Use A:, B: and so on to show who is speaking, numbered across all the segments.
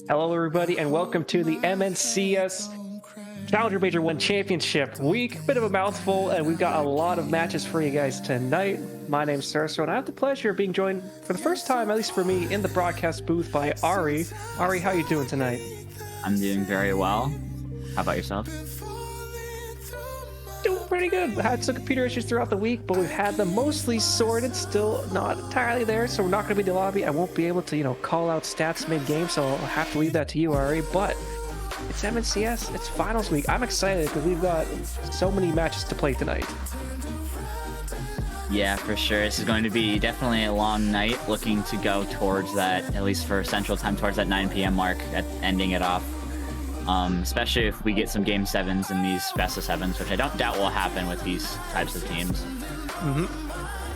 A: Hello, everybody, and welcome to the MNCS Challenger Major 1 Championship week. Bit of a mouthful, and we've got a lot of matches for you guys tonight. My name's Sarso, and I have the pleasure of being joined for the first time, at least for me, in the broadcast booth by Ari. Ari, how you doing tonight?
B: I'm doing very well. How about yourself?
A: Doing pretty good. I had some computer issues throughout the week, but we've had them mostly sorted, still not entirely there, so we're not going to be in the lobby. I won't be able to, call out stats mid-game, so I'll have to leave that to you, Ari, but it's MNCS, it's finals week. I'm excited because we've got so many matches to play tonight.
B: Yeah, for sure. This is going to be definitely a long night, looking to go towards that, at least for Central Time, towards that 9 p.m. mark, at ending it off. Especially if we get some Game 7s in these best of 7s, which I don't doubt will happen with these types of teams.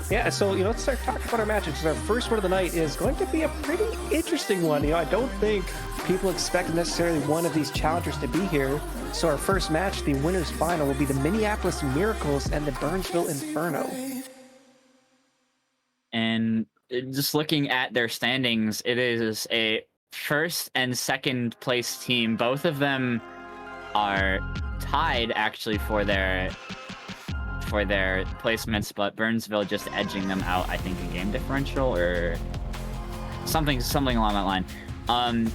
A: Yeah, so, let's start talking about our matches. Our first one of the night is going to be a pretty interesting one. I don't think people expect necessarily one of these challengers to be here. So our first match, the winner's final, will be the Minneapolis Miracles and the Burnsville Inferno.
B: And just looking at their standings, it is a first and second place team. Both of them are tied actually for their placements, but Burnsville just edging them out, I think, in game differential or something along that line.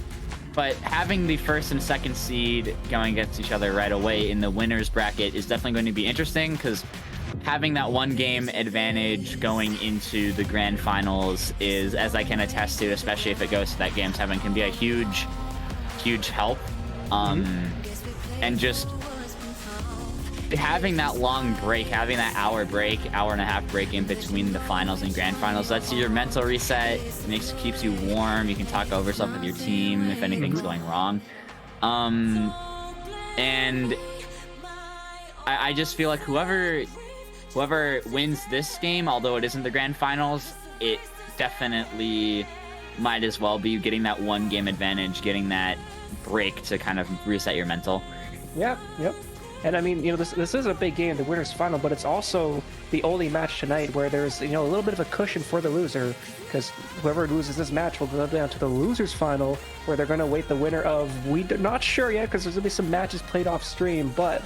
B: But having the first and second seed going against each other right away in the winners bracket is definitely going to be interesting, because having that one game advantage going into the grand finals is, as I can attest to, especially if it goes to that game 7, can be a huge help. And just having that long break, having that hour and a half break in between the finals and grand finals, that's your mental reset. Keeps you warm. You can talk over stuff with your team if anything's going wrong. And I just feel like whoever wins this game, although it isn't the grand finals, it definitely might as well be getting that one game advantage, getting that break to kind of reset your mental.
A: Yep. And I mean, this is a big game, the winner's final, but it's also the only match tonight where there's, a little bit of a cushion for the loser, because whoever loses this match will go down to the loser's final, where they're going to await the winner of, we're not sure yet, because there's going to be some matches played off stream, but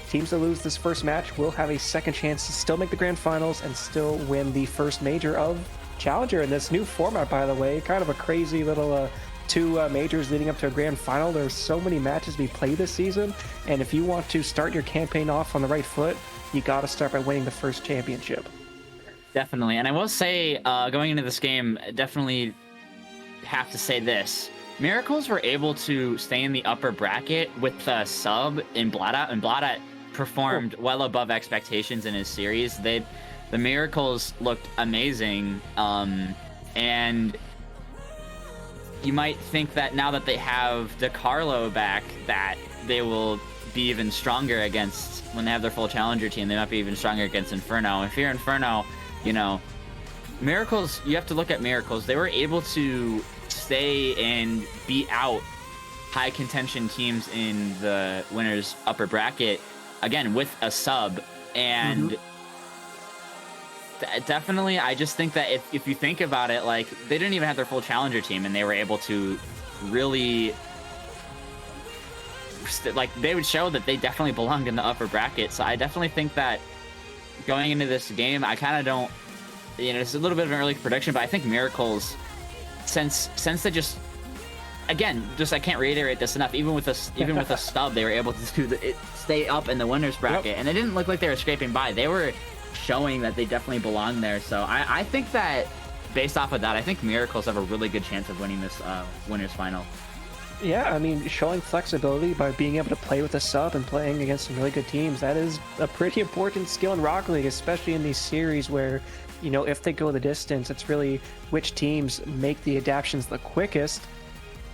A: teams that lose this first match will have a second chance to still make the grand finals and still win the first major of Challenger in this new format, by the way. Kind of a crazy little two majors leading up to a grand final. There's so many matches we play this season, and if you want to start your campaign off on the right foot, you got to start by winning the first championship.
B: Definitely. And I will say, going into this game, definitely have to say this. Miracles were able to stay in the upper bracket with a sub in Blada, and Blada performed well above expectations in his series. The Miracles looked amazing, and you might think that now that they have DeCarlo back, that they will be even stronger against, when they have their full challenger team, they might be even stronger against Inferno. If you're Inferno, Miracles, you have to look at Miracles. They were able to stay and beat out high contention teams in the winner's upper bracket, again, with a sub. And definitely, I just think that if you think about it, like, they didn't even have their full challenger team, and they were able to really, like, they would show that they definitely belonged in the upper bracket. So I definitely think that going into this game, I kind of don't, it's a little bit of an early prediction, but I think Miracles, since they just, again, I can't reiterate this enough, even with a stub, they were able to stay up in the winner's bracket, and it didn't look like they were scraping by. They were showing that they definitely belong there. So I think that, based off of that, I think Miracles have a really good chance of winning this winner's final.
A: Yeah, I mean, showing flexibility by being able to play with a sub and playing against some really good teams, that is a pretty important skill in Rocket League, especially in these series where, if they go the distance, it's really which teams make the adaptations the quickest.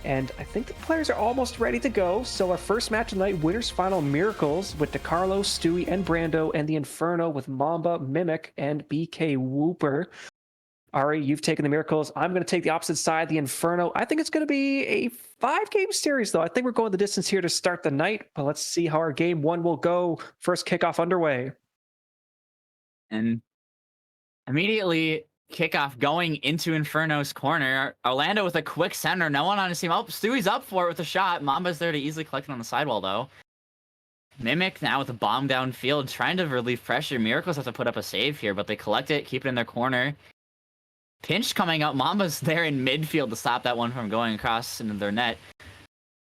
A: And I think the players are almost ready to go. So our first match tonight, winners final, Miracles with DeCarlo, Stewie, and Brando, and the Inferno with Mamba, Mimic, and BK Whooper. Ari, you've taken the Miracles. I'm going to take the opposite side, the Inferno. I think it's going to be a 5-game series, though. I think we're going the distance here to start the night, but let's see how our game 1 will go. First kickoff underway.
B: And immediately, kickoff going into Inferno's corner. Orlando with a quick center. No one on his team. Oh, Stewie's up for it with a shot. Mamba's there to easily collect it on the sidewall, though. Mimic now with a bomb downfield, trying to relieve pressure. Miracles have to put up a save here, but they collect it, keep it in their corner. Pinch coming up. Mamba's there in midfield to stop that one from going across into their net.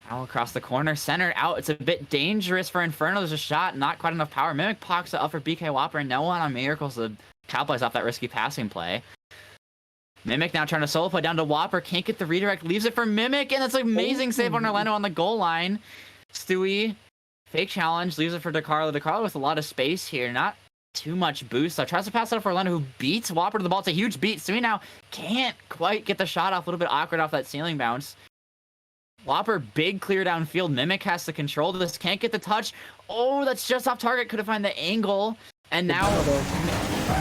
B: Now across the corner, center out. It's a bit dangerous for Inferno. There's a shot, not quite enough power. Mimic pops it up for BK Whopper, and no one on Miracles to cowplays off that risky passing play. Mimic now trying to solo play down to Whopper. Can't get the redirect. Leaves it for Mimic, and that's an amazing save on Orlando on the goal line. Stewie, fake challenge, leaves it for DeCarlo. DeCarlo with a lot of space here. Not too much boost. So tries to pass it up for Orlando, who beats Whopper to the ball. It's a huge beat. Stewie now can't quite get the shot off. A little bit awkward off that ceiling bounce. Whopper, big clear downfield. Mimic has to control this. Can't get the touch. Oh, that's just off target. Couldn't find the angle. And now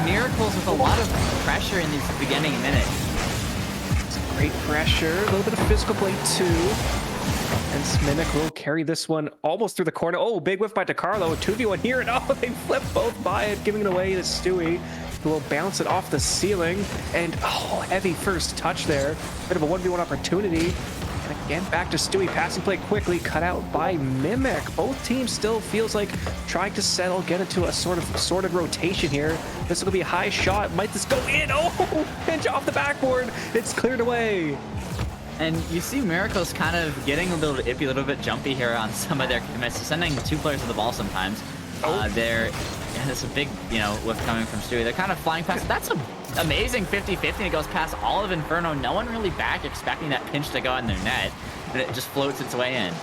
B: Miracles with a lot of pressure in these beginning minutes.
A: Great pressure, a little bit of physical play too. And Mimic will carry this one almost through the corner. Oh, big whiff by DeCarlo. 2v1 here, and oh, they flip both by it, giving it away to Stewie, who will bounce it off the ceiling. And oh, heavy first touch there. Bit of a 1v1 opportunity. And again, back to Stewie, passing play quickly, cut out by Mimic. Both teams still feels like trying to settle, get into a sort of sorted rotation here. This will be a high shot. Might this go in? Oh, pinch off the backboard. It's cleared away.
B: And you see Miracles kind of getting a little iffy, a little bit jumpy here on some of their commits, sending two players to the ball sometimes. It's a big, whiff coming from Stewie. They're kind of flying past. That's an amazing 50-50. It goes past all of Inferno. No one really back expecting that pinch to go in their net, but it just floats its way in.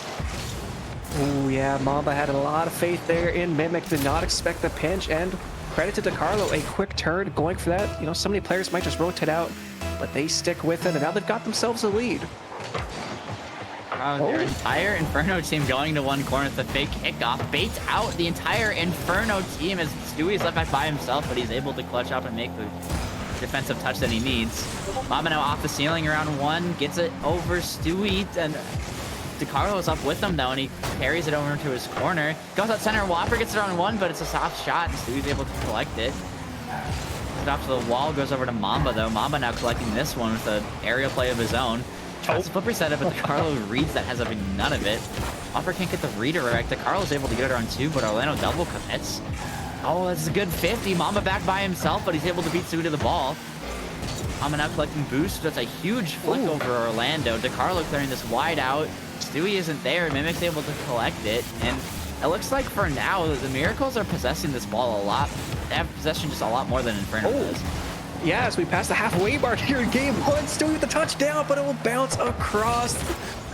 A: Oh yeah, Mamba had a lot of faith there in Mimic. Did not expect the pinch, and credit to DeCarlo, a quick turn going for that. So many players might just rotate out, but they stick with it, and now they've got themselves a lead.
B: Their entire Inferno team going to one corner with a fake kickoff. Baits out the entire Inferno team as Stewie's left back by himself, but he's able to clutch up and make the defensive touch that he needs. Mamba now off the ceiling around one, gets it over Stewie, and DeCarlo is up with him though, and he carries it over to his corner. Goes out center, Whopper gets it on one, but it's a soft shot, and Stewie's able to collect it. Stops to the wall, goes over to Mamba though. Mamba now collecting this one with an aerial play of his own. Tries to flip reset it, but DeCarlo reads that, has none of it. Whopper can't get the redirect. DeCarlo's able to get it on two, but Orlando double commits. Oh, that's a good 50. Mamba back by himself, but he's able to beat Stewie to the ball. Mamba now collecting boost. That's a huge flick over Orlando. DeCarlo clearing this wide out. Stewie isn't there. Mimic's able to collect it. And it looks like for now, the Miracles are possessing this ball a lot. They have possession just a lot more than Inferno does.
A: Yeah, as we pass the halfway mark here in game one, Stewie with the touchdown, but it will bounce across.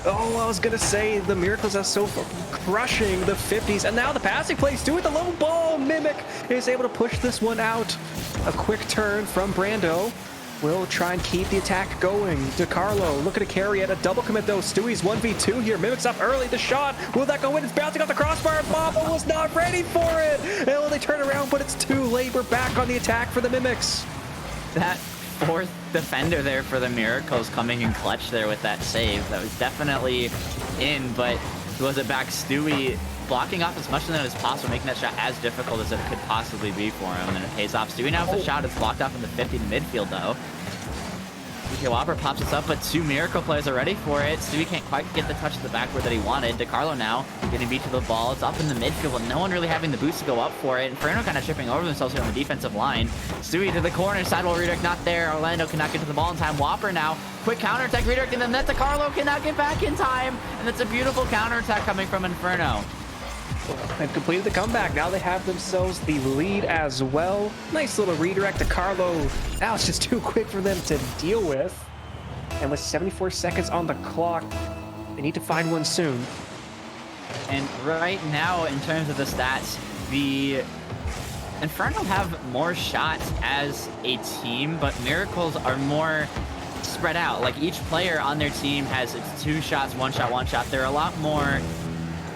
A: Oh, I was gonna say the Miracles are so crushing the 50s, and now the passing play. Stewie with the low ball. Mimic is able to push this one out. A quick turn from Brando. Will try and keep the attack going. DeCarlo looking to carry at a double commit though. Stewie's 1v2 here. Mimic's up early. The shot. Will that go in? It's bouncing off the crossbar. Mamba was not ready for it. And they turn around, but it's too late. We're back on the attack for the Mimics.
B: That fourth defender there for the Miracles coming in clutch there with that save. That was definitely in, but was it back Stewie blocking off as much of it as possible, making that shot as difficult as it could possibly be for him, and it pays off. Stewie now with the shot. It's blocked off in the 50 to midfield though. BK Whopper pops this up, but two Miracle players are ready for it. Stewie can't quite get the touch at the backward that he wanted. DeCarlo now getting beat to the ball. It's up in the midfield, but no one really having the boost to go up for it. Inferno kind of tripping over themselves here on the defensive line. Stewie to the corner, sidewall redirect not there. Orlando cannot get to the ball in time. Whopper now, quick counterattack redirect, and then that DeCarlo cannot get back in time. And that's a beautiful counterattack coming from Inferno.
A: They've completed the comeback. Now they have themselves the lead as well. Nice little redirect to Carlo. Now it's just too quick for them to deal with. And with 74 seconds on the clock, they need to find one soon.
B: And right now, in terms of the stats, the Inferno have more shots as a team, but Miracles are more spread out. Like each player on their team has two shots, one shot. They're a lot more,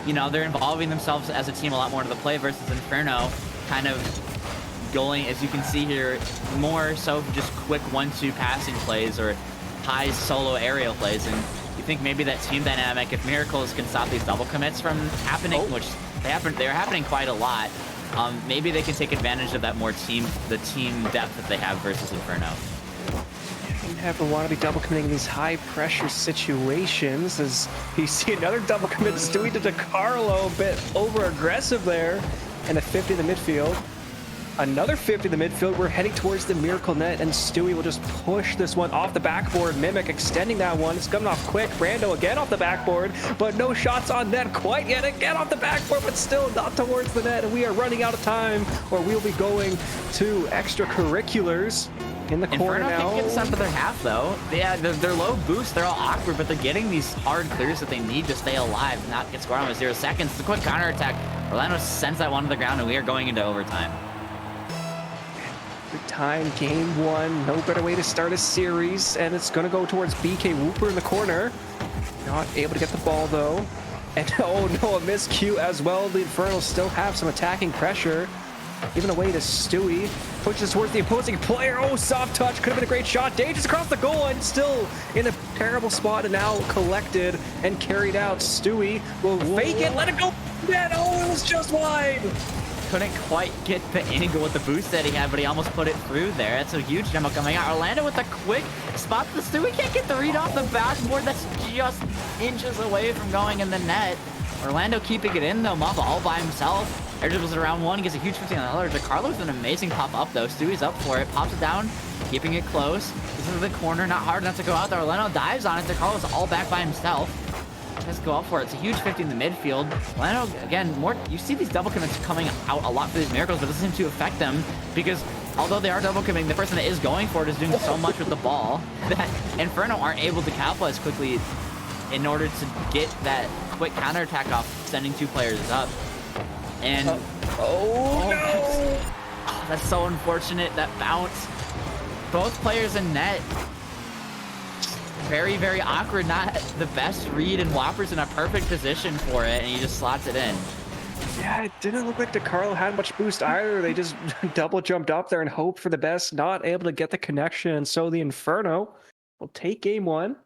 B: they're involving themselves as a team a lot more to the play versus Inferno kind of going, as you can see here, more so just quick 1-2 passing plays or high solo aerial plays. And you think maybe that team dynamic, if Miracles can stop these double commits from happening, which they're happening quite a lot, maybe they can take advantage of that more the team depth that they have versus Inferno.
A: Never want to be double committing in these high pressure situations. As you see another double commit, Stewie to DeCarlo, a bit over aggressive there, and a 50 in the midfield. Another 50 in the midfield. We're heading towards the Miracle Net, and Stewie will just push this one off the backboard. Mimic extending that one. It's coming off quick. Brando again off the backboard, but no shots on net quite yet. Again off the backboard, but still not towards the net. And we are running out of time, or we'll be going to extracurriculars. In the corner
B: Inferno
A: now.
B: can't get this up to their half though. Yeah, they're low boost, they're all awkward, but they're getting these hard clears that they need to stay alive, not get scored on with 0 seconds. The quick counterattack. Orlando sends that one to the ground, and we are going into overtime.
A: Good time, game one. No better way to start a series, and it's going to go towards BK Whooper in the corner. Not able to get the ball though. And oh no, a miscue as well. The Infernals still have some attacking pressure. Giving away to Stewie. Pushes towards the opposing player. Oh, soft touch. Could have been a great shot. Dangerous across the goal line. Still in a terrible spot, and now collected and carried out. Stewie will fake it. Let it go. Man, oh, it was just wide.
B: Couldn't quite get the angle with the boost that he had, but he almost put it through there. That's a huge demo coming out. Orlando with a quick spot. The Stewie can't get the read off the backboard. That's just inches away from going in the net. Orlando keeping it in though. Mamba all by himself. Air dribbles it around one, gets a huge 50 on the other. DeCarlo's an amazing pop up though. Stewie's up for it, pops it down, keeping it close. This is the corner, not hard enough to go out there. Orlando dives on it. DeCarlo's all back by himself. Let's go up for it. It's a huge 50 in the midfield. Orlando, again, more. You see these double commits coming out a lot for these miracles, but it doesn't seem to affect them because although they are double committing, the person that is going for it is doing so much with the ball that Inferno aren't able to capitalize quickly in order to get that quick counterattack off, sending 2 players up. And that's so unfortunate. That bounce. Both players in net. Very, very awkward. Not the best read, and Whopper's in a perfect position for it, and he just slots it in.
A: Yeah, it didn't look like DeCarlo had much boost either. They just double jumped up there and hoped for the best, not able to get the connection. And so the Inferno will take game one.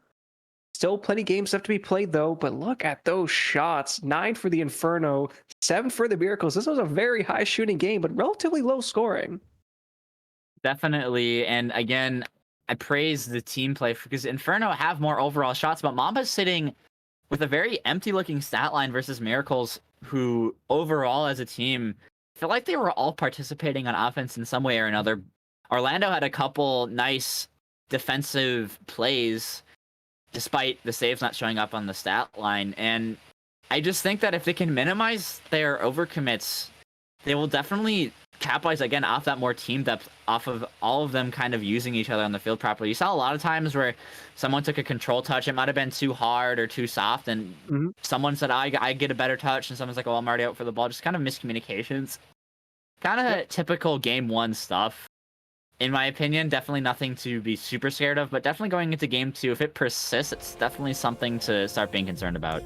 A: Still plenty games left to be played though, but look at those shots. 9 for the Inferno, 7 for the Miracles. This was a very high shooting game, but relatively low scoring.
B: Definitely. And again, I praise the team play because Inferno have more overall shots, but Mamba's sitting with a very empty looking stat line versus Miracles, who overall as a team feel like they were all participating on offense in some way or another. Orlando had a couple nice defensive plays despite the saves not showing up on the stat line. And I just think that if they can minimize their overcommits, they will definitely capitalize again off that more team depth, off of all of them kind of using each other on the field properly. You saw a lot of times where someone took a control touch, it might have been too hard or too soft, and someone said, I get a better touch, and someone's like, oh, I'm already out for the ball. Just kind of miscommunications. Kind of typical game one stuff. In my opinion, definitely nothing to be super scared of, but definitely going into game two, if it persists, it's definitely something to start being concerned about.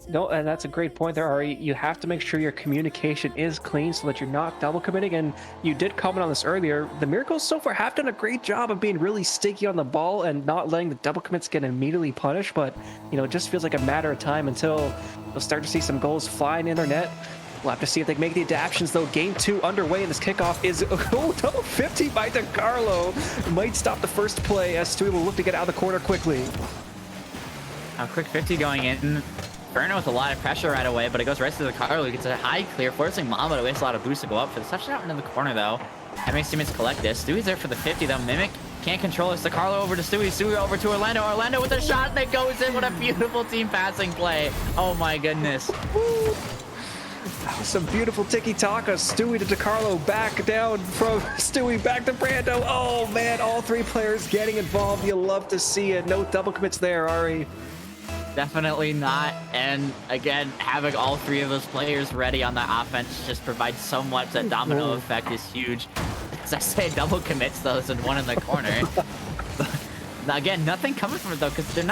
A: No, and that's a great point there, Ari. You have to make sure your communication is clean so that you're not double committing. And you did comment on this earlier. The Miracles so far have done a great job of being really sticky on the ball and not letting the double commits get immediately punished. But, you know, it just feels like a matter of time until they'll start to see some goals flying in their net. We'll have to see if they can make the adaptations, though. Game two underway, and this kickoff is double 50 by DeCarlo. Might stop the first play as Stewie will look to get out of the corner quickly.
B: A quick 50 going in. Inferno with a lot of pressure right away, but it goes right to DeCarlo. He gets a high clear, forcing Mamba to waste a lot of boost to go up for the touchdown into the corner, though. That makes teammates collect this. Stewie's there for the 50, though. Mimic can't control this. DeCarlo over to Stewie. Stewie over to Orlando. Orlando with a shot that goes in. What a beautiful team passing play. Oh, my goodness.
A: That was some beautiful tiki-taka. Stewie to DeCarlo, back down from Stewie, back to Brando. Oh, man, all three players getting involved. You love to see it. No double commits there, Ari.
B: Definitely not. And again, having all three of those players ready on that offense just provides so much. That domino effect is huge. As I say, double commits those and one in the corner. Again, nothing coming from it though, because they're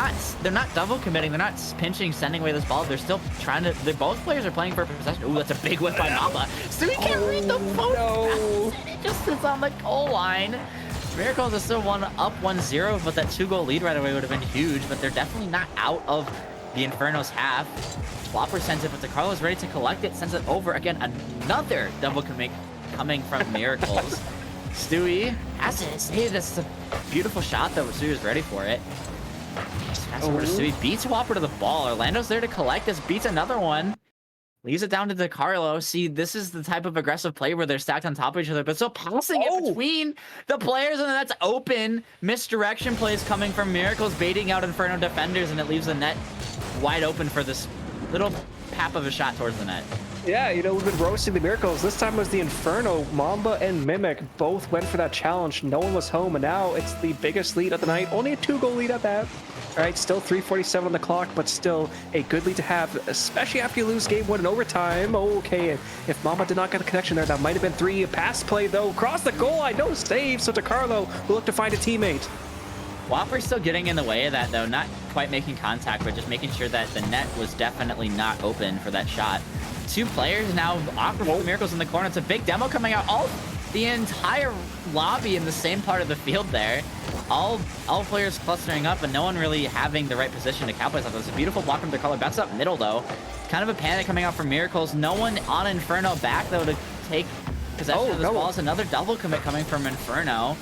B: not double committing. They're not pinching, sending away this ball. They're still trying to. Both players are playing for possession. Ooh, that's a big whip by Mamba. So he can't read the post. No. He just sits on the goal line. Miracles is still up 1-0, but that 2-goal lead right away would have been huge. But they're definitely not out of the Inferno's half. Swapper sends it, but DeCarlo's ready to collect it. Sends it over again. Another double commit coming from Miracles. Stewie has to say that's a beautiful shot though. Stewie was ready for it. Just pass over to Stewie. Beats Whopper to the ball. Orlando's there to collect this. Beats another one. Leaves it down to DeCarlo. See, this is the type of aggressive play where they're stacked on top of each other, but still passing it between the players, and that's open. Misdirection plays coming from Miracles, baiting out Inferno defenders, and it leaves the net wide open for this little pap of a shot towards the net.
A: Yeah, you know, we've been roasting the Miracles. This time was the Inferno. Mamba and Mimic both went for that challenge. No one was home, and now it's the biggest lead of the night. Only a 2-goal lead at that. All right, still 3:47 on the clock, but still a good lead to have, especially after you lose game 1 in overtime. Okay, if Mamba did not get a connection there, that might have been 3. A pass play, though. Across the goal line, no save, so DeCarlo will look to find a teammate.
B: Whopper's still getting in the way of that, though. Not quite making contact, but just making sure that the net was definitely not open for that shot. 2 players now awkward for the Miracles in the corner. It's a big demo coming out. All the entire lobby in the same part of the field there. All players clustering up, and no one really having the right position to capitalize on this. A beautiful block from DeCarlo. Backs up middle, though. Kind of a panic coming out from Miracles. No one on Inferno back, though, to take possession of this ball. It's another double commit coming from Inferno.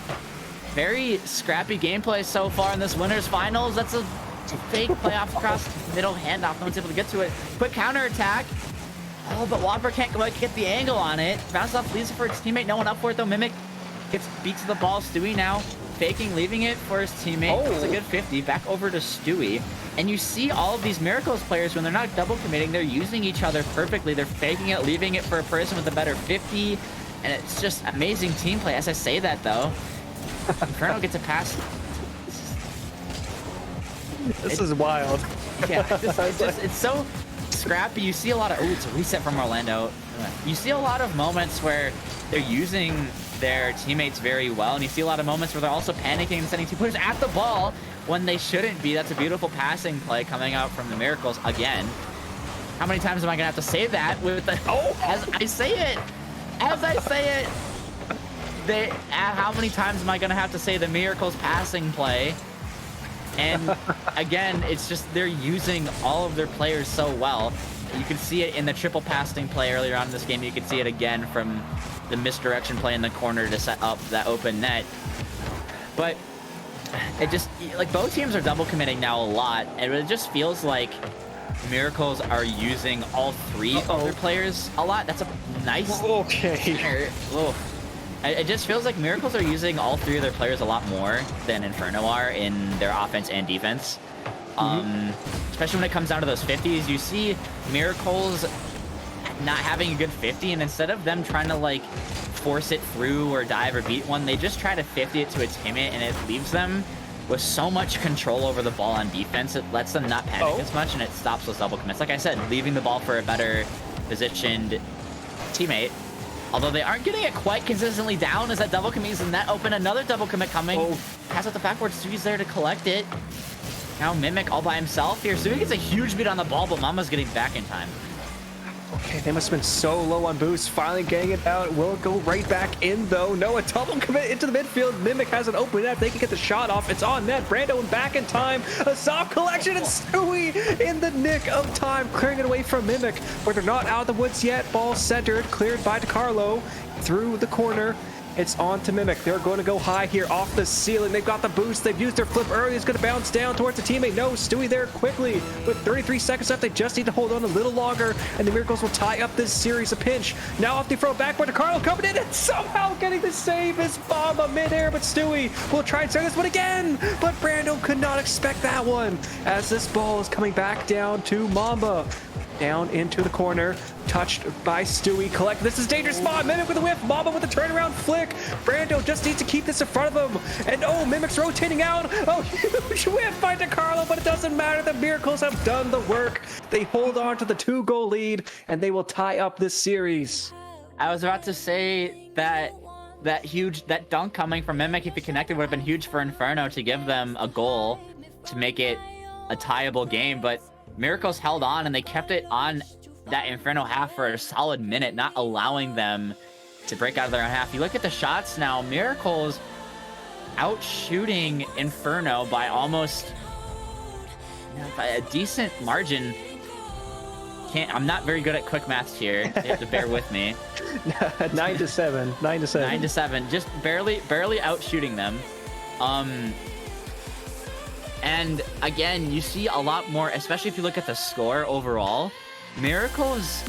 B: Very scrappy gameplay so far in this winners finals. That's a fake playoff across middle handoff. No one's able to get to it. Quick counter attack. Oh, but Whopper can't get the angle on it. Bounces off, leaves it for its teammate. No one up for it though. Mimic gets beat to the ball. Stewie now faking, leaving it for his teammate. It's a good 50. Back over to Stewie. And you see all of these Miracles players, when they're not double committing, they're using each other perfectly. They're faking it, leaving it for a person with a better 50. And it's just amazing team play. As I say that though, Inferno gets a pass.
A: This is wild.
B: Yeah, it's so scrappy. You see a lot of, it's a reset from Orlando. You see a lot of moments where they're using their teammates very well, and you see a lot of moments where they're also panicking and sending 2 players at the ball when they shouldn't be. That's a beautiful passing play coming out from the Miracles again. How many times am I gonna have to say that with the, as I say it, how many times am I gonna have to say the Miracles passing play? And again, it's just they're using all of their players so well. You can see it in the triple passing play earlier on in this game. You can see it again from the misdirection play in the corner to set up that open net. But it just, like, both teams are double committing now a lot, and it just feels like Miracles are using all 3 of their players a lot. That's a nice...
A: Okay.
B: It just feels like Miracles are using all 3 of their players a lot more than Inferno are in their offense and defense. Especially when it comes down to those 50s, you see Miracles not having a good 50, and instead of them trying to like force it through or dive or beat one, they just try to 50 it to a teammate, and it leaves them with so much control over the ball on defense. It lets them not panic as much, and it stops those double commits. Like I said, leaving the ball for a better positioned teammate. Although they aren't getting it quite consistently down as that double commit is in that open. Another double commit coming. Pass out the backboard. Stewie's there to collect it. Now Mimic all by himself here. Stewie gets a huge beat on the ball, but Mama's getting back in time.
A: Okay, they must have been so low on boost. Finally getting it out. Will it go right back in, though? No, a double commit into the midfield. Mimic has an open net. They can get the shot off. It's on net. Brando back in time. A soft collection, and Stewie in the nick of time, clearing it away from Mimic. But they're not out of the woods yet. Ball centered, cleared by DeCarlo through the corner. It's on to Mimic. They're going to go high here off the ceiling. They've got the boost. They've used their flip early. It's going to bounce down towards the teammate. No, Stewie there quickly. With 33 seconds left, they just need to hold on a little longer, and the Miracles will tie up this series. A pinch. Now off the throw backboard to Carlo coming in and somehow getting the save. Is Mamba midair, but Stewie will try and save this one again. But Brando could not expect that one as this ball is coming back down to Mamba. Down into the corner, touched by Stewie. Collect. This is dangerous spot. Mimic with a whiff. Mamba with a turnaround flick. Brando just needs to keep this in front of him. And Mimic's rotating out. Huge whiff by DeCarlo, but it doesn't matter. The Miracles have done the work. They hold on to the 2-goal lead, and they will tie up this series.
B: I was about to say that that dunk coming from Mimic, if he connected, would have been huge for Inferno to give them a goal to make it a tieable game, but Miracles held on, and they kept it on that Inferno half for a solid minute, not allowing them to break out of their own half. You look at the shots now, Miracles out shooting Inferno by almost by a decent margin. I'm not very good at quick maths here. You have to bear with me.
A: 9-7. 9-7.
B: 9-7, just barely out shooting them. And again, you see a lot more, especially if you look at the score overall. Miracles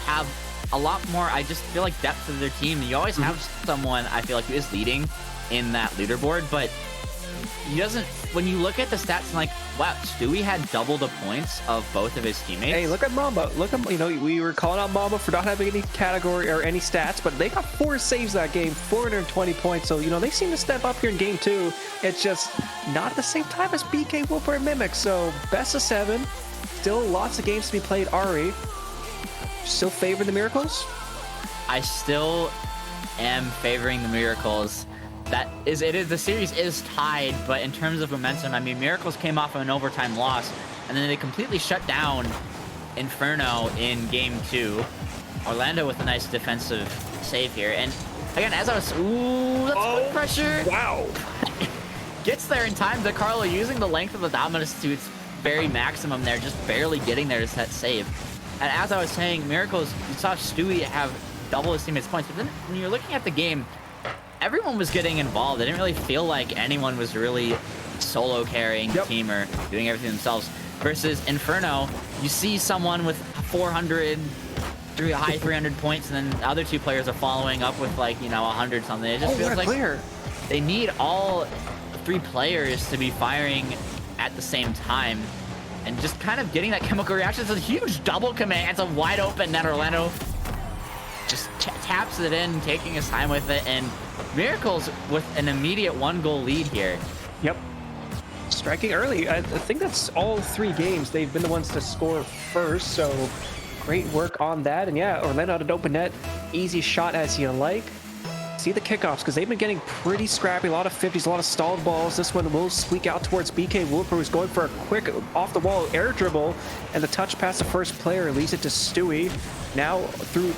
B: have a lot more, I just feel like, depth to their team. You always have someone, I feel like, who is leading in that leaderboard, but he doesn't, when you look at the stats and like, wow, Stewie had double the points of both of his teammates.
A: Hey, look at Mamba. Look at, you know, we were calling out Mamba for not having any category or any stats, but they got 4 saves that game, 420 points. So, you know, they seem to step up here in game 2. It's just not at the same time as BK, Wooper, and Mimic. So, best of 7. Still lots of games to be played. Ari, still favoring the Miracles?
B: I still am favoring the Miracles. The series is tied, but in terms of momentum, I mean, Miracles came off of an overtime loss, and then they completely shut down Inferno in game 2. Orlando with a nice defensive save here, and again, as I was, that's good pressure.
A: Wow.
B: Gets there in time. DeCarlo using the length of the Dominus to its very maximum there, just barely getting there to set save. And as I was saying, Miracles, you saw Stewie have double his teammates' points, but then when you're looking at the game, everyone was getting involved. It didn't really feel like anyone was really solo carrying the team or doing everything themselves. Versus Inferno, you see someone with 400, high 300 points, and then the other 2 players are following up with, like, you know, 100 something. It just feels like they need all 3 players to be firing at the same time and just kind of getting that chemical reaction. It's a huge double command. It's a wide open net. Orlando just taps it in, taking his time with it, and Miracles with an immediate 1-goal lead here.
A: Yep. Striking early. I think that's all 3 games. They've been the ones to score first, so great work on that. And yeah, Orlando had an open net. Easy shot as you like. See the kickoffs, because they've been getting pretty scrappy. A lot of 50s, a lot of stalled balls. This one will squeak out towards BK Wooper, who's going for a quick off-the-wall air dribble, and the touch past the first player leads it to Stewie. Now through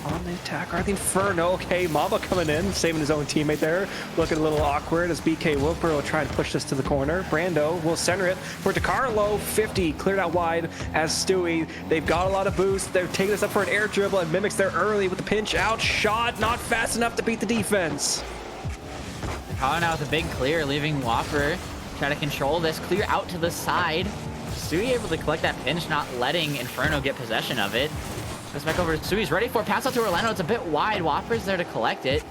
A: on the attack, are the Inferno. Okay, Mamba coming in, saving his own teammate there. Looking a little awkward as BK Wooper will try and push this to the corner. Brando will center it for DeCarlo. 50 cleared out wide as Stewie. They've got a lot of boost. They're taking this up for an air dribble, and Mimics there early with the pinch out shot. Not fast enough to beat the defense.
B: Calling out with a big clear, leaving Whopper try to control this. Clear out to the side. Stewie able to collect that pinch, not letting Inferno get possession of it. Goes back over to Stewie's ready for pass out to Orlando. It's a bit wide. Whopper's there to collect it.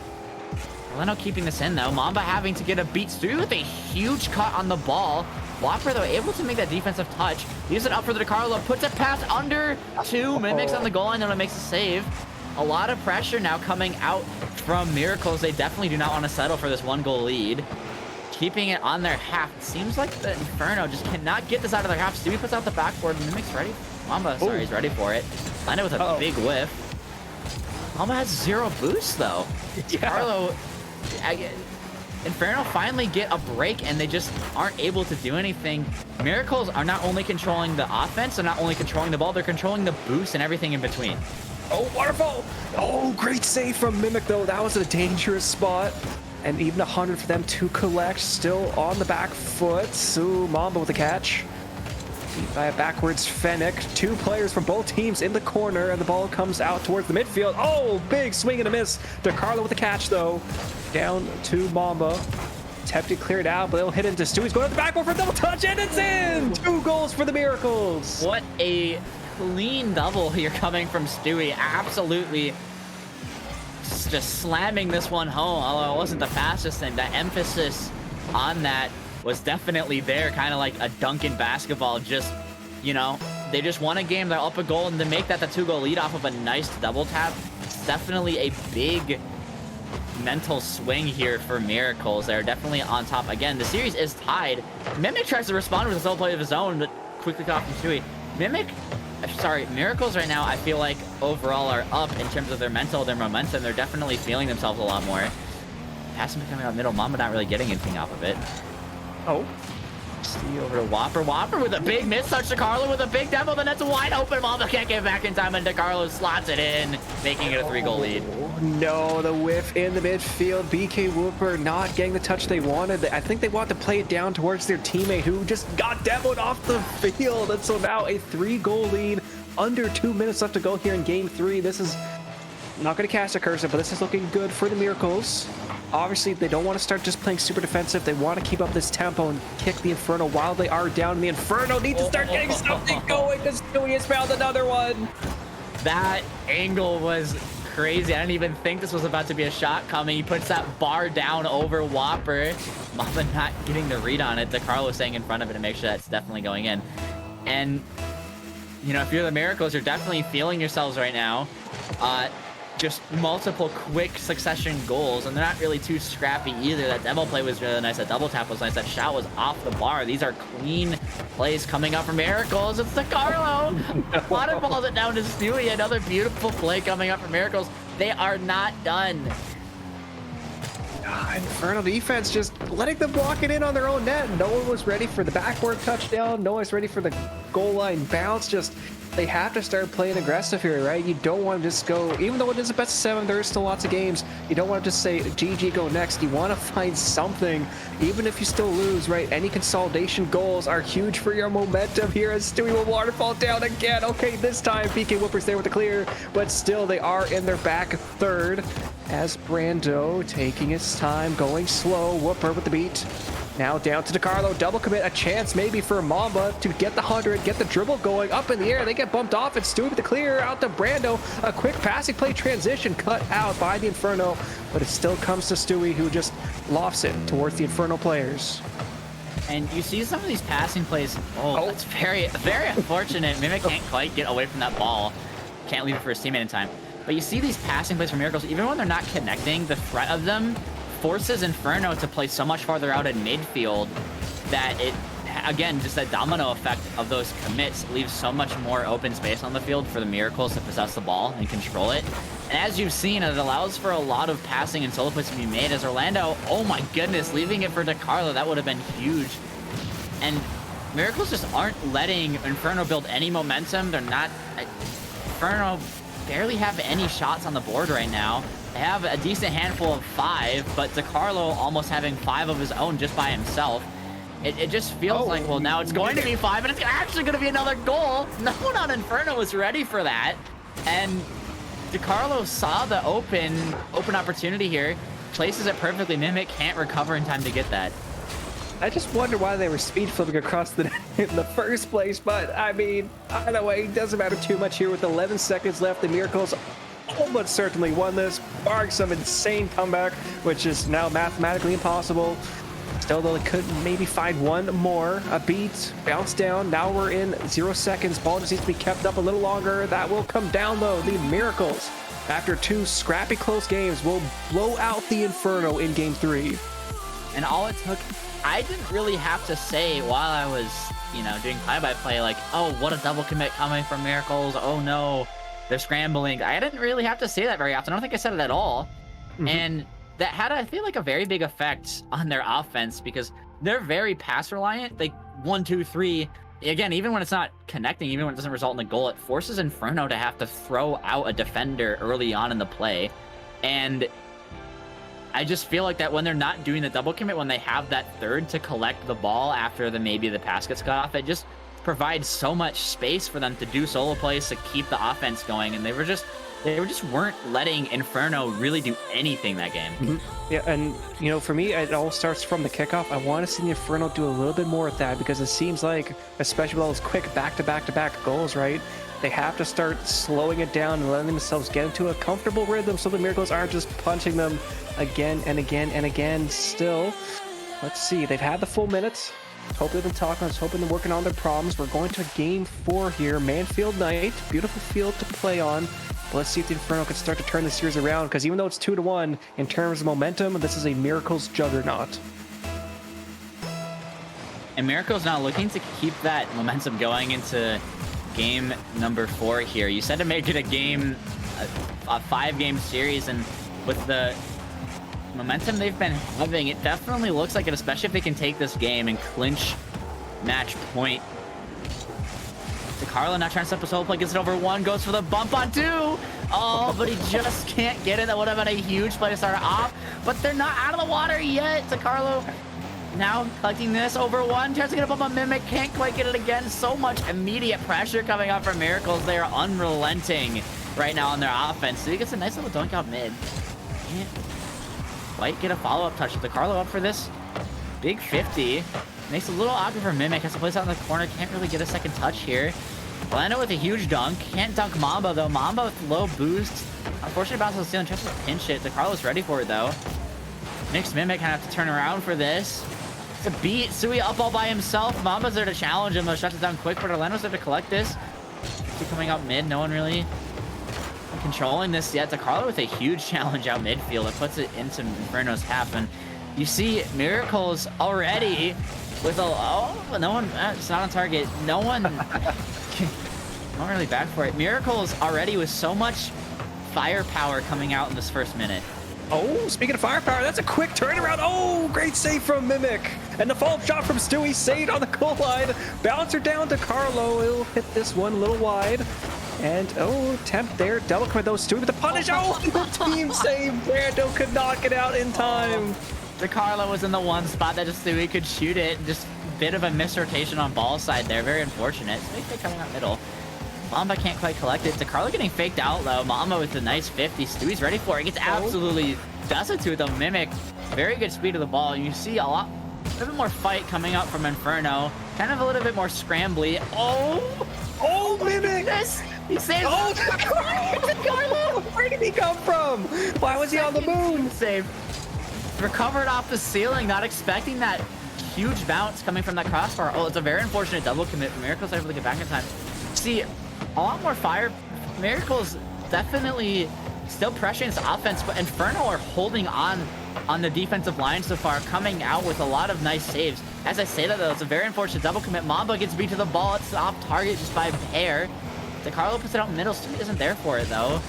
B: Orlando keeping this in though. Mamba having to get a beat. Stewie with a huge cut on the ball. Whopper though able to make that defensive touch. Leaves it up for the DeCarlo. Puts it past under 2. Mimics on the goal line, then it makes a save. A lot of pressure now coming out from Miracles. They definitely do not want to settle for this 1-goal lead. Keeping it on their half. It seems like the Inferno just cannot get this out of their half. Stewie puts out the backboard. Mimics ready. Mamba, sorry, he's ready for it. Landed with a big whiff. Mamba has 0 boost though. Carlo, Inferno finally get a break, and they just aren't able to do anything. Miracles are not only controlling the offense, they're not only controlling the ball, they're controlling the boost and everything in between.
A: Oh, waterfall! Oh, great save from Mimic though. That was a dangerous spot. And even 100 for them to collect. Still on the back foot. So Mamba with a catch. Beat by a backwards Fennec. 2 players from both teams in the corner, and the ball comes out towards the midfield. Oh, big swing and a miss. DeCarlo with the catch though. Down to Mamba. Tempted cleared out, but they'll hit into Stewie's going to the backboard for a double touch, and it's in! 2 goals for the Miracles.
B: What a clean double here coming from Stewie. Absolutely just slamming this one home, although it wasn't the fastest thing. That emphasis on that was definitely there, kind of like a dunk in basketball. Just, you know, they just won a game, they're up a goal, and to make that the 2-goal lead off of a nice double tap, it's definitely a big mental swing here for Miracles. They're definitely on top. Again, the series is tied. Mimic tries to respond with a solo play of his own, but quickly caught from Stewie. Miracles right now, I feel like overall are up in terms of their mental, their momentum. They're definitely feeling themselves a lot more. Passing coming out middle, Mamba not really getting anything off of it.
A: Oh.
B: See over to Whopper. Whopper with a big miss touch to DeCarlo with a big demo. The net's wide open. Mamba can't get back in time, and DeCarlo slots it in, making it a 3-goal lead.
A: No, the whiff in the midfield. BK Wooper not getting the touch they wanted. I think they want to play it down towards their teammate, who just got demoed off the field. And so now a 3-goal lead. Under 2 minutes left to go here in game 3. This is not going to cast a cursor, but this is looking good for the Miracles. Obviously, they don't want to start just playing super defensive. They want to keep up this tempo and kick the Inferno while they are down. The Inferno need to start getting something going because Stewie has found another one.
B: That angle was crazy. I didn't even think this was about to be a shot coming. He puts that bar down over Whopper. Mamba not getting the read on it. DeCarlo staying in front of it to make sure that's definitely going in. And, you know, if you're the Miracles, you're definitely feeling yourselves right now. Just multiple quick succession goals, and they're not really too scrappy either. That demo play was really nice. That double tap was nice. That shot was off the bar. These are clean plays coming up from Miracles. It's DeCarlo. Waterballs it down to Stewie. Another beautiful play coming up from Miracles. They are not done.
A: Inferno defense just letting them block it in on their own net. No one was ready for the backboard touchdown. No one's ready for the goal line bounce. Just they have to start playing aggressive here, right? You don't want to just go, even though it is a best of 7, there is still lots of games. You don't want to just say GG, go next. You want to find something, even if you still lose, right? Any consolidation goals are huge for your momentum here as Stewie will waterfall down again. Okay, this time PK Whooper's there with the clear, but still they are in their back third as Brando taking his time, going slow. Whooper with the beat. Now down to DeCarlo, double commit, a chance maybe for Mamba to get the 100, get the dribble going up in the air. They get bumped off, and Stewie with the clear out to Brando. A quick passing play transition cut out by the Inferno, but it still comes to Stewie, who just lofts it towards the Inferno players.
B: And you see some of these passing plays. Oh, that's very, very unfortunate. Mimic can't quite get away from that ball. Can't leave it for his teammate in time. But you see these passing plays from Miracles, even when they're not connecting, the threat of them forces Inferno to play so much farther out in midfield that it, again, just that domino effect of those commits leaves so much more open space on the field for the Miracles to possess the ball and control it. And as you've seen, it allows for a lot of passing and solo plays to be made as Orlando, oh my goodness, leaving it for DeCarlo, that would have been huge. And Miracles just aren't letting Inferno build any momentum. They're not... Inferno barely have any shots on the board right now. They have a decent handful of 5, but DeCarlo almost having 5 of his own just by himself. It just feels like, well, now it's going to be 5, and it's actually going to be another goal. No one on Inferno was ready for that. And DeCarlo saw the open opportunity here, places it perfectly. Mimic can't recover in time to get that.
A: I just wonder why they were speed flipping across the net in the first place, but I mean, either way, it doesn't matter too much here with 11 seconds left. The Miracles almost certainly won this, barring some insane comeback, which is now mathematically impossible. Still, though, they could maybe find one more. A beat, bounce down. Now we're in 0 seconds. Ball just needs to be kept up a little longer. That will come down, though. The Miracles, after 2 scrappy close games, will blow out the Inferno in Game 3.
B: And all it took, I didn't really have to say while I was, you know, doing play-by-play, like, oh, what a double commit coming from Miracles. Oh, no, they're scrambling. I didn't really have to say that very often. I don't think I said it at all. And that had, I feel like, a very big effect on their offense because they're very pass-reliant. Like, 1, 2, 3. Again, even when it's not connecting, even when it doesn't result in a goal, it forces Inferno to have to throw out a defender early on in the play. And I just feel like that when they're not doing the double commit, when they have that third to collect the ball after maybe the pass gets cut off, it just provides so much space for them to do solo plays to keep the offense going. And they just weren't letting Inferno really do anything that game.
A: Yeah, and you know, for me, it all starts from the kickoff. I want to see the Inferno do a little bit more with that because it seems like, especially with all those quick back-to-back-to-back goals, right? They have to start slowing it down and letting themselves get into a comfortable rhythm so the Miracles aren't just punching them again and again and again. Still, let's see. They've had the full minutes. Hope they've been talking. Let's hope they're working on their problems. We're going to Game 4 here. Manfield Night. Beautiful field to play on. But let's see if the Inferno can start to turn the series around because even though it's 2-1 in terms of momentum, this is a Miracles juggernaut.
B: And Miracles now looking to keep that momentum going into game number 4 here. You said to make it a 5-game series, and with the momentum they've been having, it definitely looks like it, especially if they can take this game and clinch match point. DeCarlo not trying to set up a solo play, gets it over 1, goes for the bump on 2. Oh, but he just can't get it. That would have been a huge play to start off, but they're not out of the water yet. DeCarlo now collecting this over 1, tries to get up on Mimic, can't quite get it again. So much immediate pressure coming up from Miracles. They are unrelenting right now on their offense. So he gets a nice little dunk out mid. Can't quite get a follow-up touch with DeCarlo up for this. Big 50. Makes it a little awkward for Mimic. Has to place out in the corner. Can't really get a second touch here. Orlando with a huge dunk. Can't dunk Mamba, though. Mamba with low boost. Unfortunately, bounce on the ceiling. Tries to pinch it. DeCarlo's ready for it, though. Mixed Mimic kind of have to turn around for this. It's a beat. Sui up all by himself. Mamba's there to challenge him, though. Shuts it down quick, but Orlando's there to collect this. Coming out mid. No one really controlling this yet. DeCarlo with a huge challenge out midfield. It puts it into Inferno's half, and you see Miracles already with a... Oh, no one... It's not on target. No one... not really back for it. Miracles already with so much firepower coming out in this first minute.
A: Oh, speaking of firepower, that's a quick turnaround. Oh, great save from Mimic. And the follow-up shot from Stewie, saved on the goal line. Bouncer down to Carlo. He'll hit this one a little wide. And, oh, attempt there. Double commit those. Stewie with the punish. Oh, team save. Brando could not get out in time.
B: DeCarlo was in the one spot that just Stewie could shoot it. Just a bit of a misrotation on ball side there. Very unfortunate. Stewie coming out middle. Mamba can't quite collect it. DeCarlo getting faked out, though. Mamba with a nice 50. Stewie's ready for it. Gets absolutely destitute, though. Mimic. Very good speed of the ball. You see a little bit more fight coming up from Inferno. Kind of a little bit more scrambly.
A: Oh, Mimic!
B: This! He saved
A: DeCarlo! Where did he come from? Why was he on the moon?
B: Save. Recovered off the ceiling. Not expecting that huge bounce coming from that crossbar. Oh, it's a very unfortunate double commit. Miracle's able to get back in time. See, a lot more fire. Miracle's definitely still pressuring his offense, but Inferno are holding on the defensive line so far, coming out with a lot of nice saves. As I say that, though, it's a very unfortunate double commit. Mamba gets beat to the ball. It's off target just by a hair. DeCarlo puts it out in middle. Stewie isn't there for it, though.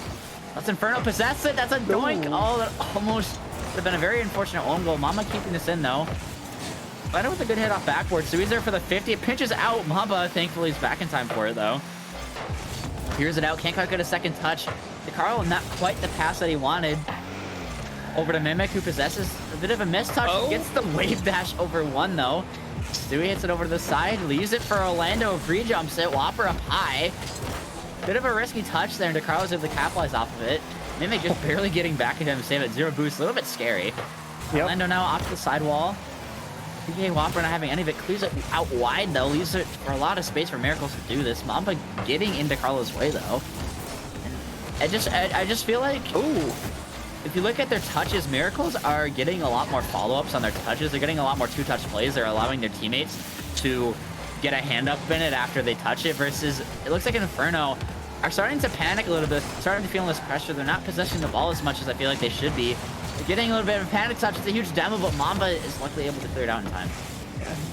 B: Let's Inferno possess it. That's a doink. Oh, that almost would have been a very unfortunate own goal. Mamba keeping this in, though. Leno with a good hit off backboard. So he's there for the 50. It pinches out. Mamba, thankfully, is back in time for it, though. Here's it out. Can't quite get a second touch. DeCarlo, not quite the pass that he wanted. Over to Mimic, who possesses a bit of a mistouch. Gets the wave dash over one, though. Stewie hits it over to the side. Leaves it for Orlando. Free jumps it. Whopper up high. Bit of a risky touch there, and DeCarlo's able to capitalize off of it. Mimic just barely getting back at him to save it. Zero boost. A little bit scary. Yep. Orlando now off to the sidewall. PK Whopper not having any of it. Clears it out wide, though. Leaves it for a lot of space for Miracles to do this. Mamba getting into Carlo's way, though. And I just feel like... Ooh. If you look at their touches, Miracles are getting a lot more follow-ups on their touches. They're getting a lot more two-touch plays. They're allowing their teammates to get a hand up in it after they touch it, versus it looks like Inferno are starting to panic a little bit, starting to feel less pressure. They're not possessing the ball as much as I feel like they should be. They're getting a little bit of a panic touch. It's a huge demo, but Mamba is luckily able to clear it out in time.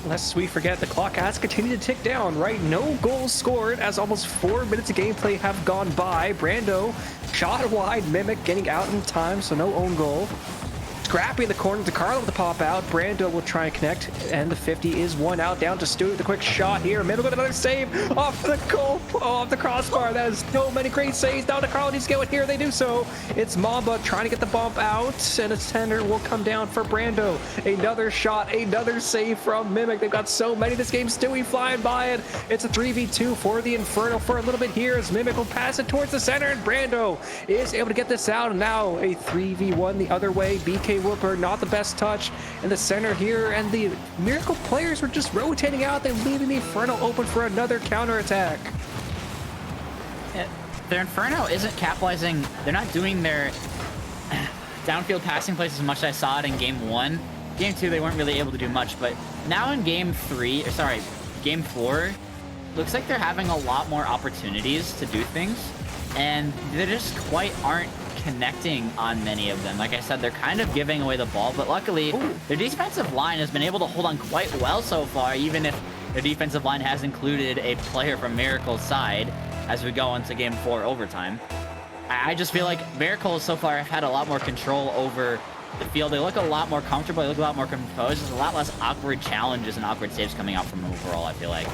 A: Lest we forget, the clock has continued to tick down, right? No goals scored as almost 4 minutes of gameplay have gone by. Brando shot wide, Mimic getting out in time, so no own goal. Scrappy in the corner, DeCarlo with the pop out. Brando will try and connect, and the 50 is one out. Down to Stewie with a quick shot here. Mimic with another save off the goal, off the crossbar. That is so many great saves. Now DeCarlo needs to get one here. They do so. It's Mamba trying to get the bump out, and a tender will come down for Brando. Another shot, another save from Mimic. They've got so many this game. Stewie flying by it. It's a 3v2 for the Inferno for a little bit here, as Mimic will pass it towards the center, and Brando is able to get this out. And now a 3v1 the other way. BK Whooper, not the best touch in the center here, and the Miracle players were just rotating out. They're leaving the Inferno open for another counterattack.
B: Their Inferno isn't capitalizing. They're not doing their downfield passing plays as much as I saw it in game 1. Game 2, they weren't really able to do much, but now in game 4, looks like they're having a lot more opportunities to do things, and they just quite aren't connecting on many of them. Like I said, they're kind of giving away the ball, but luckily their defensive line has been able to hold on quite well so far, even if their defensive line has included a player from Miracle's side as we go into game 4 overtime. I just feel like Miracles so far have had a lot more control over the field. They look a lot more comfortable. They look a lot more composed. There's a lot less awkward challenges and awkward saves coming out from them overall, I feel like.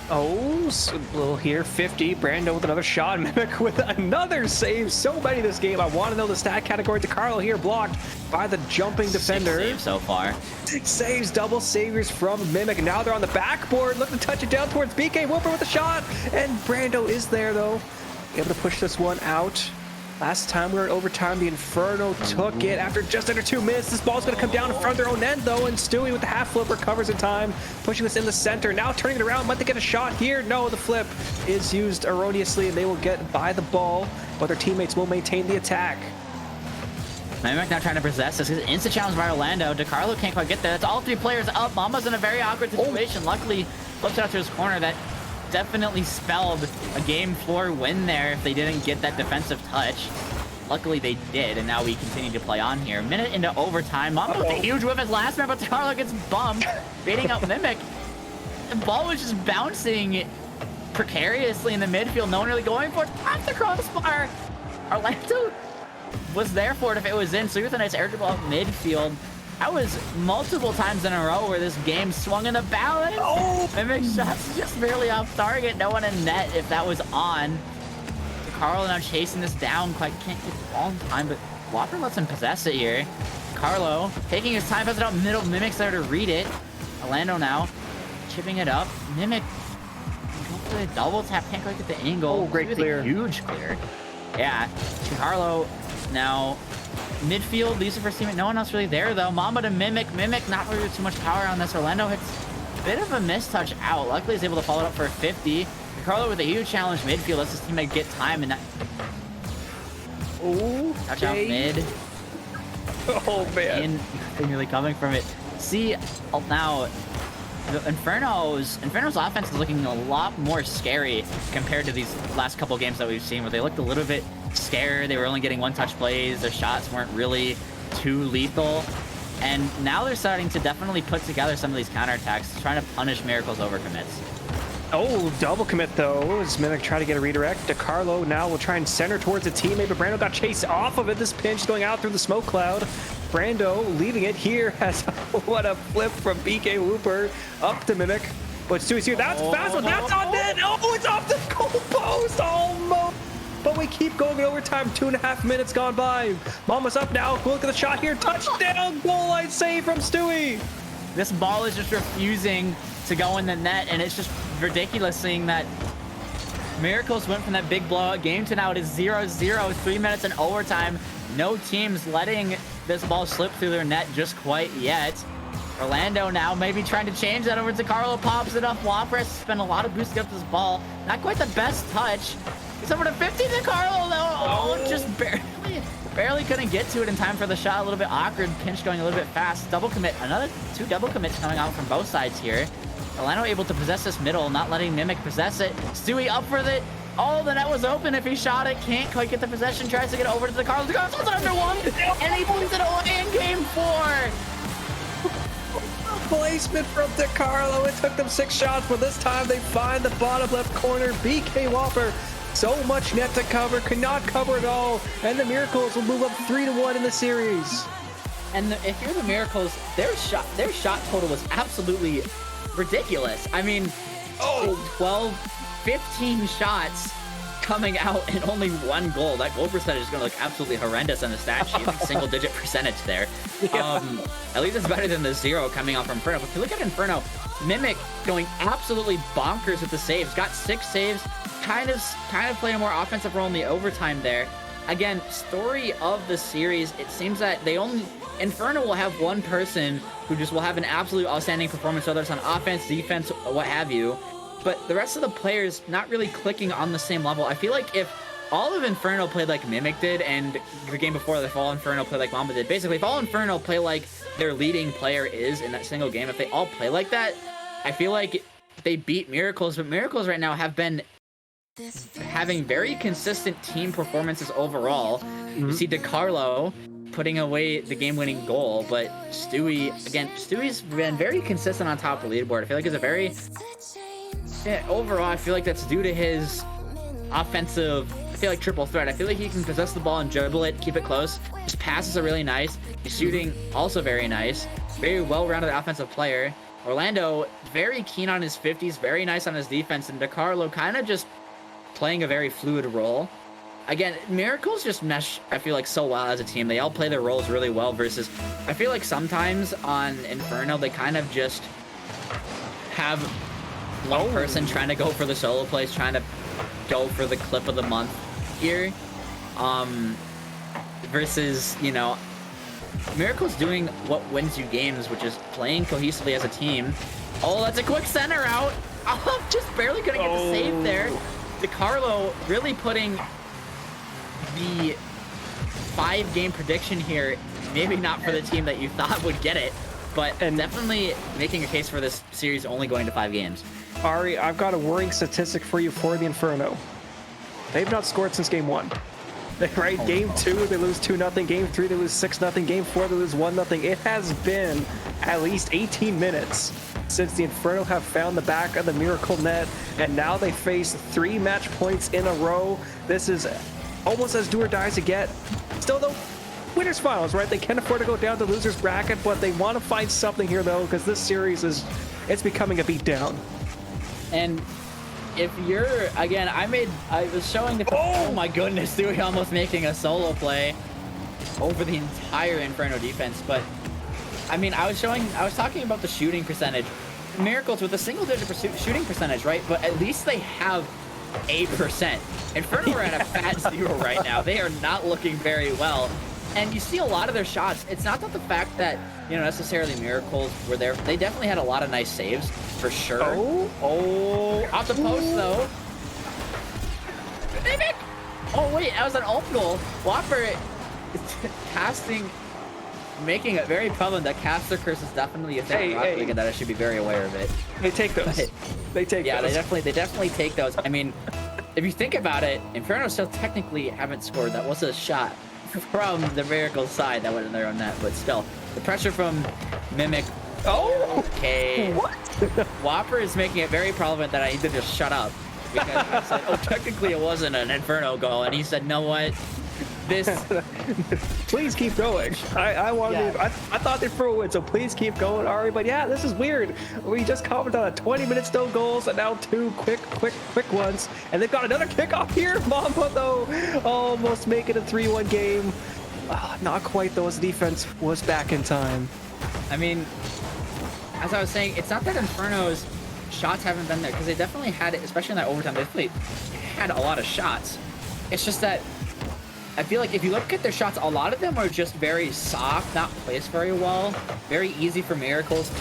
A: Oh, so little here, 50. Brando with another shot. Mimic with another save. So many this game. I want to know the stat category. DeCarlo here blocked by the jumping defender.
B: 6 saves so far.
A: 6 saves, double saviors from Mimic. Now they're on the backboard, looking to touch it down towards BK Whooper with a shot. And Brando is there, though. able to push this one out. Last time we were in overtime, the Inferno took it after just under 2 minutes. This ball's going to come down in front of their own end, though, and Stewie with the half flip recovers in time, pushing this in the center. Now turning it around. Might they get a shot here? No, the flip is used erroneously, and they will get by the ball, but their teammates will maintain the attack.
B: Mimic now trying to possess this. It's instant challenge by Orlando. DeCarlo can't quite get there. That's all 3 players up. Mama's in a very awkward situation. Luckily, flips out to his corner. That definitely spelled a game 4 win there if they didn't get that defensive touch. Luckily, they did, and now we continue to play on here. Minute into overtime. Mama with a huge whip his last man, but DeCarlo gets bumped, baiting out Mimic. The ball was just bouncing precariously in the midfield. No one really going for it. Off the crossbar. Orlando was there for it if it was in. So he with a nice air dribble off midfield. That was multiple times in a row where this game swung in the balance. Oh! Mimic shots just barely off target. No one in net if that was on. Carlo now chasing this down. Quite can't get the ball in time, but Whopper lets him possess it here. Carlo taking his time, passes it out middle. Mimic's there to read it. Orlando now chipping it up. Mimic go for the double tap. Can't quite get the angle.
A: Oh, great clear.
B: Huge clear. Yeah. Carlo now midfield, leaves it for teammate. No one else really there though. Mamba to Mimic. Mimic not really with too much power on this. Orlando hits a bit of a mistouch out. Luckily he's able to follow it up for a 50. Carlo with a huge challenge midfield. Lets his teammate get time and that.
A: Oh,
B: touch out mid.
A: Oh man.
B: Nothing really coming from it. See now the Inferno's offense is looking a lot more scary compared to these last couple games that we've seen where they looked a little bit scared. They were only getting one-touch plays. Their shots weren't really too lethal. And now they're starting to definitely put together some of these counterattacks, trying to punish Miracle's overcommits.
A: Oh, double commit though. As Mimic try to get a redirect. DeCarlo now will try and center towards a teammate, but Brando got chased off of it. This pinch going out through the smoke cloud. Brando leaving it here has what a flip from BK Whooper up to Mimic. But Stewie's here. That's a fast one. That's on net. Oh, it's off the goal post almost. But we keep going in overtime. 2.5 minutes gone by. Mama's up now. Look at the shot here. Touchdown. Goal line save from Stewie.
B: This ball is just refusing to go in the net, and it's just ridiculous seeing that Miracles went from that big blowout game to now it is 0-0, 3 minutes in overtime. No teams letting this ball slip through their net just quite yet. Orlando now maybe trying to change that over to Carlo. Pops it up. Whopper spent a lot of boost to get this ball. Not quite the best touch. It's over to 15 to Carlo though. Oh, just barely couldn't get to it in time for the shot. A little bit awkward. Pinch going a little bit fast. Double commit. Another 2 double commits coming out from both sides here. Orlando able to possess this middle, not letting Mimic possess it. Stewie up for it. Oh, the net was open if he shot it. Can't quite get the possession. Tries to get it over to the Carlos. The Carlos under 1, and he puts it away in game 4.
A: Placement from DeCarlo. It took them 6 shots, but this time they find the bottom left corner. BK Whopper. So much net to cover, could not cover it all, and the Miracles will move up 3-1 in the series.
B: And if you're the Miracles, their shot total was absolutely ridiculous. I mean, 12, 15 shots coming out and only 1 goal. That goal percentage is going to look absolutely horrendous on the stat sheet. Single-digit percentage there. At least it's better than the 0 coming out from Inferno. But if you look at Inferno, Mimic going absolutely bonkers with the saves. Got 6 saves. Kind of playing a more offensive role in the overtime there. Again, story of the series, it seems that Inferno will have one person who just will have an absolute outstanding performance, whether it's on offense, defense, what have you. But the rest of the players not really clicking on the same level. I feel like if all of Inferno played like Mimic did, and the game before, if all Inferno played like Mamba did, basically if all Inferno play like their leading player is in that single game, if they all play like that, I feel like they beat Miracles. But Miracles right now have been having very consistent team performances overall. You see DeCarlo putting away the game-winning goal, but Stewie's been very consistent on top of the leaderboard. I feel like it's a very overall, I feel like that's due to his offensive, I feel like triple threat. I feel like he can possess the ball and dribble it, keep it close. His passes are really nice. His shooting also very nice. Very well-rounded offensive player. Orlando very keen on his 50s, very nice on his defense, and DeCarlo kind of just playing a very fluid role. Again, Miracles just mesh, I feel like, so well as a team. They all play their roles really well versus, I feel like sometimes on Inferno, they kind of just have one person trying to go for the solo plays, trying to go for the clip of the month here. Versus, you know, Miracle's doing what wins you games, which is playing cohesively as a team. Oh, that's a quick center out. Oh, just barely couldn't get the save there. DeCarlo really putting the 5-game prediction here, maybe not for the team that you thought would get it, but definitely making a case for this series only going to 5 games.
A: Ari, I've got a worrying statistic for you for the Inferno. They've not scored since game 1. Right? Game 2, they lose 2-0. Game 3, they lose 6-0. Game 4, they lose 1-0. It has been at least 18 minutes since the Inferno have found the back of the Miracle net, and now they face 3 match points in a row. This is almost as do or die as it get. Still, though, winners finals, right? They can't afford to go down to losers bracket, but they want to find something here, though, because this series it's becoming a beatdown.
B: And if you're, again, I was showing the, oh my goodness, Stewie almost making a solo play over the entire Inferno defense. But I mean, I was talking about the shooting percentage. Miracles with a single-digit shooting percentage, right? But at least they have 8%. Inferno are at a fat 0 right now. They are not looking very well. And you see a lot of their shots. It's not that the fact that, you know, necessarily Miracles were there. They definitely had a lot of nice saves, for sure. Oh, off the post, though. Mimic! Oh, wait, that was an ult goal. Whopper casting, making it very prevalent that caster curse is definitely a thing. That I should be very aware of it.
A: They take those. They take those.
B: Yeah, they definitely take those. I mean, if you think about it, Inferno still technically haven't scored. That was a shot from the Miracle side that went in their own net, but still, the pressure from Mimic. Oh, okay. What? Whopper is making it very prevalent that I need to just shut up, because I said, oh, technically it wasn't an Inferno goal, and he said, no, what? This.
A: Please keep going. I wanted. I thought they'd throw it, so please keep going, Ari. But yeah, this is weird. We just commented on 20 minutes, no goals, and now 2 quick ones, and they've got another kickoff here. Mamba though, almost making a 3-1 game. Not quite though, as the defense was back in time.
B: I mean, as I was saying, it's not that Inferno's shots haven't been there, because they definitely had it, especially in that overtime. They had a lot of shots. It's just that I feel like if you look at their shots, a lot of them are just very soft, not placed very well. Very easy for Miracles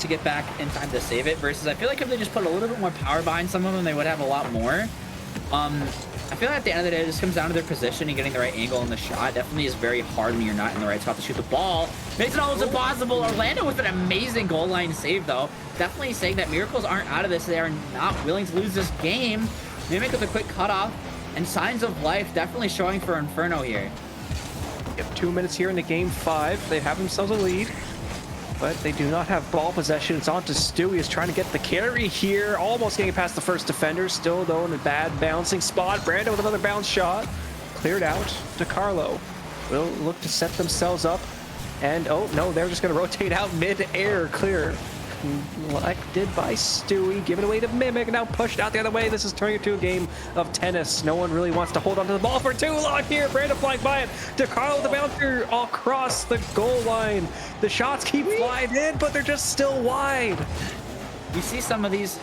B: to get back in time to save it, versus I feel like if they just put a little bit more power behind some of them, they would have a lot more. I feel like at the end of the day, it just comes down to their position and getting the right angle in the shot. Definitely is very hard when you're not in the right spot to shoot the ball. Makes it almost impossible. Orlando with an amazing goal line save, though. Definitely saying that Miracles aren't out of this. They are not willing to lose this game. Mimic with a quick cutoff. And signs of life definitely showing for Inferno here.
A: Yep, 2 minutes here in the game 5. They have themselves a lead, but they do not have ball possession. It's on to Stewie. He's trying to get the carry here. Almost getting past the first defender. Still, though, in a bad bouncing spot. Brando with another bounce shot. Cleared out to Carlo. Will look to set themselves up. And, oh, no, they're just going to rotate out mid-air. Clear. Collected by Stewie, given away to Mimic, now pushed out the other way. This is turning into a game of tennis. No one really wants to hold on to the ball for too long here. Brandon flying by it. DeCarlo the bouncer across the goal line. The shots keep flying in, but they're just still wide.
B: You see some of these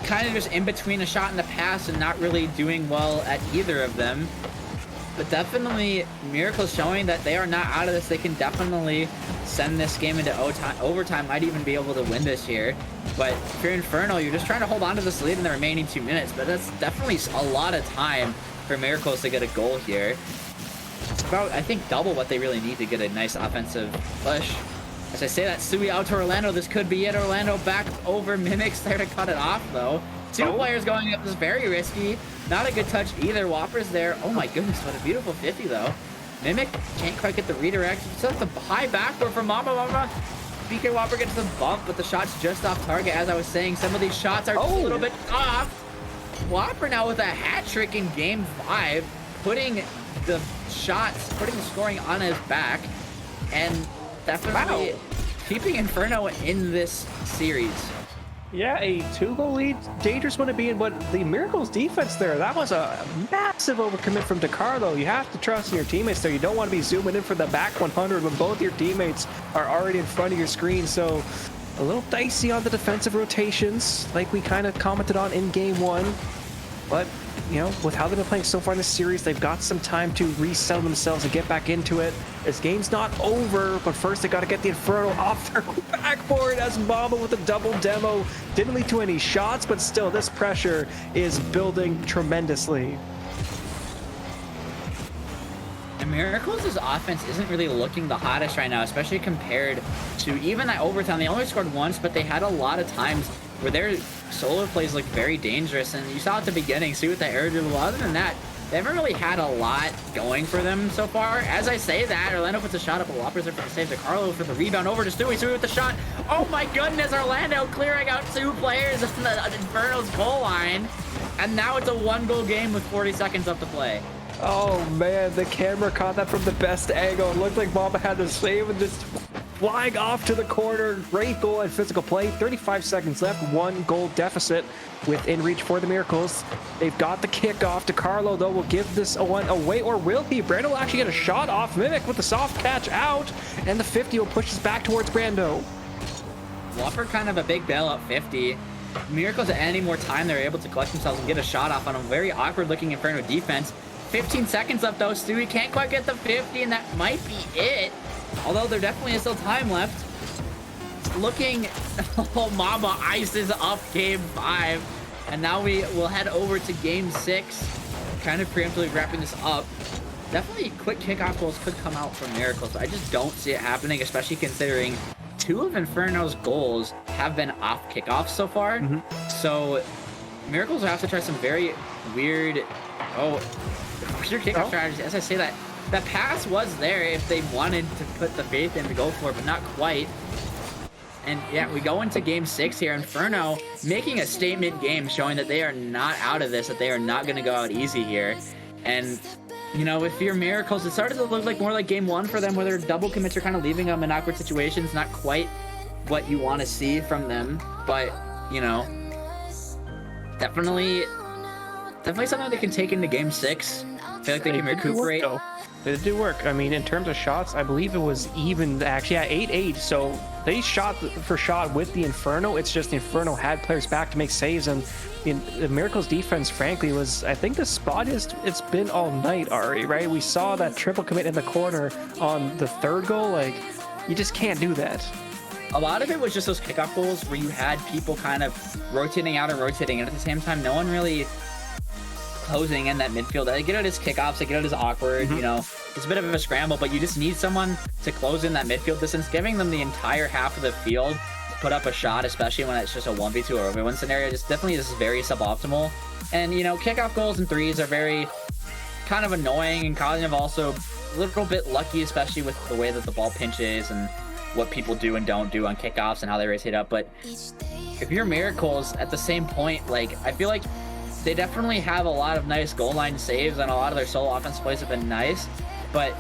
B: kind of just in between a shot and the pass and not really doing well at either of them. But definitely Miracles showing that they are not out of this. They can definitely send this game into overtime, might even be able to win this here. But if you're Inferno, you're just trying to hold on to this lead in the remaining 2 minutes. But that's definitely a lot of time for Miracles to get a goal here. It's about, I think, double what they really need to get a nice offensive push. As I say that, Stewie out to Orlando. This could be it. Orlando back over. Mimics there to cut it off, though. 2 players going up is very risky. Not a good touch either. Whopper's there. Oh my goodness, what a beautiful 50 though. Mimic can't quite get the redirect. So that's the high backboard from Mamba. BK Whopper gets the bump, but the shot's just off target. As I was saying, some of these shots are just a little bit off. Whopper now with a hat trick in game 5, putting the scoring on his back, and definitely keeping Inferno in this series.
A: Yeah, a 2-goal lead, dangerous one to be in, but the Miracles defense there, that was a massive overcommit from DeCarlo. You have to trust in your teammates there. You don't want to be zooming in for the back 100 when both your teammates are already in front of your screen. So a little dicey on the defensive rotations, like we kind of commented on in game 1. But you know, with how they've been playing so far in this series, they've got some time to resettle themselves and get back into it. This game's not over, but first they got to get the Inferno off their backboard as Mamba with a double demo. Didn't lead to any shots, but still, this pressure is building tremendously.
B: And Miracles' offense isn't really looking the hottest right now, especially compared to even that overtime. They only scored once, but they had a lot of times where their solo plays look very dangerous. And you saw at the beginning, see with the air dribble. Other than that, they haven't really had a lot going for them so far. As I say that, Orlando puts a shot up, but Whopper's there for the save. DeCarlo for the rebound over to Stewie. Stewie with the shot. Oh my goodness, Orlando clearing out 2 players on the Inferno's goal line. And now it's a 1-goal game with 40 seconds left to play.
A: Oh man, the camera caught that from the best angle. It looked like Mamba had the save and just flying off to the corner. Great goal and physical play. 35 seconds left, 1-goal deficit within reach for the Miracles. They've got the kickoff. DeCarlo, though, will give this one away, or will he? Brando will actually get a shot off Mimic with the soft catch out, and the 50 will push us back towards Brando.
B: Whopper kind of a big bail at 50. Miracles at any more time, they're able to collect themselves and get a shot off on a very awkward-looking Inferno defense. 15 seconds left, though. Stewie can't quite get the 50, and that might be it. Although there definitely is still time left. Looking, oh, Mamba ices up game 5. And now we will head over to game 6. Kind of preemptively wrapping this up. Definitely quick kickoff goals could come out from Miracles. I just don't see it happening, especially considering 2 of Inferno's goals have been off kickoffs so far. So Miracles will have to try some very weird, weird kickoff strategies. As I say that, that pass was there if they wanted to put the faith in to go for it, but not quite. And yeah, we go into game 6 here. Inferno making a statement game, showing that they are not out of this, that they are not going to go out easy here. And, you know, with your Miracles, it started to look like more like game 1 for them, where their double commits are kind of leaving them in awkward situations. Not quite what you want to see from them, but, you know, definitely something they can take into game 6. I feel like they can recuperate.
A: It did work. I mean, in terms of shots, I believe it was even, actually, yeah, 8-8. So they shot for shot with the Inferno. It's just the Inferno had players back to make saves, and the Miracles defense, frankly, was, I think, the spot it's been all night, Ari, right? We saw that triple commit in the corner on the 3rd goal. Like, you just can't do that.
B: A lot of it was just those kickoff goals where you had people kind of rotating out and rotating, and at the same time, no one really closing in that midfield. They get out as kickoffs, they get out as awkward, you know, it's a bit of a scramble, but you just need someone to close in that midfield distance, giving them the entire half of the field to put up a shot, especially when it's just a 1v2 or everyone scenario. Just definitely this is very suboptimal. And, you know, kickoff goals and 3s are very kind of annoying and kind of also a little bit lucky, especially with the way that the ball pinches and what people do and don't do on kickoffs and how they race it up. But if you're Miracles at the same point, like, I feel like they definitely have a lot of nice goal line saves, and a lot of their solo offense plays have been nice, but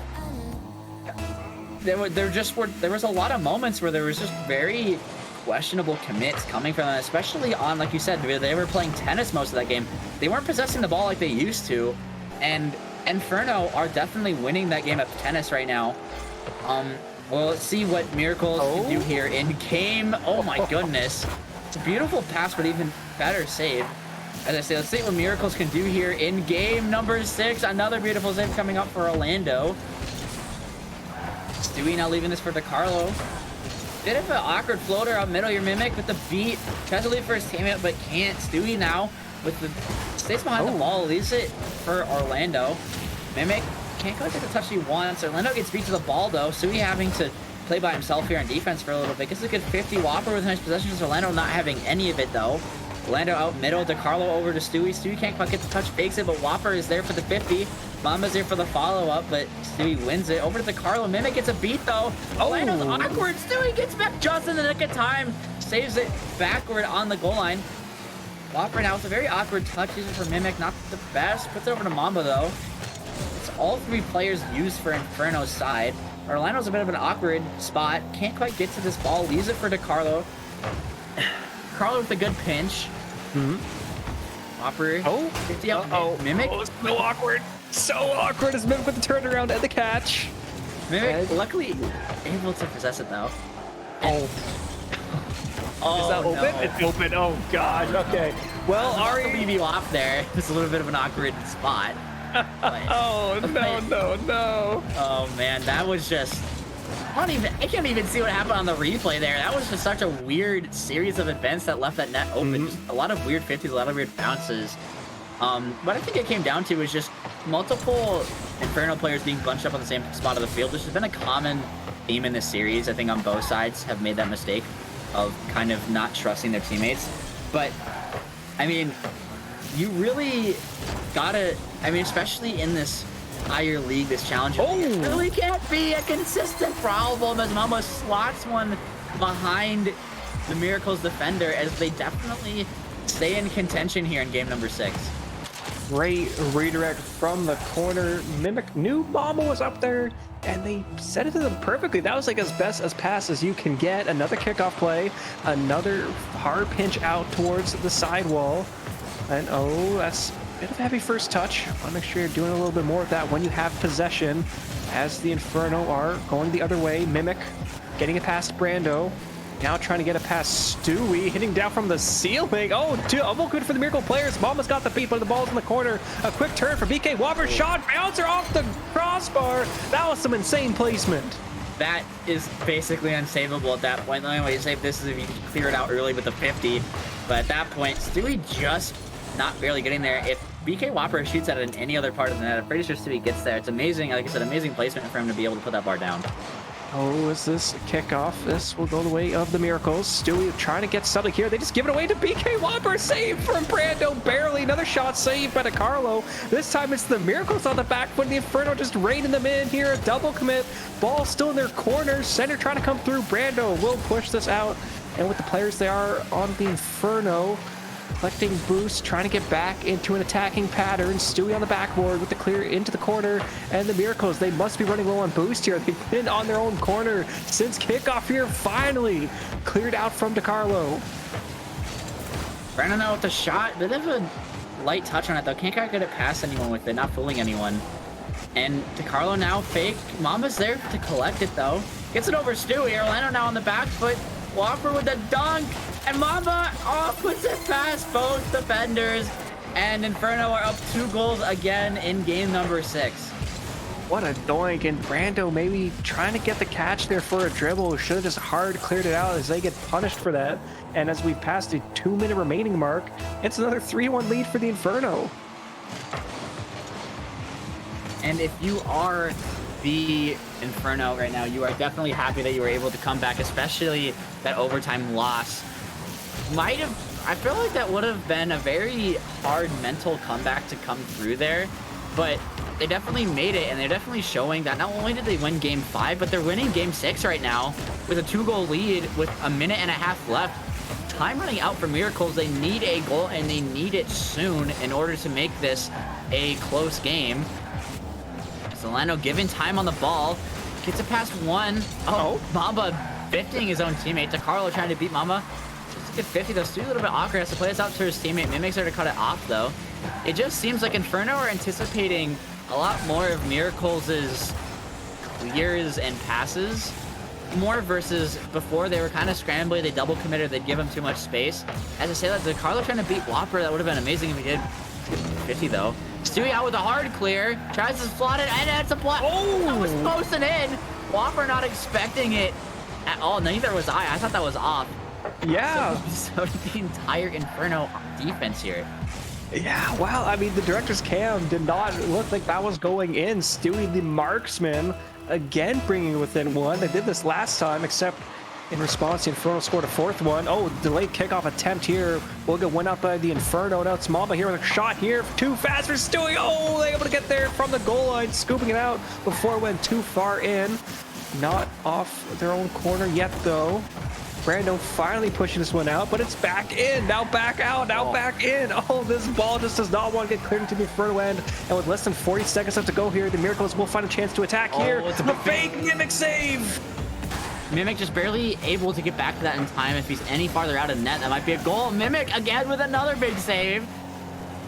B: there was a lot of moments where there was just very questionable commits coming from them, especially on, like you said, they were playing tennis most of that game. They weren't possessing the ball like they used to, and Inferno are definitely winning that game of tennis right now. Well, let's see what Miracles can do here in game. Oh my goodness. It's a beautiful pass, but even better save. As I say, let's see what Miracles can do here in game number 6. Another beautiful save coming up for Orlando. Stewie now leaving this for DeCarlo. Bit of an awkward floater out middle. Your Mimic with the beat. Tries to leave for his teammate, but can't. Stewie now with the stays behind the ball. Leaves it for Orlando. Mimic can't quite get the touch he wants. Orlando gets beat to the ball, though. Stewie having to play by himself here on defense for a little bit. Gets a good 50. Whopper with nice possessions. Orlando not having any of it, though. Orlando out middle, DeCarlo over to Stewie. Stewie can't quite get the touch, fakes it, but Whopper is there for the 50. Mamba's there for the follow-up, but Stewie wins it. Over to DeCarlo. Mimic gets a beat, though. Orlando's awkward. Stewie gets back just in the nick of time. Saves it backward on the goal line. Whopper now with a very awkward touch. Uses for Mimic, not the best. Puts it over to Mamba, though. It's all 3 players used for Inferno's side. Orlando's a bit of an awkward spot. Can't quite get to this ball. Leaves it for DeCarlo. DeCarlo with a good pinch. Whopper. 50 out. Mimic.
A: It's so awkward. So awkward as Mimic with the turnaround and the catch.
B: Mimic luckily able to possess it, though. Oh,
A: Is that open?
B: no.
A: It's open. Oh gosh. Okay. Well,
B: I
A: Ari.
B: leave you off there. It's a little bit of an awkward spot. But,
A: Oh no.
B: oh man, that was just. I can't even see what happened on the replay there. That was just such a weird series of events that left that net open. Just a lot of weird 50s, a lot of weird bounces. What I think it came down to was just multiple Inferno players being bunched up on the same spot of the field, which has been a common theme in this series. I think on both sides have made that mistake of kind of not trusting their teammates. But, I mean, you really gotta, especially in this higher league, this challenge, it really can't be a consistent problem as Mamba slots one behind the Miracles defender as they definitely stay in contention here in game number 6.
A: Great redirect from the corner. Mimic knew Mamba was up there, and they set it to them perfectly. That was like as best as pass as you can get. Another kickoff play, another hard pinch out towards the sidewall. And oh, that's a bit of a heavy first touch. I want to make sure you're doing a little bit more of that when you have possession, as the Inferno are going the other way. Mimic getting it past Brando. Now trying to get it past Stewie, hitting down from the ceiling. Oh, almost good for the Miracle players. Mama's got the beat, but the ball's in the corner. A quick turn for BK Whopper. Shot, bouncer off the crossbar. That was some insane placement.
B: That is basically unsavable at that point. The only way to save this is if you clear it out early with the 50. But at that point, Stewie just not barely getting there. If BK Whopper shoots at it in any other part of the net, I'm pretty sure Stewie gets there. It's amazing, like I said, amazing placement for him to be able to put that bar down.
A: Oh, is this a kickoff? This will go the way of the Miracles. Stewie trying to get something here. They just give it away to BK Whopper. Save from Brando, barely. Another shot saved by DeCarlo. This time it's the Miracles on the back foot. The Inferno just reining them in here. A double commit. Ball still in their corner. Center trying to come through. Brando will push this out. And with the players they are on the Inferno, collecting boost, trying to get back into an attacking pattern. Stewie on the backboard with the clear into the corner. And the Miracles, they must be running low on boost here. They've been on their own corner since kickoff here. Finally cleared out from DeCarlo.
B: Brandon now with the shot. Bit of a light touch on it though. Can't quite get it past anyone with it, not fooling anyone. And DeCarlo now fake. Mamba's there to collect it though. Gets it over Stewie. Orlando now on the back foot. Whopper with the dunk. And Mamba puts it past both defenders. And Inferno are up 2 goals again in game number 6.
A: What a doink. And Brando maybe trying to get the catch there for a dribble. Should have just hard cleared it out as they get punished for that. And as we pass the 2-minute remaining mark, it's another 3-1 lead for the Inferno.
B: And if you are the Inferno right now, you are definitely happy that you were able to come back, especially that overtime loss. I feel like that would have been a very hard mental comeback to come through there, but they definitely made it, and they're definitely showing that not only did they win game 5, but they're winning game 6 right now with a 2-goal lead with a minute and a half left. Time running out for Miracles. They need a goal, and they need it soon in order to make this a close game. Solano given time on the ball, gets it past one. Mamba 50ing his own teammate. DeCarlo trying to beat Mamba. Just to get 50 though. Stu a little bit awkward, has to play this out to his teammate. Mimics there to cut it off though. It just seems like Inferno are anticipating a lot more of Miracles' clears and passes. More versus before they were kind of scrambling, they double committed, they'd give him too much space. As I say that, DeCarlo trying to beat Whopper, that would have been amazing if he did. 50 though. Stewie out with a hard clear, tries to slot it, and it's a block. Oh, that was posted in. Whopper not expecting it at all. Neither was I. I thought that was off.
A: Yeah.
B: So the entire Inferno defense here.
A: Yeah, well, I mean, the director's cam did not look like that was going in. Stewie, the marksman, again bringing it within 1. They did this last time, except in response, the Inferno scored a 4th one. Oh, delayed kickoff attempt here. Will get went out by the Inferno. Now it's Mamba here with a shot here. Too fast for Stewie. Oh, they're able to get there from the goal line, scooping it out before it went too far in. Not off their own corner yet, though. Brando finally pushing this one out, but it's back in. Now back out. Now back in. Oh, this ball just does not want to get cleared into the Inferno end. And with less than 40 seconds left to go here, the Miracles will find a chance to attack here.
B: It's a
A: fake Mimic save.
B: Mimic just barely able to get back to that in time. If he's any farther out of net, that might be a goal. Mimic again with another big save.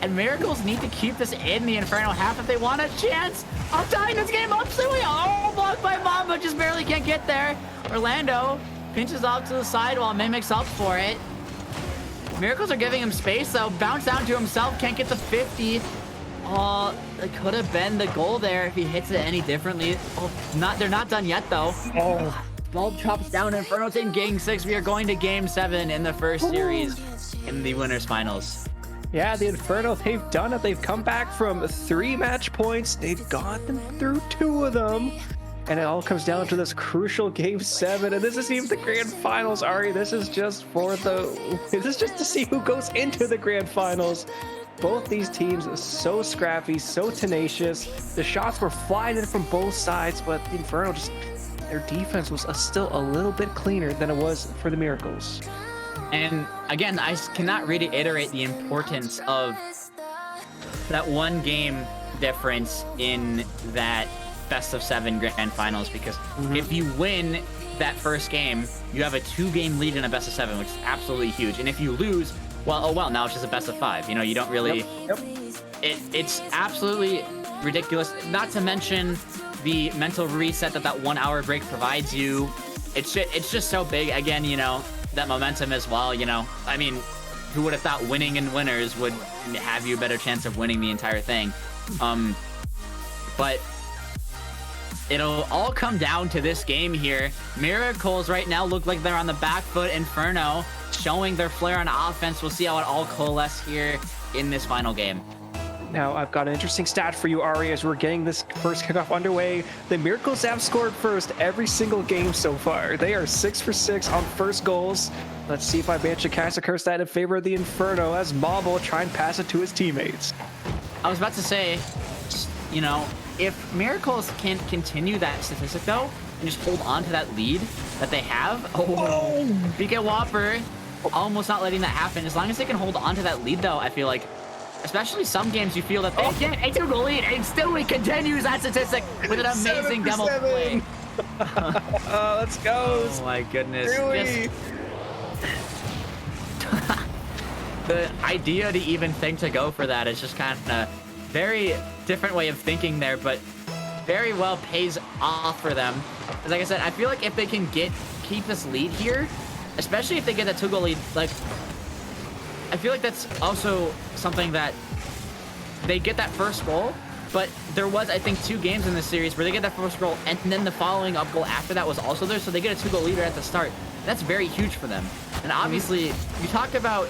B: And Miracles need to keep this in the Inferno half if they want a chance of tying this game up. So blocked by Mamba, just barely can't get there. Orlando Pinches off to the side while Mimic's up for it. Miracles are giving him space, though. Bounce down to himself. Can't get the 50. Oh, it could have been the goal there if he hits it any differently. Oh, they're not done yet, though.
A: Oh.
B: Ball drops down. Inferno's in Game 6. We are going to Game 7 in the first series in the winners finals.
A: Yeah, the Inferno, they've done it. They've come back from 3 match points. They've gotten through 2 of them. And it all comes down to this crucial Game 7. And this isn't even the grand finals, Ari. This is just to see who goes into the grand finals. Both these teams are so scrappy, so tenacious. The shots were flying in from both sides, but the Inferno their defense was still a little bit cleaner than it was for the Miracles.
B: And again, I cannot reiterate the importance of that 1 game difference in that best of 7 grand finals, because if you win that first game, you have a 2-game lead in a best of 7, which is absolutely huge. And if you lose, well, oh well, now it's just a best of 5. You know, you don't really.
A: Yep.
B: It's absolutely ridiculous. Not to mention the mental reset that 1 hour break provides you. It's just so big. Again, you know, that momentum as well. You know, I mean, who would have thought winning in winners would have you a better chance of winning the entire thing? But it'll all come down to this game here. Miracles right now look like they're on the back foot. Inferno showing their flair on offense. We'll see how it all coalesces here in this final game.
A: Now, I've got an interesting stat for you, Ari, as we're getting this first kickoff underway. The Miracles have scored first every single game so far. They are 6 for 6 on first goals. Let's see if I manage to cast a curse that in favor of the Inferno as Mob will try and pass it to his teammates.
B: I was about to say, you know, if Miracles can continue that statistic, though, and just hold on to that lead that they have. Oh, BK Whopper almost not letting that happen. As long as they can hold on to that lead, though, I feel like, especially some games, you feel that they get a 2-goal lead, and still he continues that statistic with an amazing demo play.
A: Let's go.
B: Oh my goodness. The idea to even think to go for that is just kind of a very different way of thinking there, but very well pays off for them. Like I said, I feel like if they can keep this lead here, especially if they get that 2-goal lead, like, I feel like that's also something that they get that first goal, but there was, I think, 2 games in this series where they get that first goal, and then the following up goal after that was also there, so they get a 2-goal lead right at the start. That's very huge for them. And obviously, you talk about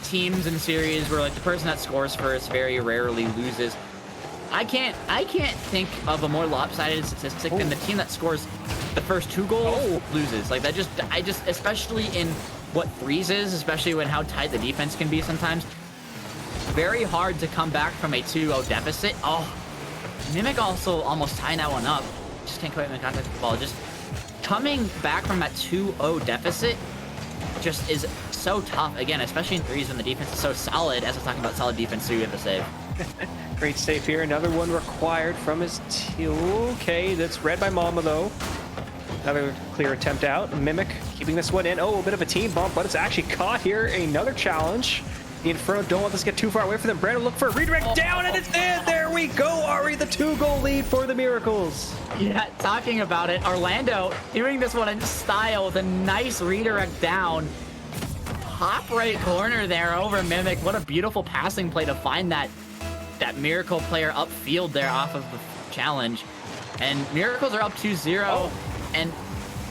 B: teams in series where, like, the person that scores first very rarely loses. I can't think of a more lopsided statistic than the team that scores the first 2 goals loses. Like, especially in what threes is, especially when how tight the defense can be sometimes. Very hard to come back from a 2-0 deficit. Oh, Mimic also almost tying that one up. Just can't quite make contact with the ball. Just coming back from that 2-0 deficit just is so tough. Again, especially in threes when the defense is so solid. As we're talking about solid defense, so you have the save.
A: Great save here. Another one required from his team. Okay, that's read by Mama, though. Another clear attempt out. Mimic keeping this one in. Oh, a bit of a team bump, but it's actually caught here. Another challenge. The Inferno don't want this to get too far away from them. Brandon look for a redirect down, and it's in. There we go, Ari. The 2-goal lead for the Miracles.
B: Yeah, talking about it. Orlando doing this one in style with a nice redirect down. Top right corner there over Mimic. What a beautiful passing play to find that Miracle player upfield there off of the challenge. And Miracles are up 2-0. And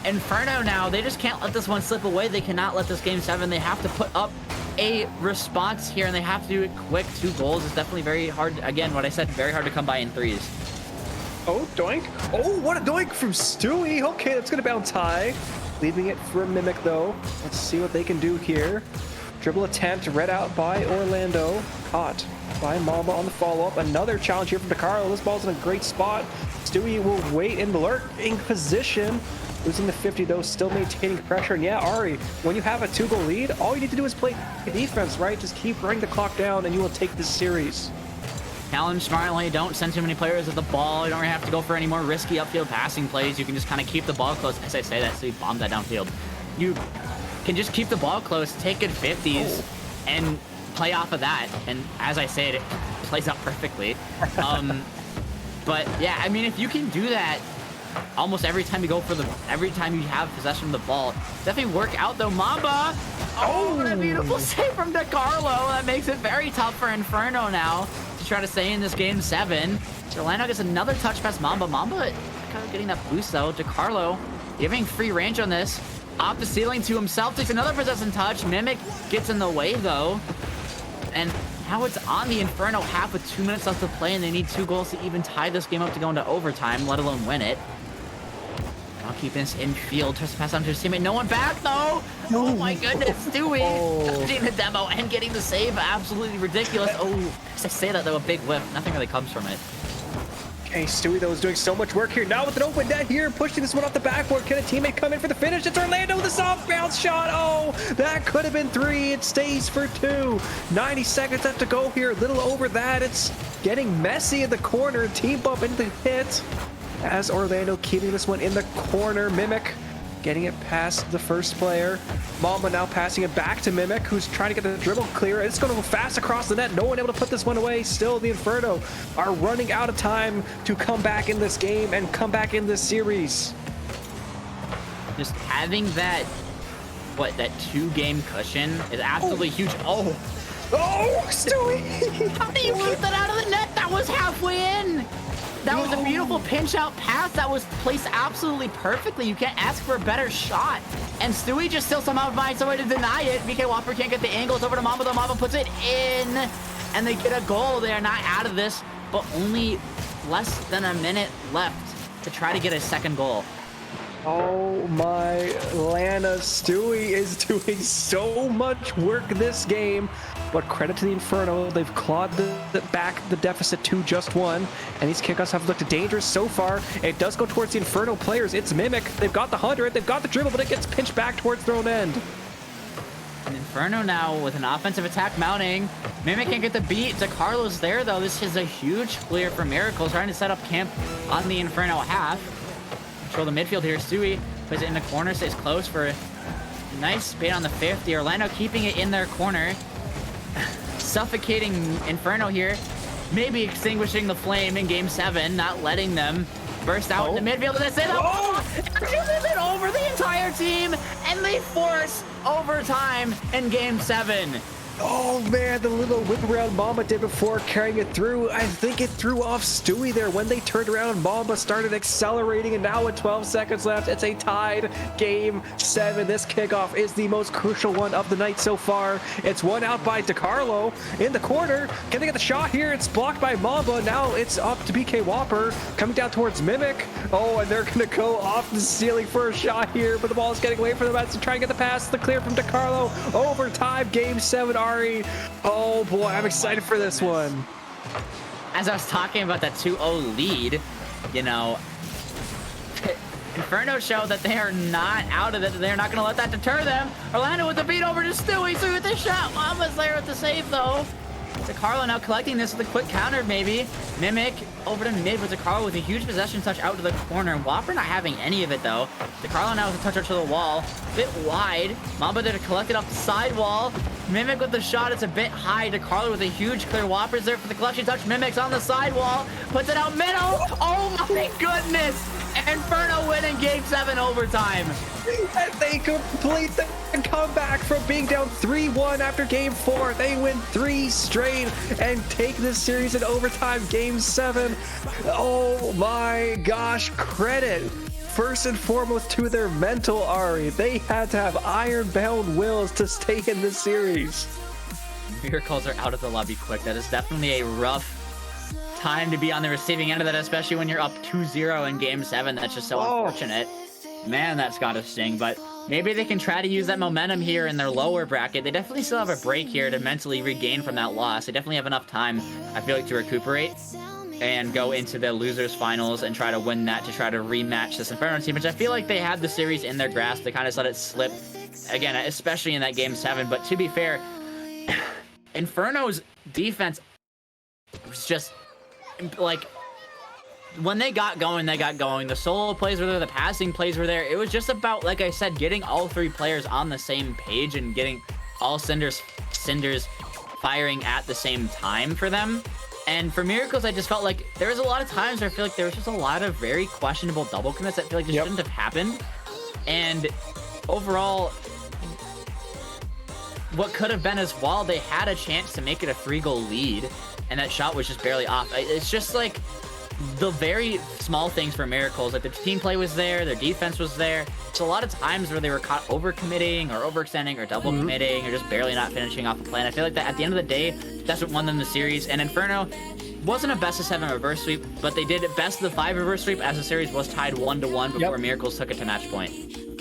B: Inferno now, they just can't let this one slip away. They cannot let this game 7. They have to put up a response here, and they have to do it quick. 2 goals is definitely very hard. Again, what I said, very hard to come by in threes.
A: Oh, doink. Oh, what a doink from Stewie. Okay, that's going to bounce high. Leaving it for Mimic, though. Let's see what they can do here. Dribble attempt read out by Orlando. Caught by Mamba on the follow-up. Another challenge here from DeCarlo. This ball's in a great spot. Stewie will wait in lurking position. Losing the 50, though, still maintaining pressure. And yeah, Ari, when you have a 2-goal lead, all you need to do is play defense, right? Just keep running the clock down, and you will take this series.
B: Challenge smartly. Don't send too many players at the ball. You don't really have to go for any more risky upfield passing plays. You can just kind of keep the ball close. As I say that, so you bomb that downfield. You can just keep the ball close, take good 50s, and play off of that. And as I say it plays out perfectly. But yeah, I mean, if you can do that, almost every time you have possession of the ball. Definitely work out though. Mamba! Oh, what a beautiful save from DeCarlo. That makes it very tough for Inferno now to try to stay in this game 7. Orlando gets another touch past Mamba. Mamba kind of getting that boost though. DeCarlo giving free range on this. Off the ceiling to himself, takes another possession touch. Mimic gets in the way though. And now it's on the Inferno half with 2 minutes left to play, and they need 2 goals to even tie this game up to go into overtime, let alone win it. Now keeping this in field, tries to pass on to his teammate. No one back though! Oh my goodness, Stewie touching the demo and getting the save. Absolutely ridiculous. Oh, as I say that though, a big whiff. Nothing really comes from it.
A: Okay, Stewie though is doing so much work here. Now with an open net here, pushing this one off the backboard. Can a teammate come in for the finish? It's Orlando with a soft bounce shot. Oh, that could have been 3. It stays for 2. 90 seconds left to go here. A little over that. It's getting messy in the corner. Team bump into the hit. As Orlando keeping this one in the corner. Mimic getting it past the first player. Mamba now passing it back to Mimic, who's trying to get the dribble clear. It's going to go fast across the net. No one able to put this one away. Still, the Inferno are running out of time to come back in this game and come back in this series.
B: Just having that 2-game cushion is absolutely huge. Oh,
A: Stewie!
B: how do you keep that out of the net? That was halfway in. That was a beautiful pinch out pass that was placed absolutely perfectly. You can't ask for a better shot. And Stewie just still somehow finds a way to deny it. BK Whopper can't get the angle. It's over to Mamba. The Mamba puts it in. And they get a goal. They are not out of this, but only less than a minute left to try to get a second goal.
A: Oh my Lana, Stewie is doing so much work this game, but credit to the Inferno. They've clawed back the deficit to just 1, and these kickoffs have looked dangerous so far. It does go towards the Inferno players. It's Mimic. They've got the 100. They've got the dribble, but it gets pinched back towards their own end.
B: And Inferno now with an offensive attack mounting. Mimic can't get the beat. DeCarlo's there though. This is a huge clear for Miracle, trying to set up camp on the Inferno half. Control the midfield here. Stewie puts it in the corner, stays close for a nice bait on the 50. Orlando keeping it in their corner. Suffocating Inferno here. Maybe extinguishing the flame in game 7, not letting them burst out in the midfield. And they say that it over the entire team, and they force overtime in game 7.
A: Oh man, the little whip around Mamba did before carrying it through. I think it threw off Stewie there. When they turned around, Mamba started accelerating, and now with 12 seconds left, it's a tied game 7. This kickoff is the most crucial one of the night so far. It's won out by DeCarlo in the corner. Can they get the shot here? It's blocked by Mamba. Now it's up to BK Whopper coming down towards Mimic. Oh, and they're gonna go off the ceiling for a shot here, but the ball is getting away from them as they try and get the pass. The clear from DeCarlo. Overtime, game 7. Ari. Oh boy, I'm excited for this one.
B: As I was talking about that 2-0 lead, you know, Inferno showed that they are not out of it. They're not going to let that deter them. Orlando with the beat over to Stewie. Stewie with the shot. Mamba's there with the save, though. DeCarlo now collecting this with a quick counter, maybe. Mimic over to mid with DeCarlo with a huge possession touch out to the corner. Whopper not having any of it, though. DeCarlo now with a touch out to the wall. Bit wide. Mamba there to collect it off the side wall. Mimic with the shot. It's a bit high. DeCarlo with a huge clear. Whopper's there for the collection touch. Mimic's on the side wall. Puts it out middle. Oh my goodness. Inferno winning game 7 overtime.
A: And they complete the comeback from being down 3-1 after game 4. They win 3 straight and take this series in overtime, game 7. Oh my gosh, credit first and foremost to their mental, Ari. They had to have iron-bound wills to stay in this series.
B: Miracles are out of the lobby quick. That is definitely a rough time to be on the receiving end of that, especially when you're up 2-0 in game 7. That's just so unfortunate. Man, that's gotta sting, but maybe they can try to use that momentum here in their lower bracket. They definitely still have a break here to mentally regain from that loss. They definitely have enough time, I feel like, to recuperate and go into the losers finals and try to win that, to try to rematch this Inferno team, which I feel like they had the series in their grasp. They kind of let it slip again, especially in that game 7. But to be fair, Inferno's defense was just like, when they got going, they got going. The solo plays were there, the passing plays were there. It was just about, like I said, getting all 3 players on the same page and getting all cinders firing at the same time for them. And for Miracles, I just felt like there was a lot of times where I feel like there was just a lot of very questionable double commits that I feel like just shouldn't have happened. And overall, what could have been as well, they had a chance to make it a 3-goal lead, and that shot was just barely off. It's just like the very small things for Miracles, like the team play was there, their defense was there. It's a lot of times where they were caught overcommitting or overextending or double committing or just barely not finishing off the plan. I feel like that at the end of the day, that's what won them the series. And Inferno wasn't a best of 7 reverse sweep, but they did best of the 5 reverse sweep as the series was tied 1-1 before Miracles took it to match point.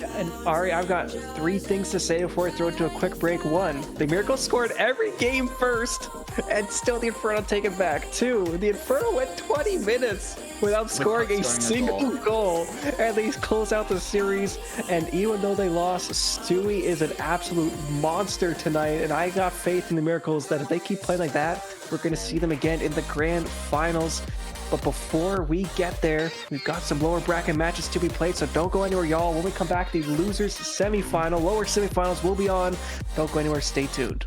A: And Ari, I've got 3 things to say before I throw it to a quick break. 1, the Miracles scored every game first, and still the Inferno take it back. 2, the Inferno went 20 minutes without scoring a single goal, and they close out the series. And even though they lost, Stewie is an absolute monster tonight, and I got faith in the Miracles that if they keep playing like that, we're going to see them again in the grand finals. But before we get there, we've got some lower bracket matches to be played, so don't go anywhere, y'all. When we come back, the losers semifinal, lower semifinals will be on. Don't go anywhere, stay tuned.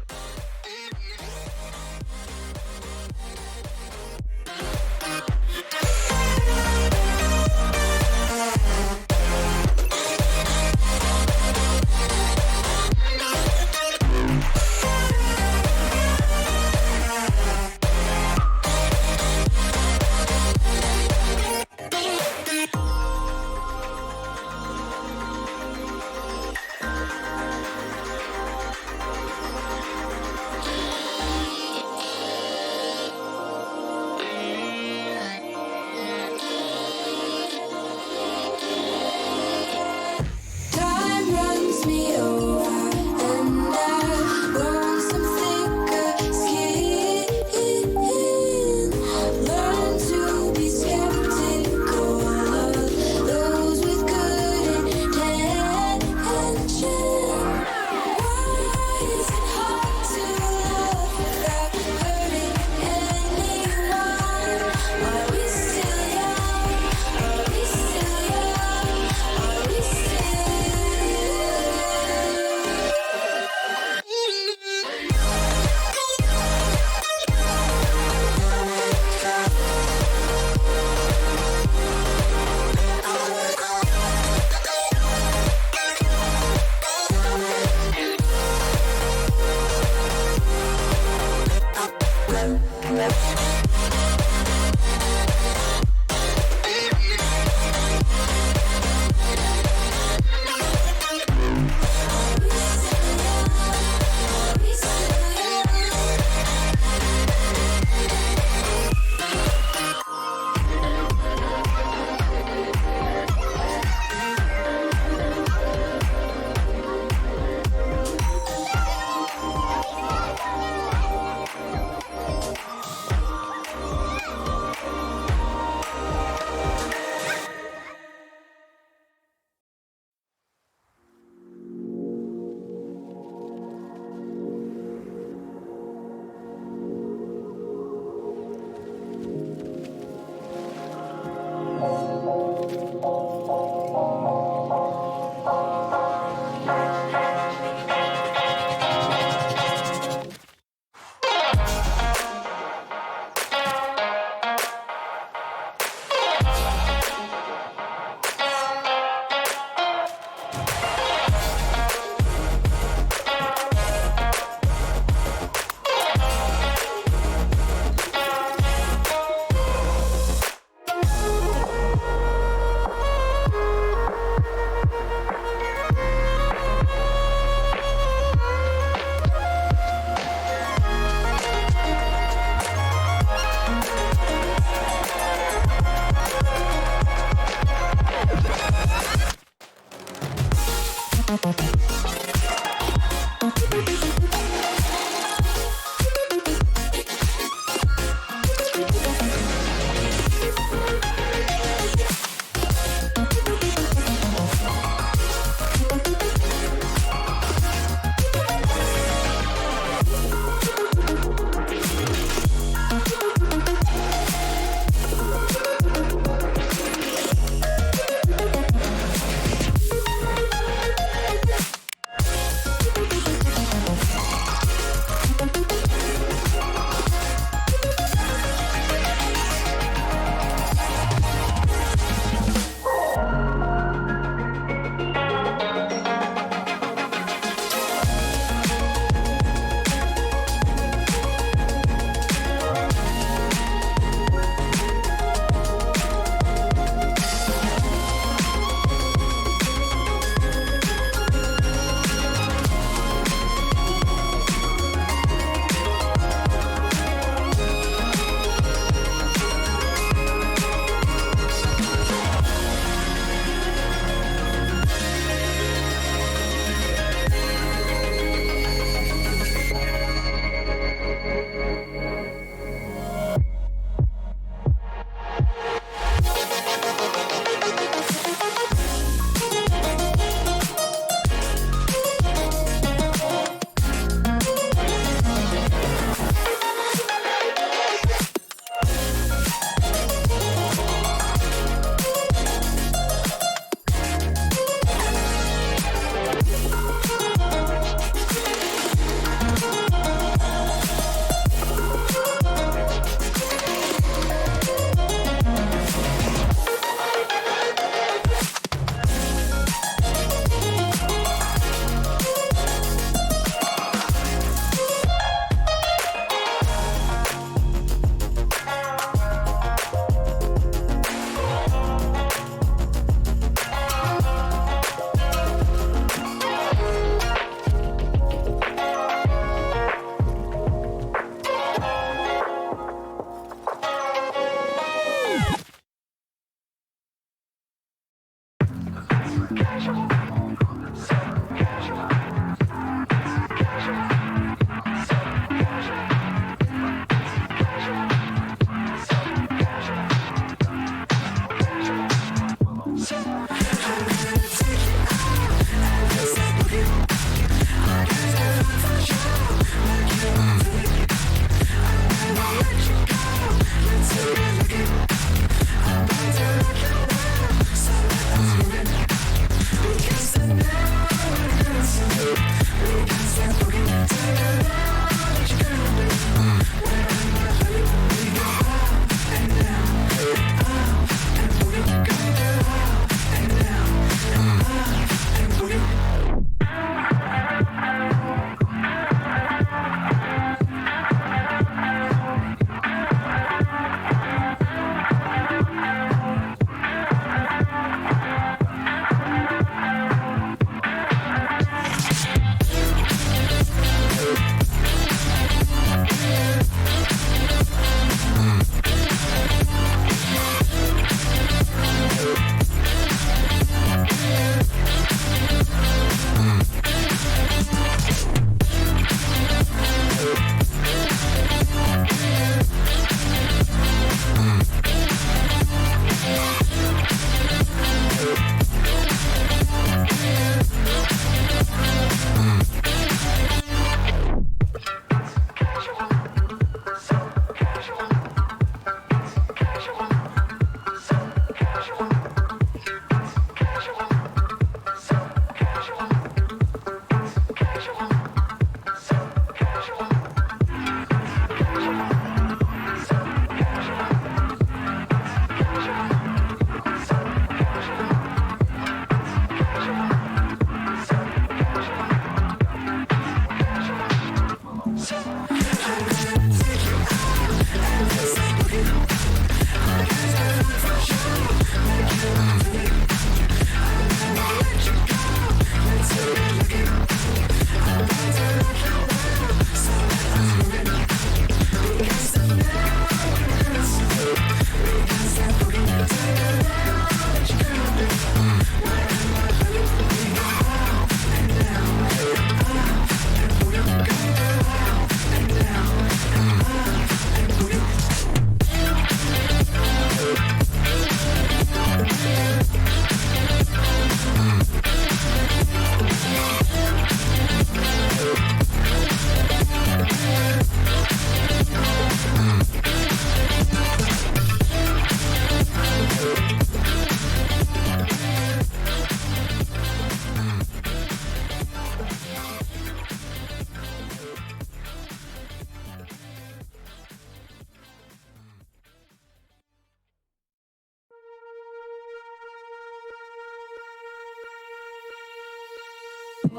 C: I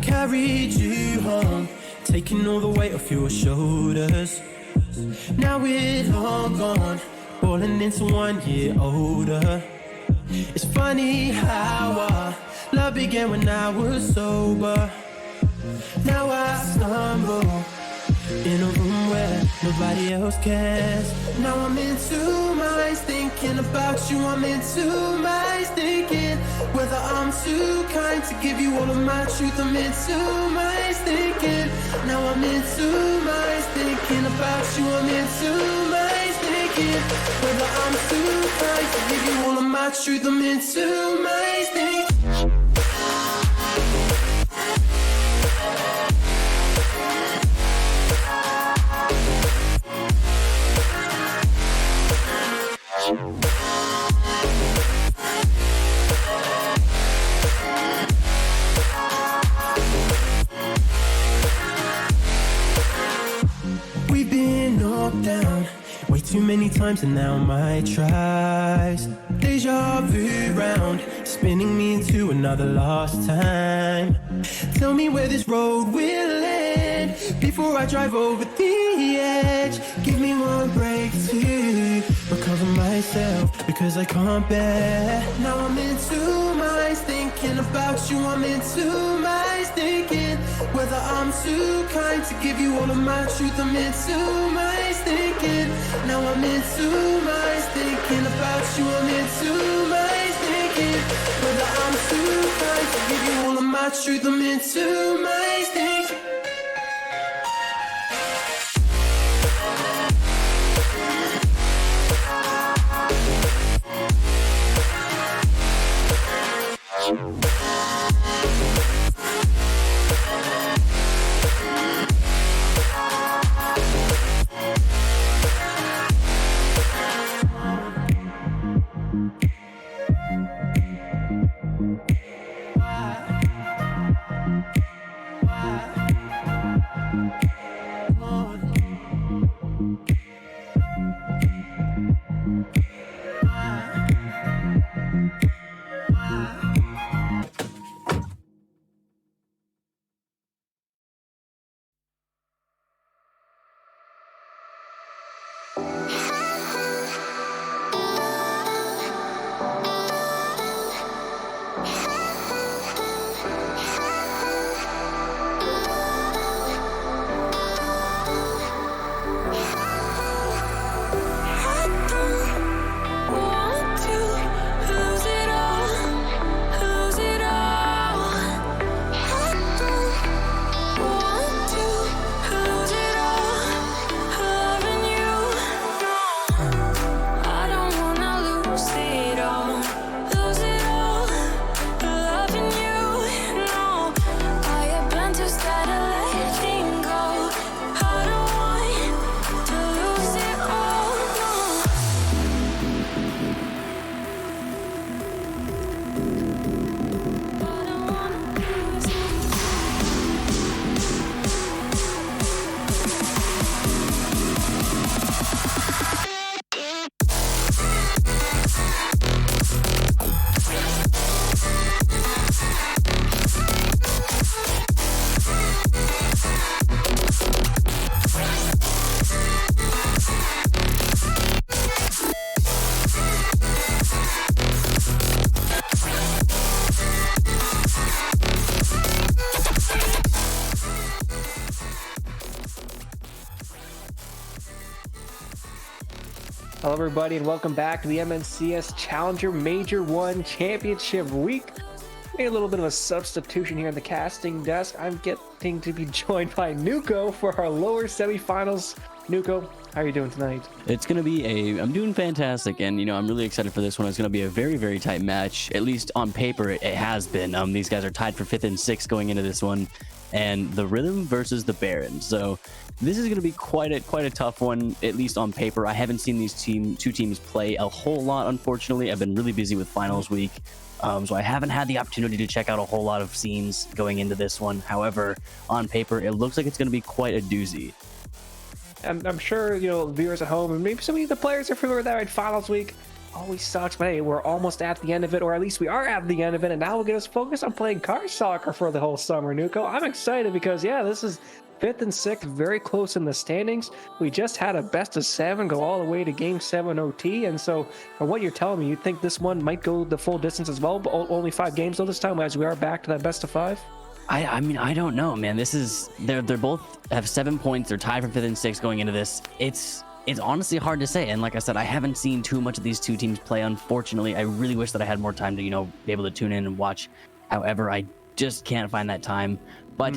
C: carried you home, taking all the weight off your shoulders. Now we're long gone, falling into 1 year older. It's funny how our love began when I was sober. Now I stumble in a room where nobody else cares. Now I'm in two minds thinking about you. I'm in two minds thinking whether I'm too kind to give you all of my truth. I'm in two minds thinking. Now I'm in two minds thinking about you. I'm in two minds thinking whether I'm too kind to give you all of my truth. I'm in two minds thinking. We've been knocked down way too many times, and now my tries deja vu round, spinning me into another lost time. Tell me where this road will end before I drive over the edge. Give me one break to recover myself, because I can't bear. Now I'm in two minds thinking about you. I'm in two minds thinking whether I'm too kind to give you all of my truth. I'm in two minds thinking. Now I'm in two minds thinking about you. I'm in two minds thinking whether I'm too kind to give you all of my truth. I'm in two minds thinking.
A: Hello everybody and welcome back to the MNCS Challenger Major 1 Championship Week. Made a little bit of a substitution here in the casting desk. I'm getting to be joined by Nuko for our lower semifinals. Nuko, how are you doing tonight?
D: It's going to be I'm doing fantastic, and I'm really excited for this one. It's going to be a very, very tight match. At least on paper, it has been. These guys are tied for 5th and 6th going into this one. and the Rhythm versus the Barons. So this is going to be quite a tough one, at least on paper. I haven't seen these two teams play a whole lot, unfortunately. I've been really busy with finals week, so I haven't had the opportunity to check out a whole lot of scenes going into this one. However, on paper, it looks like it's going to be quite a doozy.
A: I'm sure, viewers at home and maybe some of the players are familiar with that, right? Finals week always sucks, but hey, we're almost at the end of it, or at least we are at the end of it, and now we'll get us focused on playing car soccer for the whole summer, Nuko. I'm excited because, yeah, this is 5th and 6th, very close in the standings. We just had a best of 7 go all the way to game 7 OT, and so from what you're telling me, you think this one might go the full distance as well, but only 5 games though this time, as we are back to that best of 5?
D: I mean, I don't know, man. This is they're both have 7 points. They're tied for 5th and 6th going into this. It's honestly hard to say. And like I said, I haven't seen too much of these two teams play, unfortunately. I really wish that I had more time to, be able to tune in and watch. However, I just can't find that time. But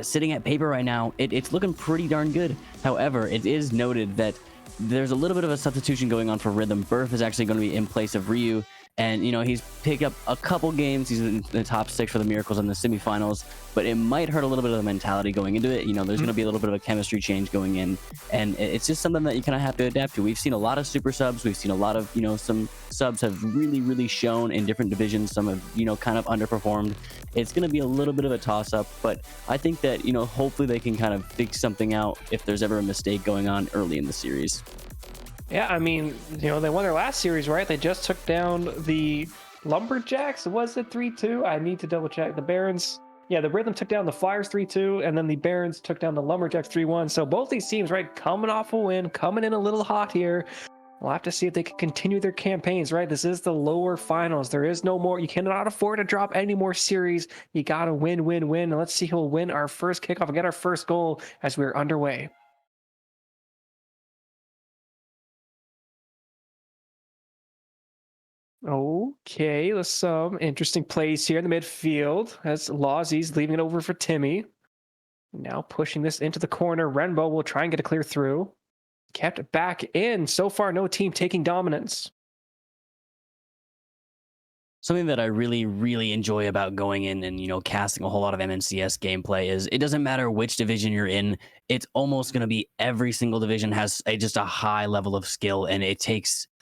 D: sitting at paper right now, it's looking pretty darn good. However, it is noted that there's a little bit of a substitution going on for Rhythm. Burf is actually going to be in place of Ryu. And, he's picked up a couple games. He's in the top 6 for the Miracles in the semifinals, but it might hurt a little bit of the mentality going into it. There's going to be a little bit of a chemistry change going in, and it's just something that you kind of have to adapt to. We've seen a lot of super subs. We've seen a lot of, some subs have really, really shown in different divisions. Some have, kind of underperformed. It's going to be a little bit of a toss-up, but I think that, hopefully they can kind of fix something out if there's ever a mistake going on early in the series.
A: Yeah, I mean, they won their last series, right? They just took down the Lumberjacks. Was it 3-2? I need to double check. The Barons, the Rhythm took down the Flyers 3-2, and then the Barons took down the Lumberjacks 3-1. So both these teams, right, coming off a win, coming in a little hot here. We'll have to see if they can continue their campaigns, right? This is the lower finals. There is no more. You cannot afford to drop any more series. You got to win. And let's see who will win our first kickoff and get our first goal as we're underway. Okay, there's some interesting plays here in the midfield as Lozzy's leaving it over for Timmy. Now pushing this into the corner. Renbo will try and get a clear through. Kept back in. So far, no team taking dominance.
D: Something that I really, really enjoy about going in and, casting a whole lot of MNCS gameplay is it doesn't matter which division you're in. It's almost going to be every single division has just a high level of skill, and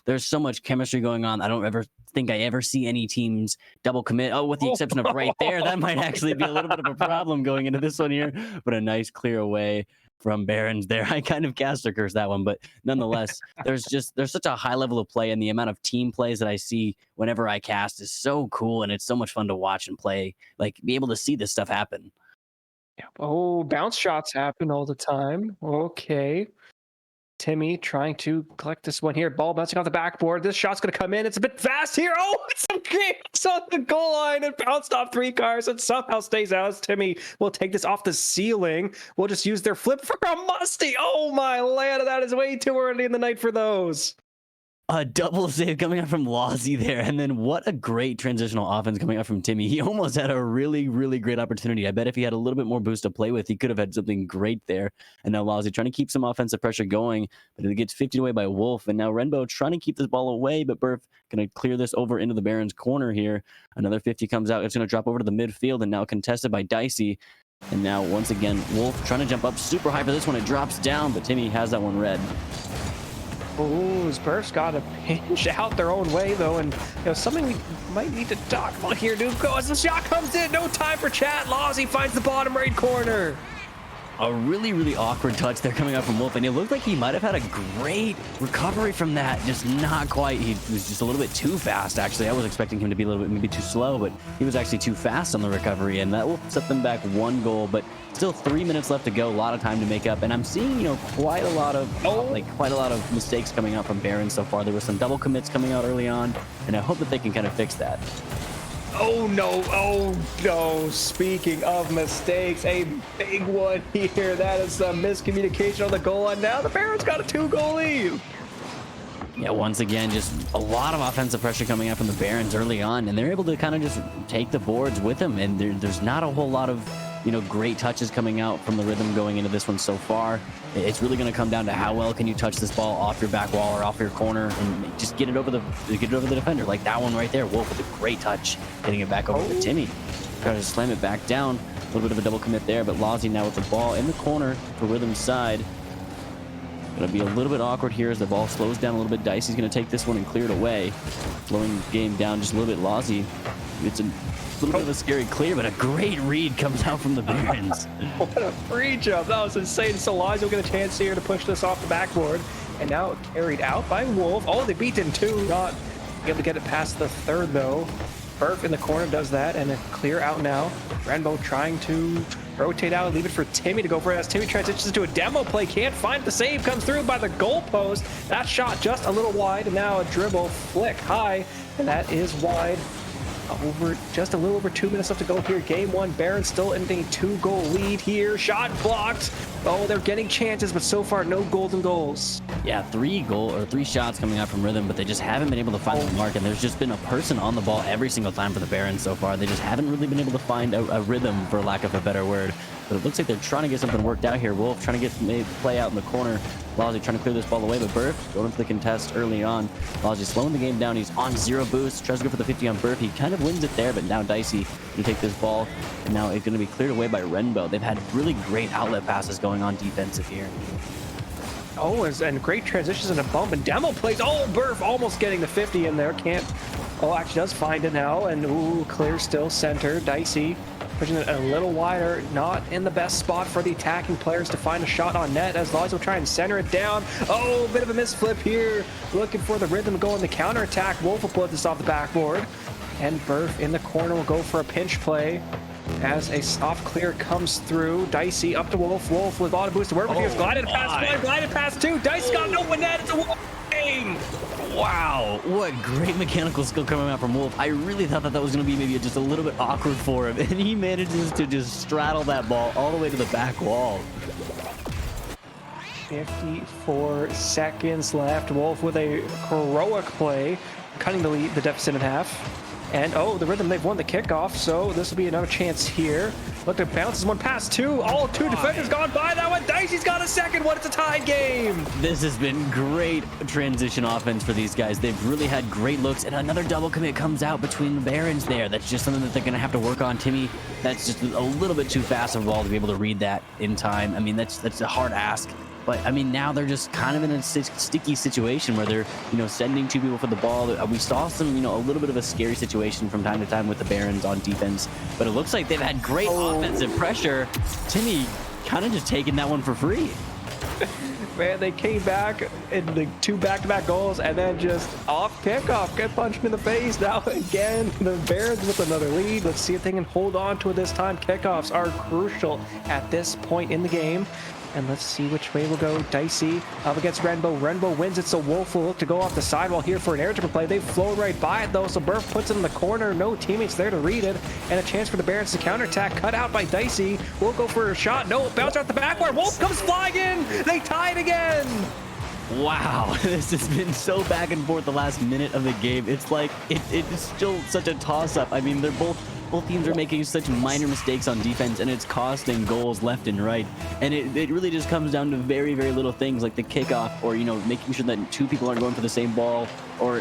D: there's so much chemistry going on. I don't ever think I ever see any teams double commit. Oh, with the exception of right there, that might actually be a little bit of a problem going into this one here. But a nice clear away from Barons there. I kind of caster curse that one, but nonetheless, there's such a high level of play, and the amount of team plays that I see whenever I cast is so cool, and it's so much fun to watch and play. Like, be able to see this stuff happen.
A: Yeah. Oh, bounce shots happen all the time. Okay. Timmy trying to collect this one here. Ball bouncing off the backboard. This shot's going to come in. It's a bit fast here. Oh, it's okay. It's on the goal line and bounced off 3 cars and somehow stays out. As Timmy will take this off the ceiling. We'll just use their flip for a musty. Oh, my land. That is way too early in the night for those.
D: A double save coming out from Lozzy there. And then what a great transitional offense coming out from Timmy. He almost had a really, really great opportunity. I bet if he had a little bit more boost to play with, he could have had something great there. And now Lozzy trying to keep some offensive pressure going, but it gets 50 away by Wolf. And now Renbo trying to keep this ball away, but Burf going to clear this over into the Barons corner here. Another 50 comes out. It's going to drop over to the midfield and now contested by Dicey. And now once again, Wolf trying to jump up super high for this one. It drops down, but Timmy has that one red.
A: Oh, Spurs got to pinch out their own way, though, and something we might need to talk about here, Nuko, as the shot comes in. No time for chat. Lozzy finds the bottom right corner.
D: A really, really awkward touch there coming out from Wolf, and it looked like he might have had a great recovery from that. Just not quite. He was just a little bit too fast, actually. I was expecting him to be a little bit maybe too slow, but he was actually too fast on the recovery, and that will set them back 1 goal, but still 3 minutes left to go. A lot of time to make up, and I'm seeing, quite a lot of mistakes coming out from Barons so far. There were some double commits coming out early on, and I hope that they can kind of fix that.
A: Oh no, speaking of mistakes, a big one here. That is some miscommunication on the goal line. Now the Barons got a 2-goal lead.
D: Yeah, once again, just a lot of offensive pressure coming out from the Barons early on, and they're able to kind of just take the boards with them, and there's not a whole lot of great touches coming out from the Rhythm going into this one so far. It's really going to come down to how well can you touch this ball off your back wall or off your corner and just get it over the defender, like that one right there. Wolf with a great touch, getting it back over to Timmy. Try to slam it back down. A little bit of a double commit there, but Lozzy now with the ball in the corner for Rhythm's side. Gonna be a little bit awkward here as the ball slows down a little bit. Dicey's gonna take this one and clear it away. Slowing the game down just a little bit. Lozzy, it's a little bit of a scary clear, but a great read comes out from the Barons.
A: What a free jump. That was insane. So Lozzy will get a chance here to push this off the backboard. And now carried out by Wolf. Oh, they beat in two. Not able to get it past the third, though. Burf in the corner does that, and a clear out now. Renbo trying to rotate out, leave it for Timmy to go for it as Timmy transitions into a demo play. Can't find the save, comes through by the goalpost. That shot just a little wide, and now a dribble flick high, and that is wide. Just a little over 2 minutes left to go here. Game one, Barons still in a 2-goal lead here. Shot blocked. Oh, they're getting chances, but so far no golden goals.
D: Yeah, 3 shots coming out from Rhythm, but they just haven't been able to find the mark, and there's just been a person on the ball every single time for the Barons so far. They just haven't really been able to find a rhythm, for lack of a better word. But it looks like they're trying to get something worked out here. Wolf trying to get play out in the corner. Lozzy trying to clear this ball away, but Burf going for the contest early on. Lozzy slowing the game down. He's on 0 boost. Tries to go for the 50 on Burf. He kind of wins it there, but now Dicey can take this ball, and now it's going to be cleared away by Renbo. They've had really great outlet passes going on defensive here.
A: Oh, and great transitions and a bump and demo plays. Oh, Burf almost getting the 50 in there. Can't. Oh, actually does find it now. And ooh, clear still center. Dicey pushing it a little wider. Not in the best spot for the attacking players to find a shot on net as Lozzy will try and center it down. Oh, bit of a misflip here. Looking for the Rhythm to go on the counter attack. Wolf will put this off the backboard. And Burf in the corner will go for a pinch play. As a soft clear comes through, Dicey up to Wolf. Wolf with auto boost to work with. He glided past one, glided past two. Dicey got an open net. It's a Wolf game.
D: Wow, what great mechanical skill coming out from Wolf. I really thought that was going to be maybe just a little bit awkward for him, and he manages to just straddle that ball all the way to the back wall.
A: 54 seconds left. Wolf with a heroic play, cutting the deficit in half. And oh, the Rhythm, they've won the kickoff, so this will be another chance here. Look, it bounces one past two. All 2 defenders gone by that one. Dicey's got a second one. It's a tied game.
D: This has been great transition offense for these guys. They've really had great looks, and another double commit comes out between the Barons there. That's just something that they're going to have to work on. Timmy, that's just a little bit too fast of a ball to be able to read that in time. I mean, that's a hard ask. But I mean, now they're just kind of in a sticky situation where they're, sending 2 people for the ball. We saw some, a little bit of a scary situation from time to time with the Barons on defense, but it looks like they've had great offensive pressure. Timmy kind of just taking that one for free.
A: Man, they came back in the 2 back-to-back goals and then just off kickoff, get punched in the face. Now again, the Barons with another lead. Let's see if they can hold on to it this time. Kickoffs are crucial at this point in the game. And let's see which way we'll go. Dicey up against Renbo. Renbo wins it, so Wolf will look to go off the sidewall here for an air triple play. They flow right by it, though, so Burf puts it in the corner. No teammates there to read it. And a chance for the Barons to counterattack. Cut out by Dicey. Will go for a shot. No, bounce out the backward. Wolf comes flying in. They tie it again.
D: Wow, this has been so back and forth the last minute of the game. It's like, it's still such a toss-up. I mean, both teams are making such minor mistakes on defense, and it's costing goals left and right. And it really just comes down to very, very little things like the kickoff, or, making sure that 2 people aren't going for the same ball, or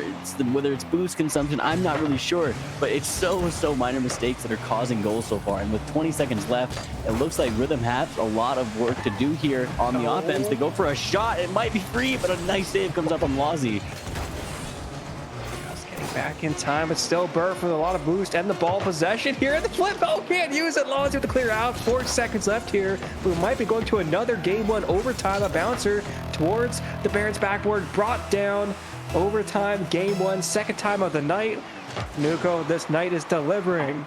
D: whether it's boost consumption, I'm not really sure. But it's so minor mistakes that are causing goals so far. And with 20 seconds left, it looks like Rhythm has a lot of work to do here on the offense. They go for a shot. It might be free, but a nice save comes up from Lozzy.
A: Back in time, but still Burf with a lot of boost and the ball possession here. The flip, can't use it. Lozzy with the clear out. 4 seconds left here. We might be going to another game 1 overtime. A bouncer towards the Barons backboard, brought down. Overtime, game 1, second time of the night. Nuko, this night is delivering.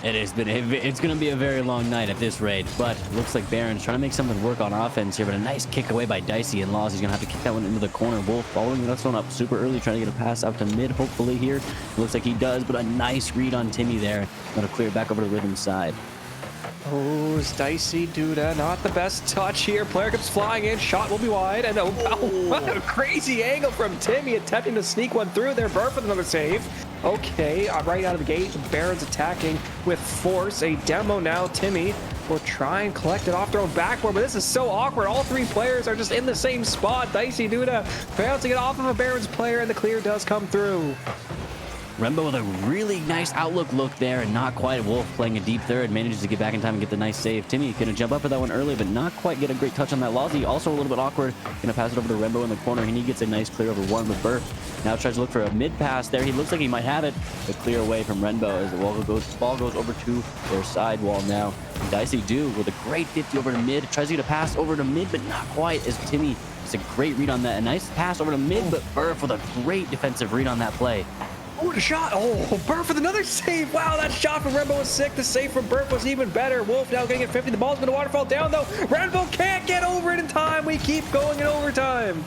D: It's going to be a very long night at this rate, but it looks like Barons trying to make something work on offense here, but a nice kick away by Dicey, and Lozzy's going to have to kick that one into the corner. Wolf following this one up super early, trying to get a pass out to mid, hopefully here. It looks like he does, but a nice read on Timmy there. Going to clear it back over to Rhythm's side.
A: Oh, it's Dicey Duda, not the best touch here. Player comes flying in, shot will be wide, and what a crazy angle from Timmy, attempting to sneak one through there. Burf with another save. Okay, right out of the gate, the Barons attacking with force. A demo now. Timmy will try and collect it off their own backward, but this is so awkward. All 3 players are just in the same spot. Dicey Duda bouncing it off of a Barons player, and the clear does come through.
D: Rembo with a really nice outlook look there, and not quite. Wolf playing a deep third, manages to get back in time and get the nice save. Timmy gonna jump up for that one early, but not quite get a great touch on that. Lozy also a little bit awkward. Gonna pass it over to Rembo in the corner, and he gets a nice clear over one with Burf. Now tries to look for a mid pass there. He looks like he might have it, but clear away from Rembo as the ball goes over to their side wall now. And Dicey do with a great 50 over to mid. Tries to get a pass over to mid, but not quite, as Timmy gets a great read on that. A nice pass over to mid, but Burf with a great defensive read on that play.
A: Oh, the shot. Oh, Burf with another save. Wow, that shot from Rembo was sick. The save from Burf was even better. Wolf now getting at 50. The ball's going to waterfall down, though. Rembo can't get over it in time. We keep going in overtime.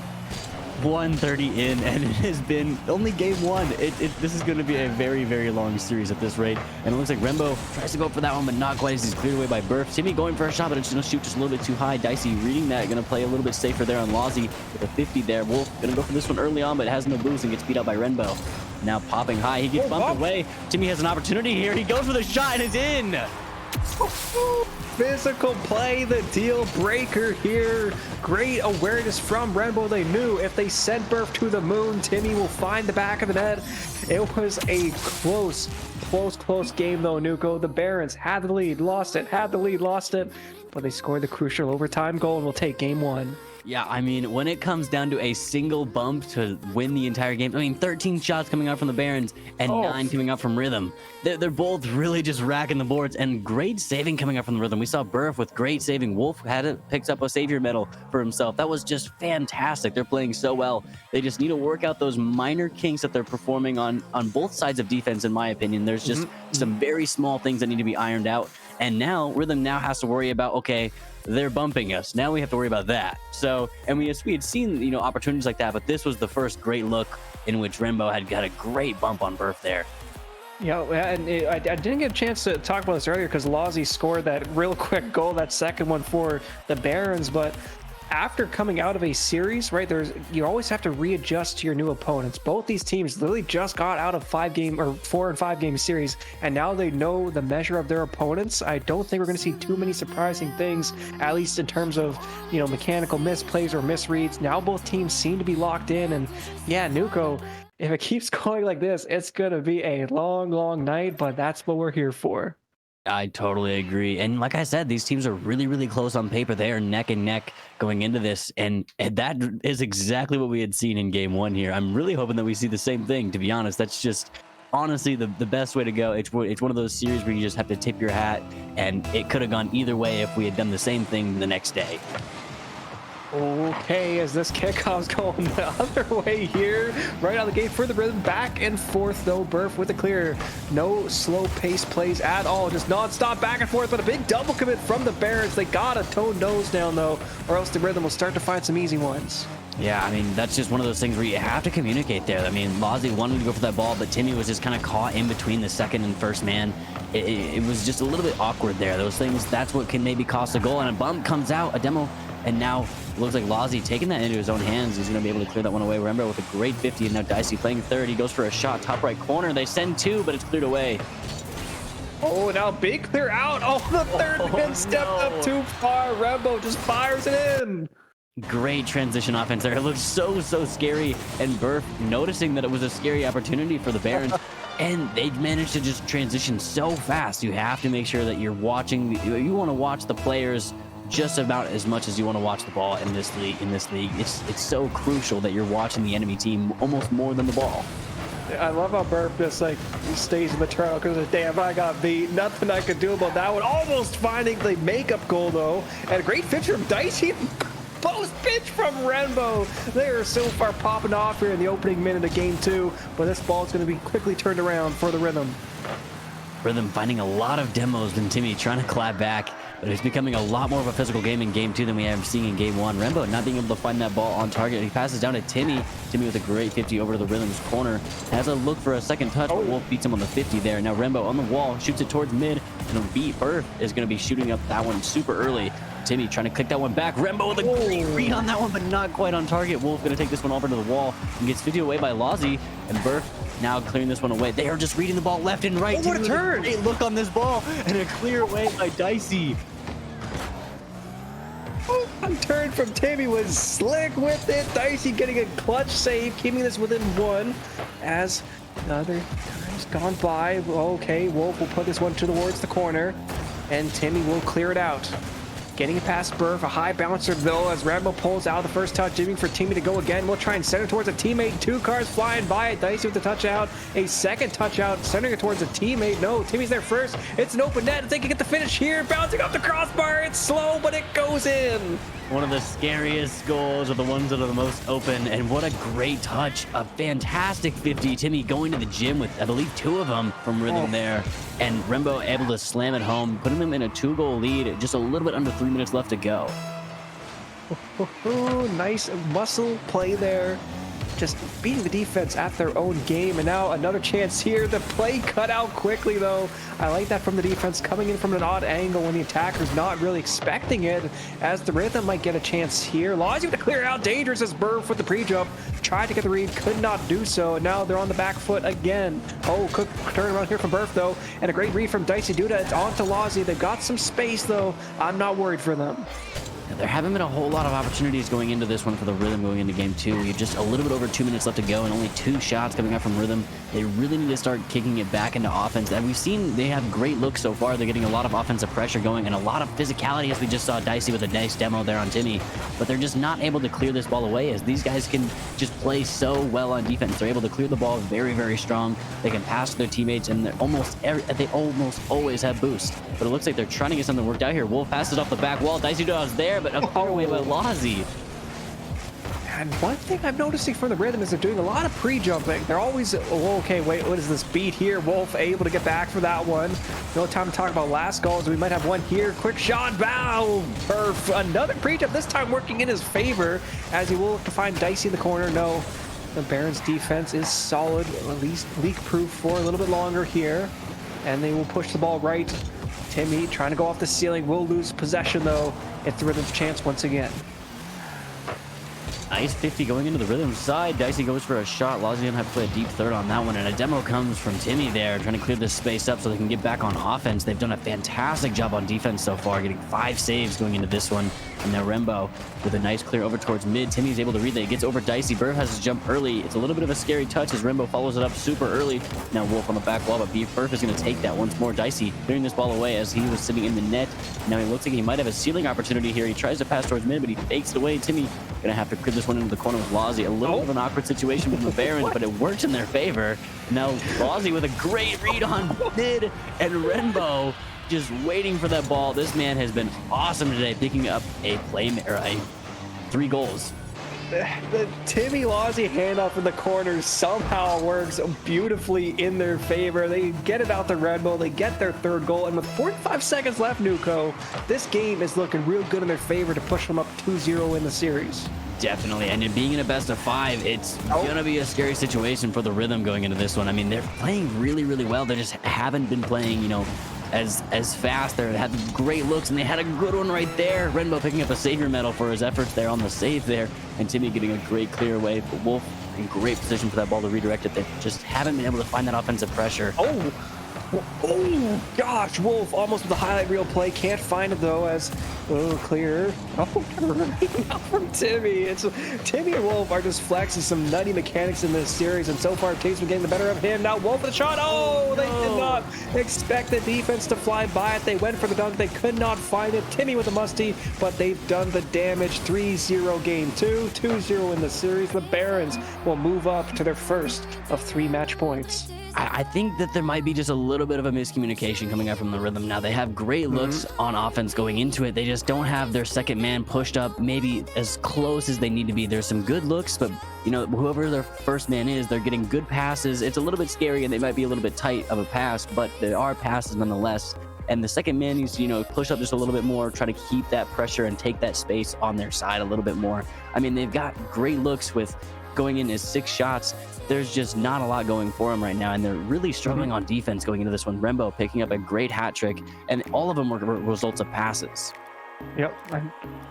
D: 1:30 in, and it has been only game one. This is going to be a very, very long series at this rate. And it looks like Rembo tries to go for that one, but not quite, as he's cleared away by Burf. Timmy going for a shot, but it's going to shoot just a little bit too high. Dicey reading that, going to play a little bit safer there on Lozy with a 50 there. Wolf going to go for this one early on, but has no boost and gets beat out by Rembo. Now popping high, he gets bumped away. Timmy has an opportunity here. He goes for the shot and it's in.
A: Physical play, the deal breaker here. Great awareness from Rembo. They knew if they sent Burf to the moon, Timmy will find the back of the net. It was a close game though, Nuko. The Barons had the lead, lost it, had the lead, lost it, but they scored the crucial overtime goal and will take game one.
D: Yeah, I mean, when it comes down to a single bump to win the entire game, I mean, 13 shots coming out from the Barons and 9 coming out from Rhythm. They're both really just racking the boards, and great saving coming out from the Rhythm. We saw Burf with great saving. Wolf picked up a savior medal for himself. That was just fantastic. They're playing so well. They just need to work out those minor kinks that they're performing on both sides of defense, in my opinion. There's just some very small things that need to be ironed out. And now Rhythm now has to worry about, okay, they're bumping us. Now we have to worry about that. So, and we had seen, opportunities like that, but this was the first great look in which Rembo had got a great bump on Burf there.
A: Yeah, and I didn't get a chance to talk about this earlier because Lozy scored that real quick goal, that second one for the Barons, but after coming out of a series, right, you always have to readjust to your new opponents. Both these teams literally just got out of 4 and 5 game series, and now they know the measure of their opponents. I don't think we're going to see too many surprising things, at least in terms of, mechanical misplays or misreads. Now both teams seem to be locked in, and yeah, Nuko, if it keeps going like this, it's going to be a long night, but that's what we're here for.
D: I totally agree. And like I said, these teams are really, really close on paper. They are neck and neck going into this. And that is exactly what we had seen in game one here. I'm really hoping that we see the same thing, to be honest. That's just honestly the best way to go. It's one of those series where you just have to tip your hat, and it could have gone either way if we had done the same thing the next day.
A: Okay, as this kickoff's going the other way here, right out of the gate for the Rhythm, back and forth though. Burf with the clear, no slow pace plays at all, just non-stop back and forth, but a big double commit from the Barons. They gotta tone nose down though, or else the Rhythm will start to find some easy ones.
D: Yeah, I mean, that's just one of those things where you have to communicate there. I mean, Lozy wanted to go for that ball, but Timmy was just kind of caught in between the second and first man. It was just a little bit awkward there. Those things, that's what can maybe cost a goal, and a bump comes out, a demo, and now looks like Lozy taking that into his own hands. He's going to be able to clear that one away. Remember, with a great 50, and now Dicey playing third. He goes for a shot, top right corner. They send two, but it's cleared away.
A: Oh, now big clear out. Oh, the third man stepped up too far. Rembo just fires it in.
D: Great transition offense there. It looks so scary. And Burf noticing that it was a scary opportunity for the Barons. And they managed to just transition so fast. You have to make sure that you're watching. You want to watch the players just about as much as you want to watch the ball in this league. It's so crucial that you're watching the enemy team almost more than the ball.
A: I love how Burf just stays in the turtle because damn, I got beat. Nothing I could do about that one. Almost finding the makeup goal though, and a great pitch from Dicey. Post pitch from Rembo. They are so far popping off here in the opening minute of game two, but this ball is going to be quickly turned around for the Rhythm.
D: Rhythm finding a lot of demos than Timmy, trying to clap back, but it's becoming a lot more of a physical game in game two than we have seen in game one. Rembo not being able to find that ball on target. He passes down to Timmy. Timmy with a great 50 over to the Rhythm's corner. Has a look for a second touch, but Wolf beats him on the 50 there. Now Rembo on the wall, shoots it towards mid, and a beat Burf is going to be shooting up that one super early. Timmy trying to click that one back. Rembo with a great read on that one, but not quite on target. Wolf going to take this one over to the wall and gets 50 away by Lozy, and Burf now clearing this one away. They are just reading the ball left and right.
A: What a turn!
D: Great look on this ball, and a clear away by Dicey.
A: A turn from Timmy was slick with it. Dicey getting a clutch save, keeping this within one as Another time's gone by. Okay, Wolf will put this one towards the corner, and Timmy will clear it out. Getting it past Burf, a high bouncer though, as Rambo pulls out the first touch, aiming for Timmy to go again. We'll try and send it towards a teammate. 2 cars flying by it. Dicey with the touch out. A second touch out, sending it towards a teammate. No, Timmy's there first. It's an open net. They can get the finish here. Bouncing off the crossbar. It's slow, but it goes in.
D: One of the scariest goals are the ones that are the most open, and what a great touch. A fantastic 50. Timmy going to the gym with, I believe, 2 of them from Rhythm there, and Rembo able to slam it home, putting them in a 2-goal lead, just a little bit under 3 minutes left to go.
A: Nice muscle play there. Just beating the defense at their own game. And now another chance here. The play cut out quickly, though. I like that from the defense, coming in from an odd angle when the attacker's not really expecting it, as the Rhythm might get a chance here. Laws you to clear out. Dangerous as Burf with the pre-jump. Tried to get the read, could not do so. And now they're on the back foot again. Oh, quick turnaround here from Burf, though. And a great read from Dicey Duda. It's on to Lozzy. They've got some space, though. I'm not worried for them.
D: There haven't been a whole lot of opportunities going into this one for the Rhythm going into game 2. We have just a little bit over 2 minutes left to go and only 2 shots coming up from Rhythm. They really need to start kicking it back into offense. And we've seen they have great looks so far. They're getting a lot of offensive pressure going and a lot of physicality, as we just saw Dicey with a nice demo there on Timmy. But they're just not able to clear this ball away, as these guys can just play so well on defense. They're able to clear the ball very, very strong. They can pass to their teammates, and they almost always have boost. But it looks like they're trying to get something worked out here. Wolf passes off the back wall. Dicey Duda's there, but a clear away by Lozzy.
A: And one thing I'm noticing from the Rhythm is they're doing a lot of pre-jumping. They're always, oh, okay, wait, what is this beat here? Wolf able to get back for that one. No time to talk about last goals. We might have one here. Quick shot, bow, Burf. Another pre-jump, this time working in his favor, as he will look to find Dicey in the corner. No, the Barons defense is solid, at least leak-proof for a little bit longer here. And they will push the ball right. Timmy trying to go off the ceiling, will lose possession though. It's the Rhythm's chance once again.
D: Nice 50 going into the Rhythm side. Dicey goes for a shot. Lozzy gonna have to play a deep third on that one, and a demo comes from Timmy there, trying to clear this space up so they can get back on offense. They've done a fantastic job on defense so far, getting 5 saves going into this one. And now Rembo with a nice clear over towards mid. Timmy's able to read that. He gets over Dicey. Burf has his jump early. It's a little bit of a scary touch as Rembo follows it up super early. Now Wolf on the back wall, but Burf is going to take that once more. Dicey clearing this ball away as he was sitting in the net. Now he looks like he might have a ceiling opportunity here. He tries to pass towards mid, but he fakes it away. Timmy going to have to clear this one into the corner with Lozzy. A little bit of an awkward situation from the Barons, but it works in their favor. Now Lozzy with a great read on mid, and Rembo just waiting for that ball. This man has been awesome today, picking up a 3 goals.
A: The Timmy Lozzy handoff in the corner somehow works beautifully in their favor. They get it out to Rembo. They get their 3rd goal. And with 45 seconds left, Nuko, this game is looking real good in their favor to push them up 2-0 in the series.
D: Definitely, and being in a best of 5, it's gonna be a scary situation for the Rhythm going into this one. I mean, they're playing really, really well. They just haven't been playing, you know, as fast. They had great looks, and they had a good one right there. Rembo picking up a savior medal for his efforts there on the save there, and Timmy getting a great clear away. But Wolf in great position for that ball to redirect it. They just haven't been able to find that offensive pressure.
A: Oh gosh, Wolf almost with a highlight reel play, can't find it though, as clear. From Timmy. It's Timmy and Wolf are just flexing some nutty mechanics in this series, and so far Tate's been getting the better of him. Now Wolf with a shot. They did not expect the defense to fly by it. They went for the dunk, they could not find it. Timmy with a musty, but they've done the damage. 3-0 game 2, 2-0 in the series. The Barons will move up to their first of 3 match points.
D: I think that there might be just a little bit of a miscommunication coming out from the Rhythm. Now, they have great looks on offense going into it. They just don't have their second man pushed up maybe as close as they need to be. There's some good looks, but, you know, whoever their first man is, they're getting good passes. It's a little bit scary, and they might be a little bit tight of a pass, but there are passes nonetheless. And the second man needs to, you know, push up just a little bit more, try to keep that pressure and take that space on their side a little bit more. I mean, they've got great looks with going in as 6 shots. There's just not a lot going for them right now, and they're really struggling on defense going into this one. Rembo picking up a great hat trick, and all of them were results of passes.
A: Yep.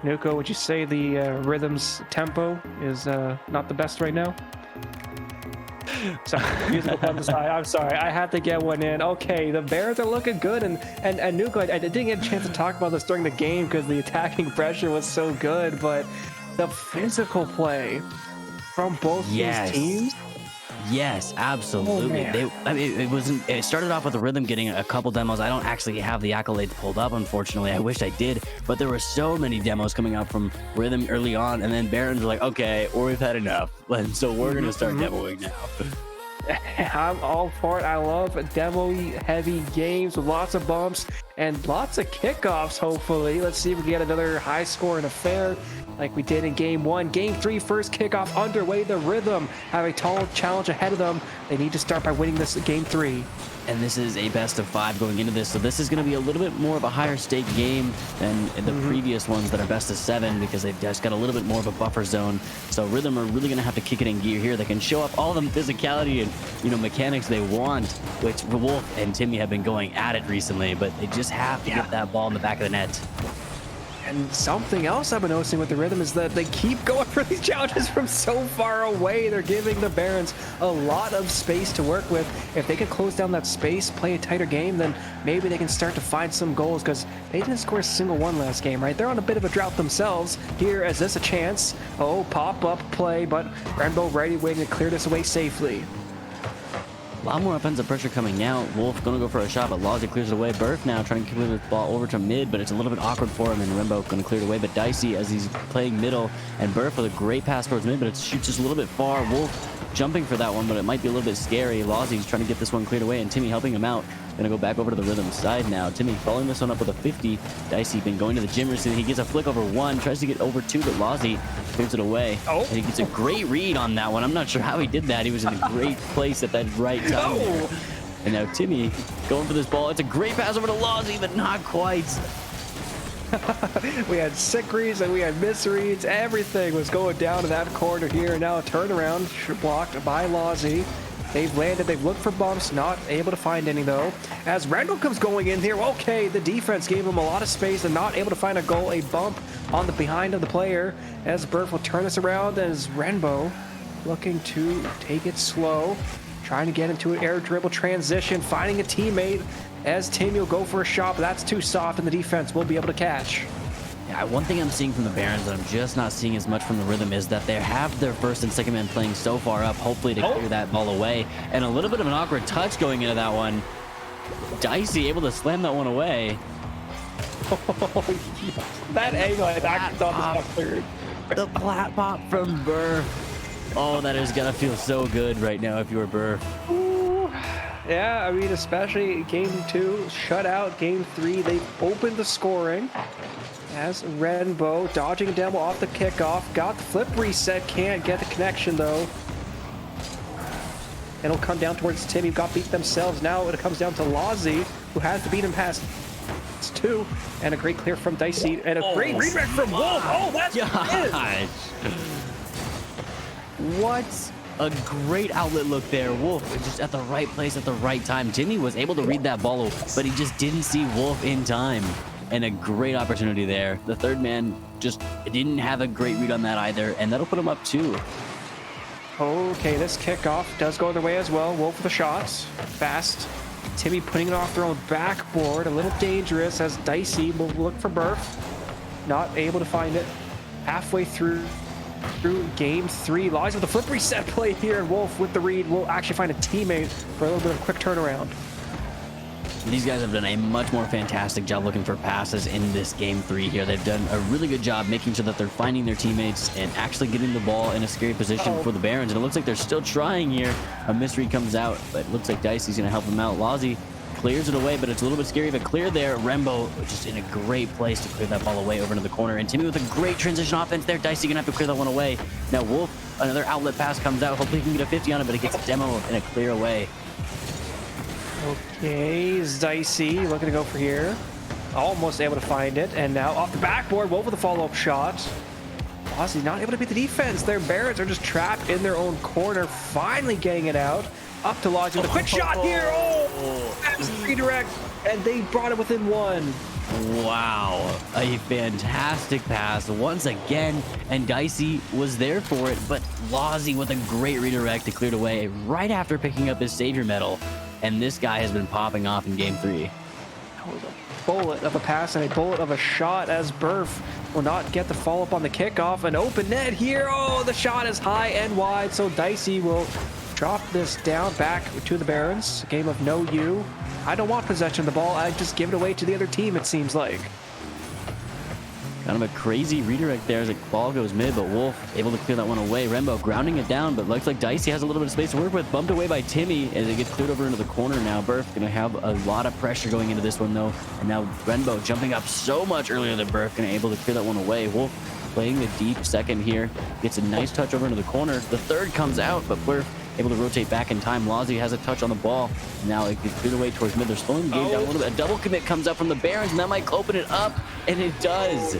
A: Nuko, would you say the Rhythm's tempo is not the best right now? Sorry, musical on the side. I'm sorry, I had to get one in. Okay, the Bears are looking good, and Nuko, I didn't get a chance to talk about this during the game because the attacking pressure was so good, but the physical play from both these teams.
D: Yes, absolutely.
A: man.
D: I mean, it wasn't. It started off with the Rhythm getting a couple demos. I don't actually have the accolades pulled up, unfortunately. I wish I did, but there were so many demos coming out from Rhythm early on, and then Barons were like, "Okay, or we've had enough, and so we're gonna start demoing now."
A: I'm all for it. I love demo-y heavy games with lots of bumps and lots of kickoffs, hopefully. Let's see if we can get another high-scoring affair like we did in Game 1. Game 3, first kickoff underway. The Rhythm have a tall challenge ahead of them. They need to start by winning this Game 3.
D: And this is a best of 5 going into this, so this is going to be a little bit more of a higher stake game than the previous ones that are best of 7, because they've just got a little bit more of a buffer zone. So Rhythm are really going to have to kick it in gear here. They can show up all the physicality and mechanics they want, which Wolf and Timmy have been going at it recently, but they just have to get that ball in the back of the net.
A: And something else I've been noticing with the Rhythm is that they keep going for these challenges from so far away. They're giving the Barons a lot of space to work with. If they can close down that space, play a tighter game, then maybe they can start to find some goals, because they didn't score a single one last game, right? They're on a bit of a drought themselves. Here, is this a chance? Oh, pop-up play, but Rainbow ready, waiting to clear this away safely.
D: A lot more offensive pressure coming out. Wolf going to go for a shot, but Lozzy clears it away. Burf now trying to move the ball over to mid, but it's a little bit awkward for him, and Rimbo going to clear it away. But Dicey, as he's playing middle, and Burf with a great pass towards mid, but it shoots just a little bit far. Wolf jumping for that one, but it might be a little bit scary. Lozzy's trying to get this one cleared away, and Timmy helping him out. Going to go back over to the Rhythm side now. Timmy following this one up with a 50. Dicey been going to the gym recently. He gets a flick over 1, tries to get over 2, but Lozzy clears it away.
A: Oh.
D: And he gets a great read on that one. I'm not sure how he did that. He was in a great place at that right time. There. And now Timmy going for this ball. It's a great pass over to Lozzy, but not quite.
A: We had sick reads and we had miss reads. Everything was going down to that corner here. And now a turnaround blocked by Lozzy. They've landed, they've looked for bumps, not able to find any though. As Randall comes going in here, okay, the defense gave him a lot of space and not able to find a goal. A bump on the behind of the player as Burf will turn this around, as Renbo looking to take it slow, trying to get into an air dribble transition, finding a teammate as Timmy will go for a shot, but that's too soft and the defense will be able to catch.
D: Yeah, one thing I'm seeing from the Barons that I'm just not seeing as much from the Rhythm is that they have their first and second man playing so far up, hopefully to clear that ball away. And a little bit of an awkward touch going into that one. Dicey able to slam that one away.
A: That angle, I actually thought this got cleared.
D: The plat pop from Burr. Oh, that is gonna feel so good right now if you were Burr.
A: Ooh. Yeah, I mean, especially game 2, shutout. Game 3, they've opened the scoring. As Renbo dodging a demo off the kickoff, got the flip reset, can't get the connection though. It'll come down towards Timmy, got beat themselves. Now it comes down to Lozzy, who has to beat him past 2, and a great clear from Dicey, and a great redirect from Wolf. Oh, that's
D: Gosh. What a great outlet look there. Wolf just at the right place at the right time. Timmy was able to read that ball, but he just didn't see Wolf in time. And a great opportunity there. The third man just didn't have a great read on that either, and that'll put him up 2.
A: Okay, this kickoff does go their way as well. Wolf with the shots, fast. Timmy putting it off their own backboard, a little dangerous as Dicey will look for Burf. Not able to find it. Halfway through game 3, Lozzy with the flip reset play here, and Wolf with the read will actually find a teammate for a little bit of a quick turnaround.
D: These guys have done a much more fantastic job looking for passes in this game 3 here. They've done a really good job making sure that they're finding their teammates and actually getting the ball in a scary position for the Barons. And it looks like they're still trying here. A misread comes out, but it looks like Dicey's going to help them out. Lozzy clears it away, but it's a little bit scary. But clear there. Rembo just in a great place to clear that ball away over into the corner. And Timmy with a great transition offense there. Dicey going to have to clear that one away. Now Wolf, another outlet pass comes out. Hopefully he can get a 50 on it, but it gets a demo and a clear away.
A: Okay, Dicey looking to go for here. Almost able to find it, and now off the backboard, Wolf with a follow-up shot. Lozzy not able to beat the defense. Their Barons are just trapped in their own corner, finally getting it out. Up to Lozzy with a quick shot here. Oh, that's redirect, and they brought it within 1.
D: Wow, a fantastic pass once again, and Dicey was there for it, but Lozzy with a great redirect to clear it away right after picking up his Savior medal. And this guy has been popping off in game 3.
A: That was a bullet of a pass and a bullet of a shot as Burf will not get the follow-up on the kickoff. An open net here. Oh, the shot is high and wide, so Dicey will drop this down back to the Barons. A game of no you. I don't want possession of the ball. I just give it away to the other team, it seems like.
D: Kind of a crazy redirect there as the ball goes mid, but Wolf able to clear that one away. Rembo grounding it down, but looks like Dicey has a little bit of space to work with. Bumped away by Timmy as it gets cleared over into the corner now. Burf going to have a lot of pressure going into this one, though. And now Rembo jumping up so much earlier than Burf, going to able to clear that one away. Wolf playing the deep second here. Gets a nice touch over into the corner. The third comes out, but Burf able to rotate back in time. Lazi has a touch on the ball. Now it gets cleared away towards mid. They're slowing the game down a little bit. A double commit comes out from the Barons, and that might open it up, and it does.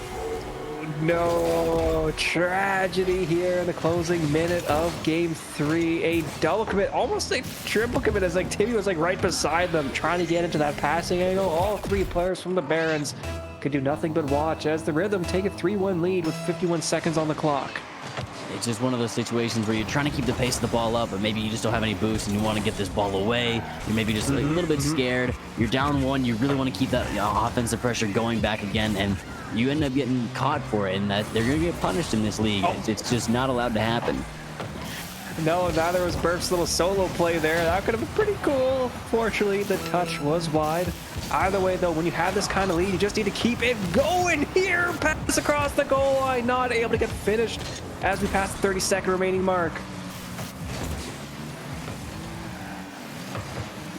A: No, tragedy here in the closing minute of game 3. A double commit, almost a triple commit, as like Timmy was like right beside them trying to get into that passing angle. All 3 players from the Barons could do nothing but watch as the Rhythm take a 3-1 lead with 51 seconds on the clock.
D: It's just one of those situations where you're trying to keep the pace of the ball up, but maybe you just don't have any boost and you want to get this ball away. You're maybe just like a little bit scared. You're down 1. You really want to keep that offensive pressure going back again, and you end up getting caught for it, and that they're going to get punished in this league. It's just not allowed to happen.
A: No, neither was Burf's little solo play there. That could have been pretty cool. Fortunately, the touch was wide. Either way, though, when you have this kind of lead, you just need to keep it going here. Pass across the goal line, not able to get finished as we pass the 30-second remaining mark.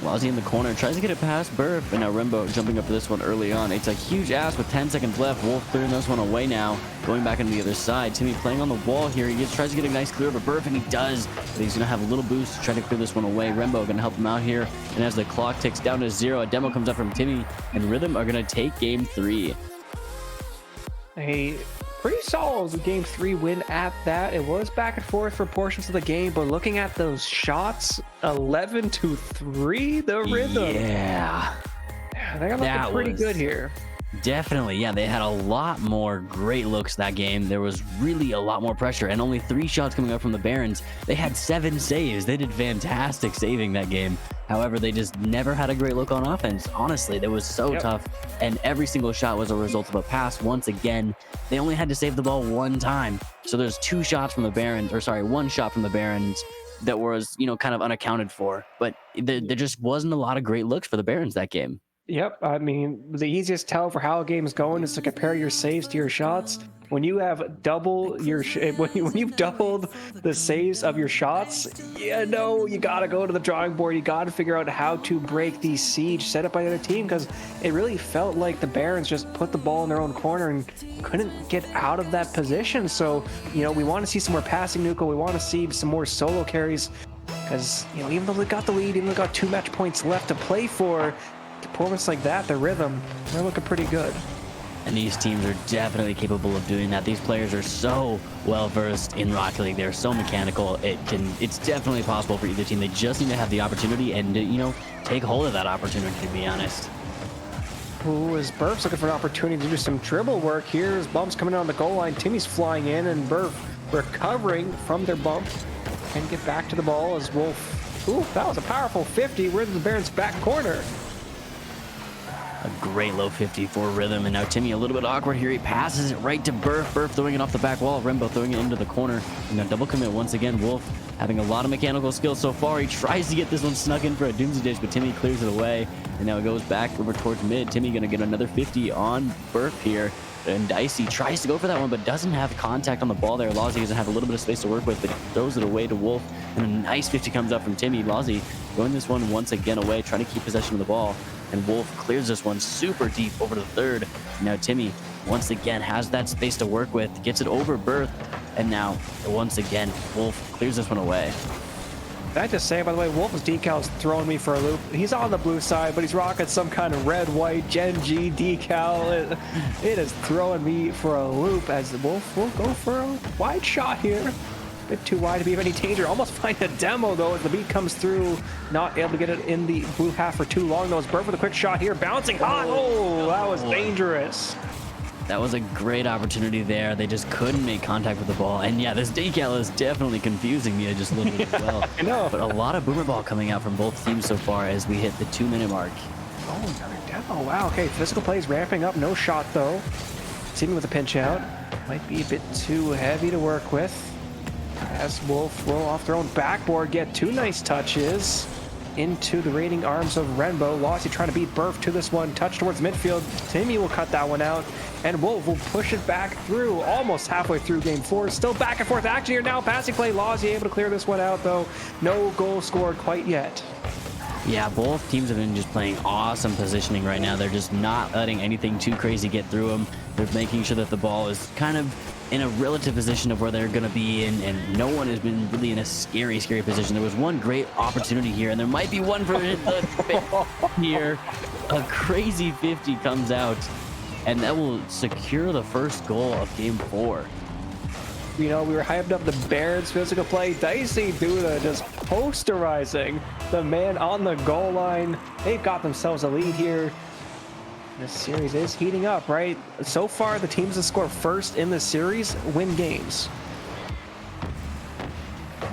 D: Lazi in the corner tries to get it past Burf, and now Rembo jumping up to this one early on. It's a huge ass with 10 seconds left. Wolf clearing this one away now, going back into the other side. Timmy playing on the wall here. He tries to get a nice clear over Burf, and he does, but he's going to have a little boost to try to clear this one away. Rembo going to help him out here, and as the clock ticks down to 0, a demo comes up from Timmy, and Rhythm are going to take game 3.
A: A pretty solid game 3 win at that. It was back and forth for portions of the game, but looking at those shots, 11-3, the Rhythm.
D: Yeah.
A: They got looking pretty good here.
D: Definitely, yeah. They had a lot more great looks that game. There was really a lot more pressure, and only 3 shots coming up from the Barons. They had 7 saves. They did fantastic saving that game. However, they just never had a great look on offense. Honestly, that was so tough, and every single shot was a result of a pass. Once again, they only had to save the ball 1 time. So there's 2 shots from the Barons, or sorry, 1 shot from the Barons that was, kind of unaccounted for. But there just wasn't a lot of great looks for the Barons that game.
A: Yep, I mean, the easiest tell for how a game's going is to compare your saves to your shots. When you have double your when you've doubled the saves of your shots, you gotta go to the drawing board. You gotta figure out how to break the siege set up by the other team, because it really felt like the Barons just put the ball in their own corner and couldn't get out of that position. So, we want to see some more passing, Nuko. We want to see some more solo carries, because even though they got the lead, even though they got 2 match points left to play for, performance like that, the Rhythm, they're looking pretty good.
D: And these teams are definitely capable of doing that. These players are so well versed in Rocket League. They're so mechanical. It's definitely possible for either team. They just need to have the opportunity and take hold of that opportunity, to be honest.
A: Ooh, as Burf's looking for an opportunity to do some dribble work here. As bumps coming in on the goal line, Timmy's flying in, and Burf recovering from their bump can get back to the ball as Wolf. Ooh, that was a powerful 50. We're in the Barons' back corner.
D: A great low 50 for Rhythm, and now Timmy a little bit awkward here. He passes it right to Burf. Burf throwing it off the back wall. Rembo throwing it into the corner. And now double commit once again. Wolf having a lot of mechanical skills so far. He tries to get this one snuck in for a doomsday dish, but Timmy clears it away. And now it goes back over towards mid. Timmy going to get another 50 on Burf here. And Dicey tries to go for that one, but doesn't have contact on the ball there. Lazi doesn't have a little bit of space to work with, but he throws it away to Wolf. And a nice 50 comes up from Timmy. Lazi throwing this one once again away, trying to keep possession of the ball. And Wolf clears this one super deep over to the third. Now Timmy once again has that space to work with, gets it over Burf, and now once again Wolf clears this one away.
A: Can I just say, by the way, Wolf's decal's throwing me for a loop. He's on the blue side, but he's rocking some kind of red, white Gen G decal. It is throwing me for a loop as Wolf will go for a wide shot here. Bit too wide to be of any danger. Almost find a demo, though, as the beat comes through. Not able to get it in the blue half for too long, though. It's Burf with a quick shot here. Bouncing hot. Oh, that was dangerous.
D: That was a great opportunity there. They just couldn't make contact with the ball. And yeah, this decal is definitely confusing me just a little bit as well.
A: I know.
D: But a lot of boomer ball coming out from both teams so far as we hit the 2-minute mark.
A: Oh, another demo. Wow, okay. Physical play is ramping up. No shot, though. Timmy with a pinch out. Might be a bit too heavy to work with. as Wolf will off their own backboard get 2 nice touches into the raiding arms of Renbo. Lossy trying to beat Burf to this one. Touch towards midfield. Timmy will cut that one out. And Wolf will push it back through, almost halfway through game 4. Still back and forth action here now. Passing play. Lossy able to clear this one out, though. No goal scored quite yet.
D: Yeah, both teams have been just playing awesome positioning right now. They're just not letting anything too crazy get through them. They're making sure that the ball is kind of in a relative position of where they're going to be in, and no one has been really in a scary position. There was one great opportunity here, and there might be one for the here. A crazy 50 comes out, and that will secure the first goal of game 4.
A: You know, we were hyped up the Barons physical play. Dicey Duda just posterizing the man on the goal line. They've got themselves a lead here. This series is heating up, right? So far, the teams that score first in the series win games.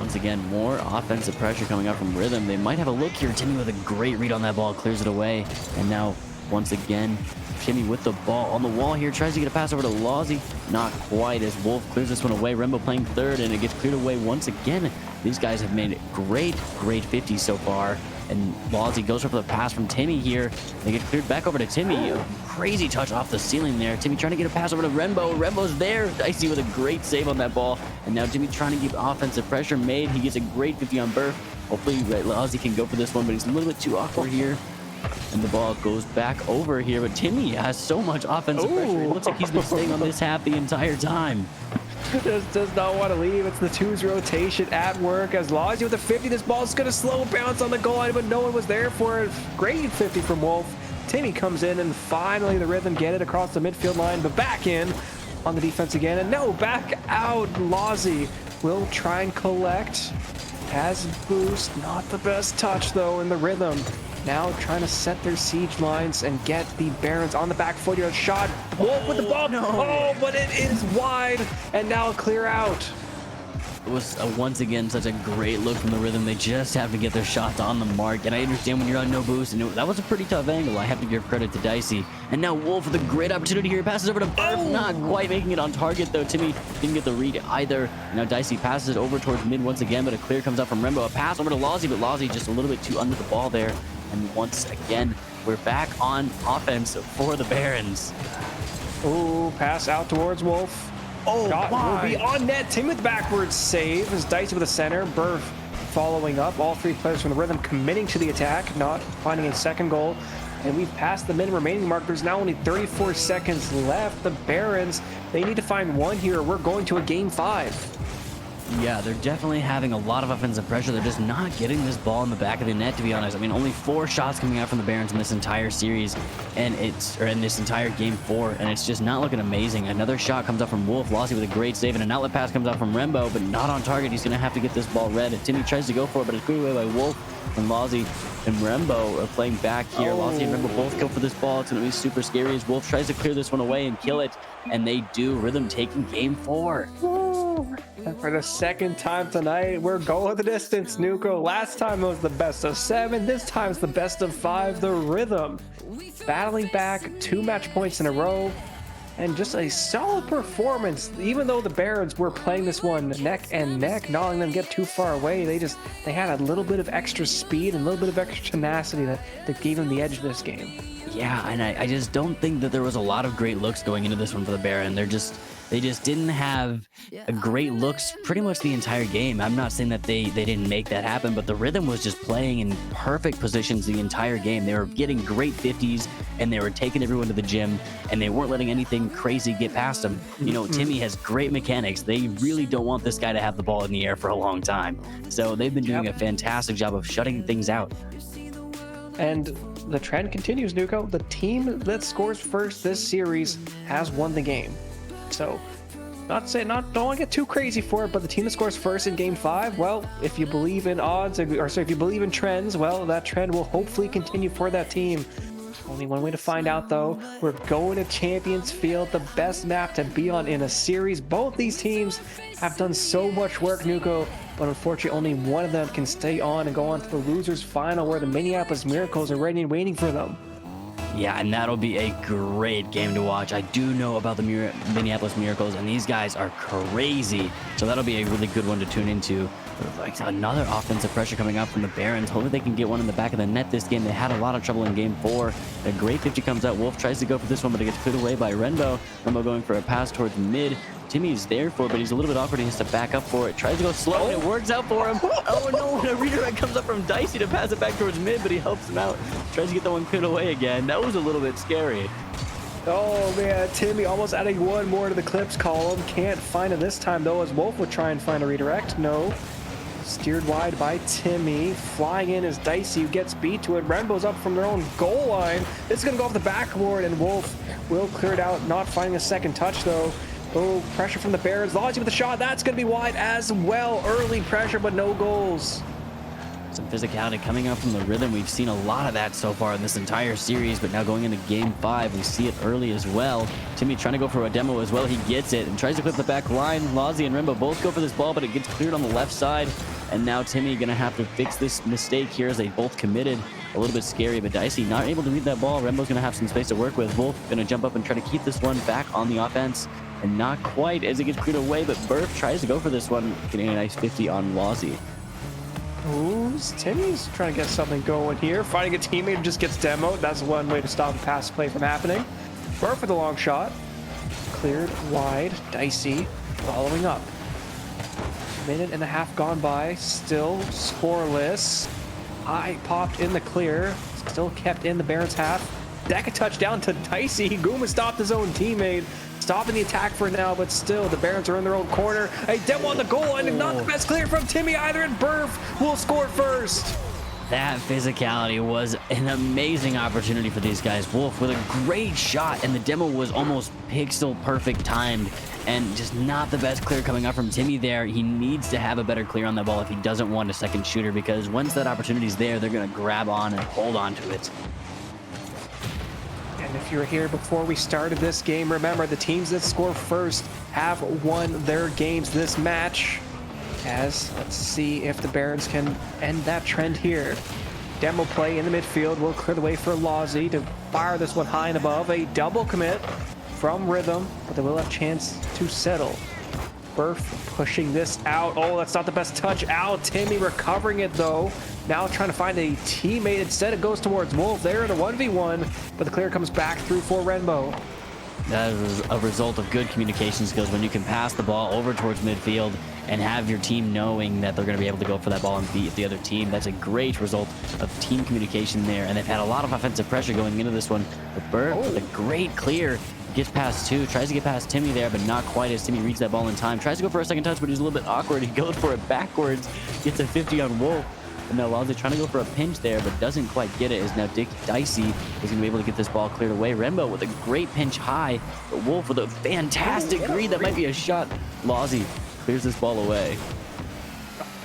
D: Once again, more offensive pressure coming out from Rhythm. They might have a look here. Timmy with a great read on that ball, clears it away. And now, once again, Timmy with the ball on the wall here, tries to get a pass over to Lossy. Not quite, as Wolf clears this one away. Rembo playing third, and it gets cleared away once again. These guys have made great 50s so far. And Lossy goes for the pass from Timmy here. They get cleared back over to Timmy. A crazy touch off the ceiling there. Timmy trying to get a pass over to Rembo. Rembo's there. Dicey with a great save on that ball. And now Timmy trying to keep offensive pressure made. He gets a great 50 on Burf. Hopefully Lossy can go for this one, but he's a little bit too awkward here. And the ball goes back over here, but Timmy has so much offensive pressure. It looks like he's been staying on this half the entire time.
A: Just does not want to leave. It's the twos rotation at work as Lossy with a 50. This ball is going to slow bounce on the goal line, but no one was there for it. Great 50 from Wolf. Timmy comes in, and finally the Rhythm get it across the midfield line, but back in on the defense again. And no, back out. Lossy will try and collect. Has boost. Not the best touch, though, in the Rhythm. Now trying to set their siege lines and get the Barons on the back foot here. Shot. Wolf with the ball.
D: No.
A: Oh, but it is wide. And now clear out.
D: It was once again such a great look from the Rhythm. They just have to get their shots on the mark, and I understand when you're on no boost, and that was a pretty tough angle. I have to give credit to Dicey. And now Wolf with a great opportunity here. Passes over to Burf. Not quite making it on target, though. Timmy didn't get the read either. Now Dicey passes it over towards mid once again, but a clear comes out from Rembo. A pass over to Lossy, but Lossy just a little bit too under the ball there. And once again, we're back on offense for the Barons.
A: Ooh, pass out towards Wolf.
D: Oh,
A: Shot
D: my.
A: will be on net. Tim with backwards save as Dicey with a center. Burf following up. All 3 players from the Rhythm committing to the attack, not finding a second goal. And we've passed the minute remaining mark. There's now only 34 seconds left. The Barons, they need to find one here. We're going to a game 5.
D: Yeah, they're definitely having a lot of offensive pressure. They're just not getting this ball in the back of the net, to be honest. I mean, only 4 shots coming out from the Barons in this entire series, and in this entire game 4, and it's just not looking amazing. Another shot comes out from Wolf. Lossy with a great save, and an outlet pass comes out from Rembo, but not on target. He's going to have to get this ball red, and Timmy tries to go for it, but it's cleared away by Wolf. And Lossy and Rembo are playing back here. Lossy and Rembo both go for this ball. It's going to be super scary as Wolf tries to clear this one away and kill it, and they do. Rhythm taking game 4.
A: And for the second time tonight, we're going the distance, Nuko. Last time it was the best of 7. This time it's the best of 5. The Rhythm battling back 2 match points in a row. And just a solid performance. Even though the Barons were playing this one neck and neck, not letting them get too far away, they had a little bit of extra speed and a little bit of extra tenacity that gave them the edge this game.
D: Yeah, and I just don't think that there was a lot of great looks going into this one for the Baron. They just didn't have a great looks pretty much the entire game. I'm not saying that they didn't make that happen, but the Rhythm was just playing in perfect positions the entire game. They were getting great 50s, and they were taking everyone to the gym, and they weren't letting anything crazy get past them. You know, Timmy has great mechanics. They really don't want this guy to have the ball in the air for a long time. So they've been doing a fantastic job of shutting things out.
A: And the trend continues, Nuko. The team that scores first this series has won the game. So, don't want to get too crazy for it, but the team that scores first in game 5, well, if you believe in odds, if you believe in trends, well, that trend will hopefully continue for that team. Only one way to find out, though. We're going to Champions Field, the best map to be on in a series. Both these teams have done so much work, Nuko, but unfortunately only one of them can stay on and go on to the losers final, where the Minneapolis Miracles are ready and waiting for them.
D: Yeah, and that'll be a great game to watch. I do know about the Minneapolis Miracles, and these guys are crazy. So that'll be a really good one to tune into. Like another offensive pressure coming out from the Barons. Hopefully they can get one in the back of the net this game. They had a lot of trouble in game 4. A great 50 comes out. Wolf tries to go for this one, but it gets put away by Renbo. Renbo going for a pass towards mid. Timmy's there for it, but he's a little bit awkward. He has to back up for it. Tries to go slow, and it works out for him. Oh no, and a redirect comes up from Dicey to pass it back towards mid, but he helps him out. Tries to get that one put away again. That was a little bit scary.
A: Oh man, Timmy almost adding one more to the clips column. Can't find it this time though, as Wolf would try and find a redirect. No. Steered wide by Timmy. Flying in is Dicey, who gets beat to it. Renbo's up from their own goal line. This is going to go off the backboard, and Wolf will clear it out, not finding a second touch though. Oh, pressure from the Barons. Logi with a shot. That's going to be wide as well. Early pressure, but no goals.
D: Some physicality coming out from the Rhythm. We've seen a lot of that so far in this entire series, but now going into game 5, we see it early as well. Timmy trying to go for a demo as well. He gets it and tries to clip the back line. Lozzy and Renbo both go for this ball, but it gets cleared on the left side. And now Timmy going to have to fix this mistake here as they both committed. A little bit scary, but Dicey not able to read that ball. Renbo's going to have some space to work with. Wolf going to jump up and try to keep this one back on the offense. And not quite as it gets cleared away, but Burf tries to go for this one, getting a nice 50 on Lozzy.
A: Ooh, Timmy's trying to get something going here. Finding a teammate who just gets demoed. That's one way to stop a pass play from happening. Burf with a long shot. Cleared wide. Dicey following up. Minute and a half gone by. Still scoreless. Eye popped in the clear. Still kept in the Barons half. Deck a touchdown to Dicey. Guma stopped his own teammate. Stopping the attack for now, but still the Barons are in their own corner. A demo on the goal line, and not the best clear from Timmy either, and Burf will score first.
D: That physicality was an amazing opportunity for these guys. Wolf with a great shot, and the demo was almost pixel perfect timed, and just not the best clear coming up from Timmy there. He needs to have a better clear on that ball if he doesn't want a second shooter, because once that opportunity is there, they're going to grab on and hold on to it.
A: And if you're here before we started this game, remember the teams that score first have won their games this match. As let's see if the Barons can end that trend here. Demo play in the midfield will clear the way for Lozzy to fire this one high and above. A double commit from Rhythm, but they will have a chance to settle. Burf pushing this out. Oh, that's not the best touch out. Timmy recovering it though. Now trying to find a teammate. Instead it goes towards Wolf. They're in a 1v1, but the clear comes back through for Renbo.
D: That is a result of good communication skills when you can pass the ball over towards midfield and have your team knowing that they're going to be able to go for that ball and beat the other team. That's a great result of team communication there, and they've had a lot of offensive pressure going into this one. But Burf with a great clear, gets past 2, tries to get past Timmy there, but not quite as Timmy reads that ball in time. Tries to go for a second touch, but he's a little bit awkward. He goes for it backwards, gets a 50 on Wolf. And now Lozzy trying to go for a pinch there, but doesn't quite get it, as now Dicey is going to be able to get this ball cleared away. Renbo with a great pinch high, but Wolf with a fantastic read. That might be a shot. Lozzy clears this ball away.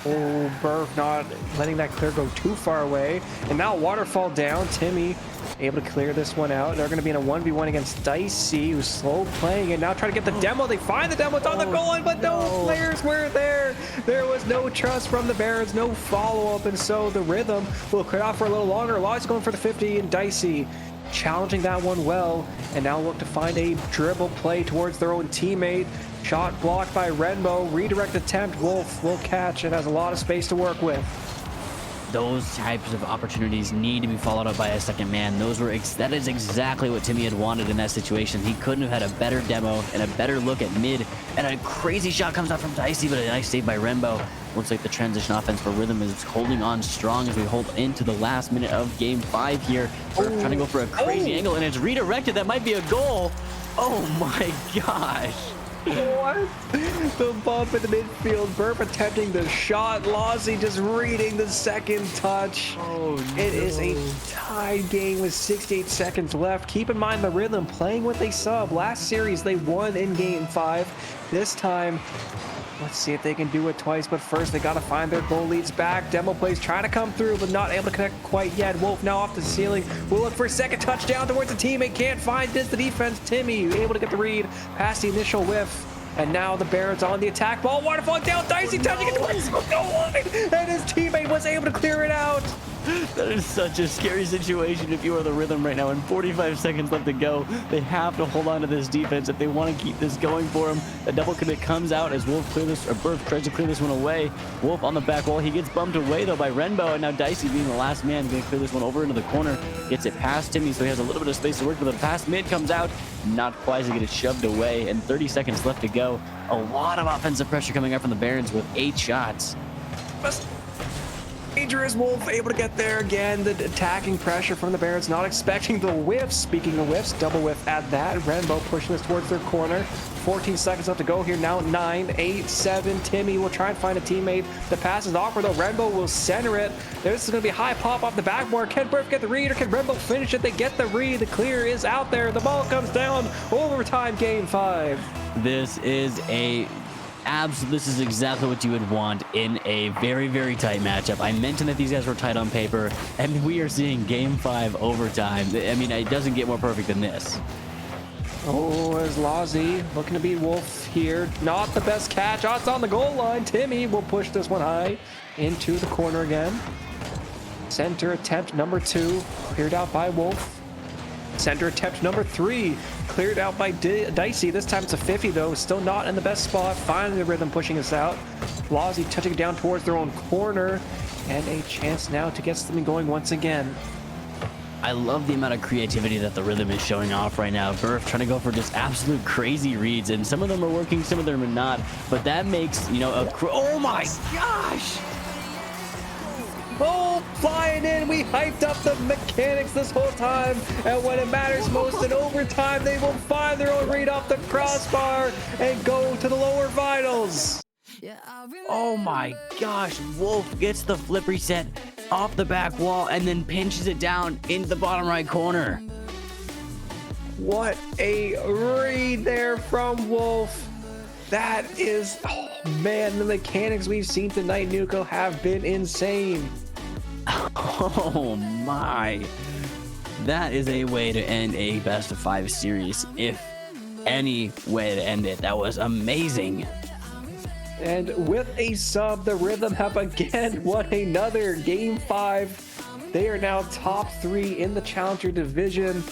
A: Oh, Burf not letting that clear go too far away. And now waterfall down. Timmy able to clear this one out. They're going to be in a 1v1 against Dicey, who's slow playing, and now trying to get the demo. They find the demo. It's on the goal line, but no players were there. There was no trust from the Barons, no follow-up, and so the Rhythm will clear out for a little longer. Lozzy's going for the 50, and Dicey challenging that one well, and now look to find a dribble play towards their own teammate. Shot blocked by Renbo. Redirect attempt. Wolf will catch and has a lot of space to work with.
D: Those types of opportunities need to be followed up by a second man. That is exactly what Timmy had wanted in that situation. He couldn't have had a better demo and a better look at mid. And a crazy shot comes out from Dicey, but a nice save by Renbo. Looks like the transition offense for Rhythm is holding on strong as we hold into the last minute of game 5 here. Burf trying to go for a crazy angle, and it's redirected. That might be a goal. Oh my gosh.
A: What? The bump in the midfield. Burf attempting the shot. Lozzy just reading the second touch.
D: Oh, no.
A: It is a tied game with 68 seconds left. Keep in mind the Rhythm playing with a sub. Last series they won in game 5. This time, let's see if they can do it twice, but first they got to find their goal leads back. Demo plays trying to come through, but not able to connect quite yet. Wolf now off the ceiling. Will look for a second touchdown towards the teammate. Can't find this. The defense. Timmy able to get the read past the initial whiff. And now the Barons on the attack. Ball waterfall down. Dicey touching it towards the goal line. And his teammate was able to clear it out.
D: That is such a scary situation if you are the Rhythm right now. And 45 seconds left to go. They have to hold on to this defense if they want to keep this going for them. A double commit comes out as Wolf clear this, or Burf tries to clear this one away. Wolf on the back wall. He gets bumped away though by Renbo, and now Dicey being the last man going to clear this one over into the corner. Gets it past Timmy, so he has a little bit of space to work with. The pass mid comes out, not quite to get it shoved away, and 30 seconds left to go. A lot of offensive pressure coming up from the Barons with 8 shots.
A: Dangerous Wolf able to get there again. The attacking pressure from the Barons, not expecting the whiff. Speaking of whiffs, double whiff at that. Renbo pushing this towards their corner. 14 seconds left to go here now. 9, 8, 7. Timmy will try and find a teammate. The pass is awkward though. Renbo will center it. This is going to be a high pop off the backboard. Can Burf get the read or can Renbo finish it? They get the read. The clear is out there. The ball comes down. Overtime game 5.
D: This is exactly what you would want in a very, very tight matchup. I mentioned that these guys were tight on paper, and we are seeing game 5 overtime. I mean, it doesn't get more perfect than this.
A: Oh, as Lozzy looking to beat Wolf here. Not the best catch. Oh, it's on the goal line. Timmy will push this one high into the corner again. Center attempt number 2 cleared out by Wolf. Center attempt number 3 cleared out by Dicey. This time it's a 50 though. Still not in the best spot. Finally the Rhythm pushing us out. Lozzy touching it down towards their own corner. And a chance now to get something going once again.
D: I love the amount of creativity that the Rhythm is showing off right now. Burf trying to go for just absolute crazy reads, and some of them are working, some of them are not. But that makes, you know, oh my gosh!
A: Oh, flying in. We hyped up the mechanics this whole time. And when it matters most in overtime, they will find their own read off the crossbar and go to the lower finals.
D: Oh my gosh, Wolf gets the flip reset off the back wall and then pinches it down into the bottom right corner.
A: What a read there from Wolf. That is, oh man, the mechanics we've seen tonight, Nuko, have been insane.
D: Oh my. That is a way to end a best of 5 series, if any way to end it. That was amazing.
A: And with a sub, the Rhythm have again won another game 5. They are now top 3 in the Challenger division.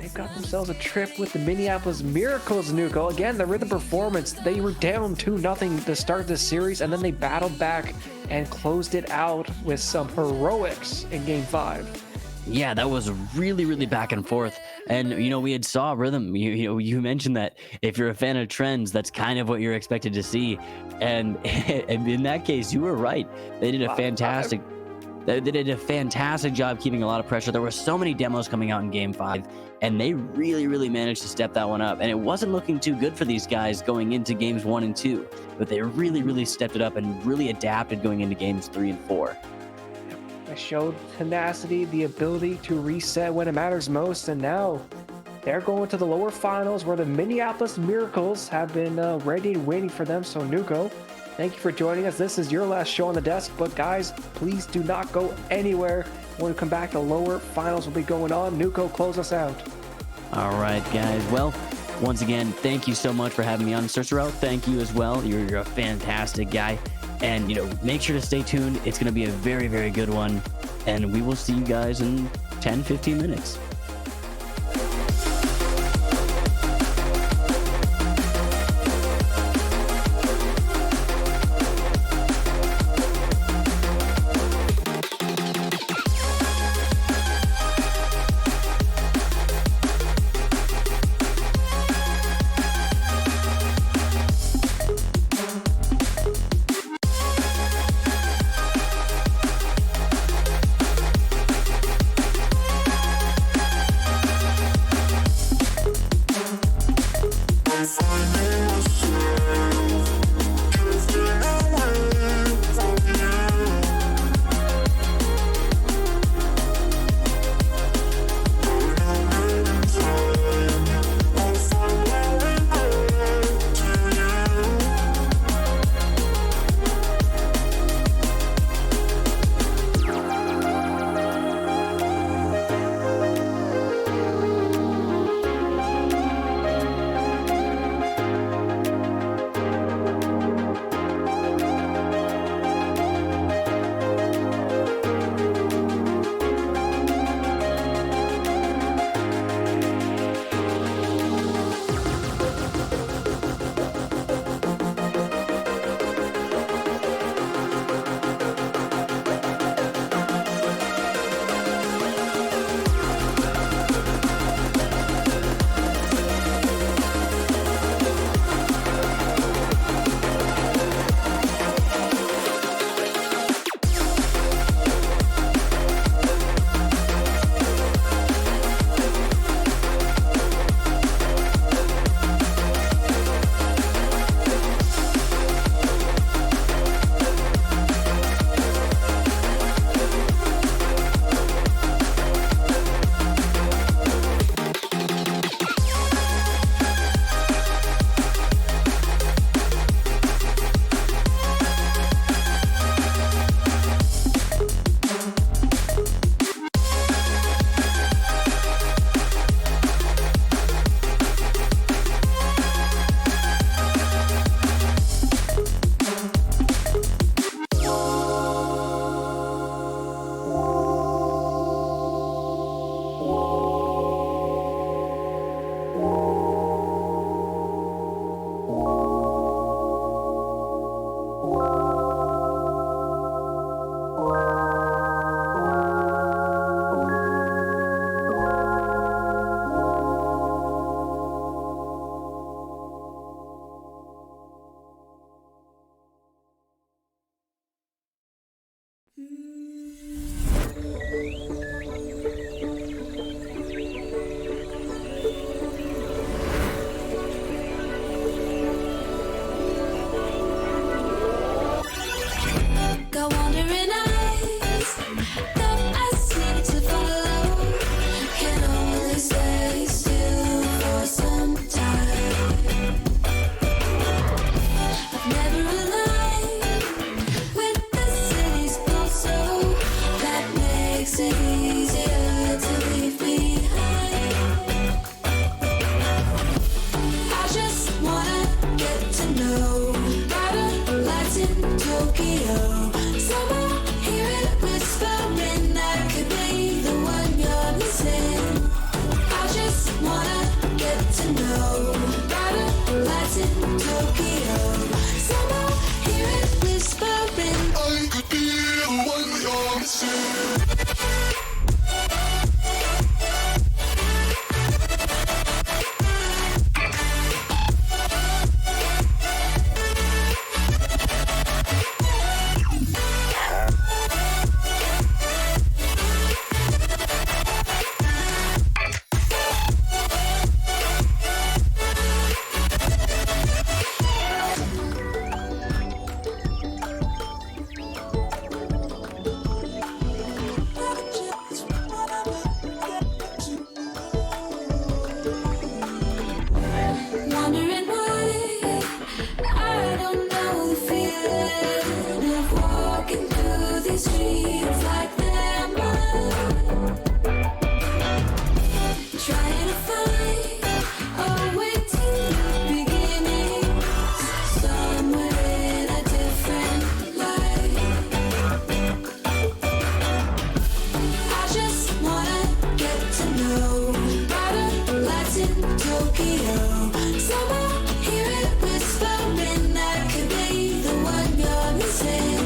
A: They've got themselves a trip with the Minneapolis Miracles, Nuko. Again, the Rhythm performance, they were down 2-0 to start this series, and then they battled back and closed it out with some heroics in game 5.
D: Yeah, that was really, really back and forth. And, you know, we had saw Rhythm. You mentioned that if you're a fan of trends, that's kind of what you're expected to see. And in that case, you were right. They did a fantastic... They did a fantastic job keeping a lot of pressure. There were so many demos coming out in Game 5, and they really, really managed to step that one up. And it wasn't looking too good for these guys going into Games 1 and 2, but they really, really stepped it up and really adapted going into Games 3 and 4.
A: They showed tenacity, the ability to reset when it matters most, and now they're going to the lower finals where the Minneapolis Miracles have been ready and waiting for them. So, Nuko, thank you for joining us. This is your last show on the desk, but guys, please do not go anywhere. When we come back, the lower finals will be going on. Nuko, close us out.
D: All right, guys. Well, once again, thank you so much for having me on. Cicero, thank you as well. You're a fantastic guy. And, you know, make sure to stay tuned. It's going to be a very, very good one. And we will see you guys in 10-15 minutes.
E: the feeling of walking through these streets like they're mine. Trying to find a way to the beginning, somewhere in a different light. I just wanna get to know brighter lights in Tokyo. Somehow hear it whispering that could be the one you're missing.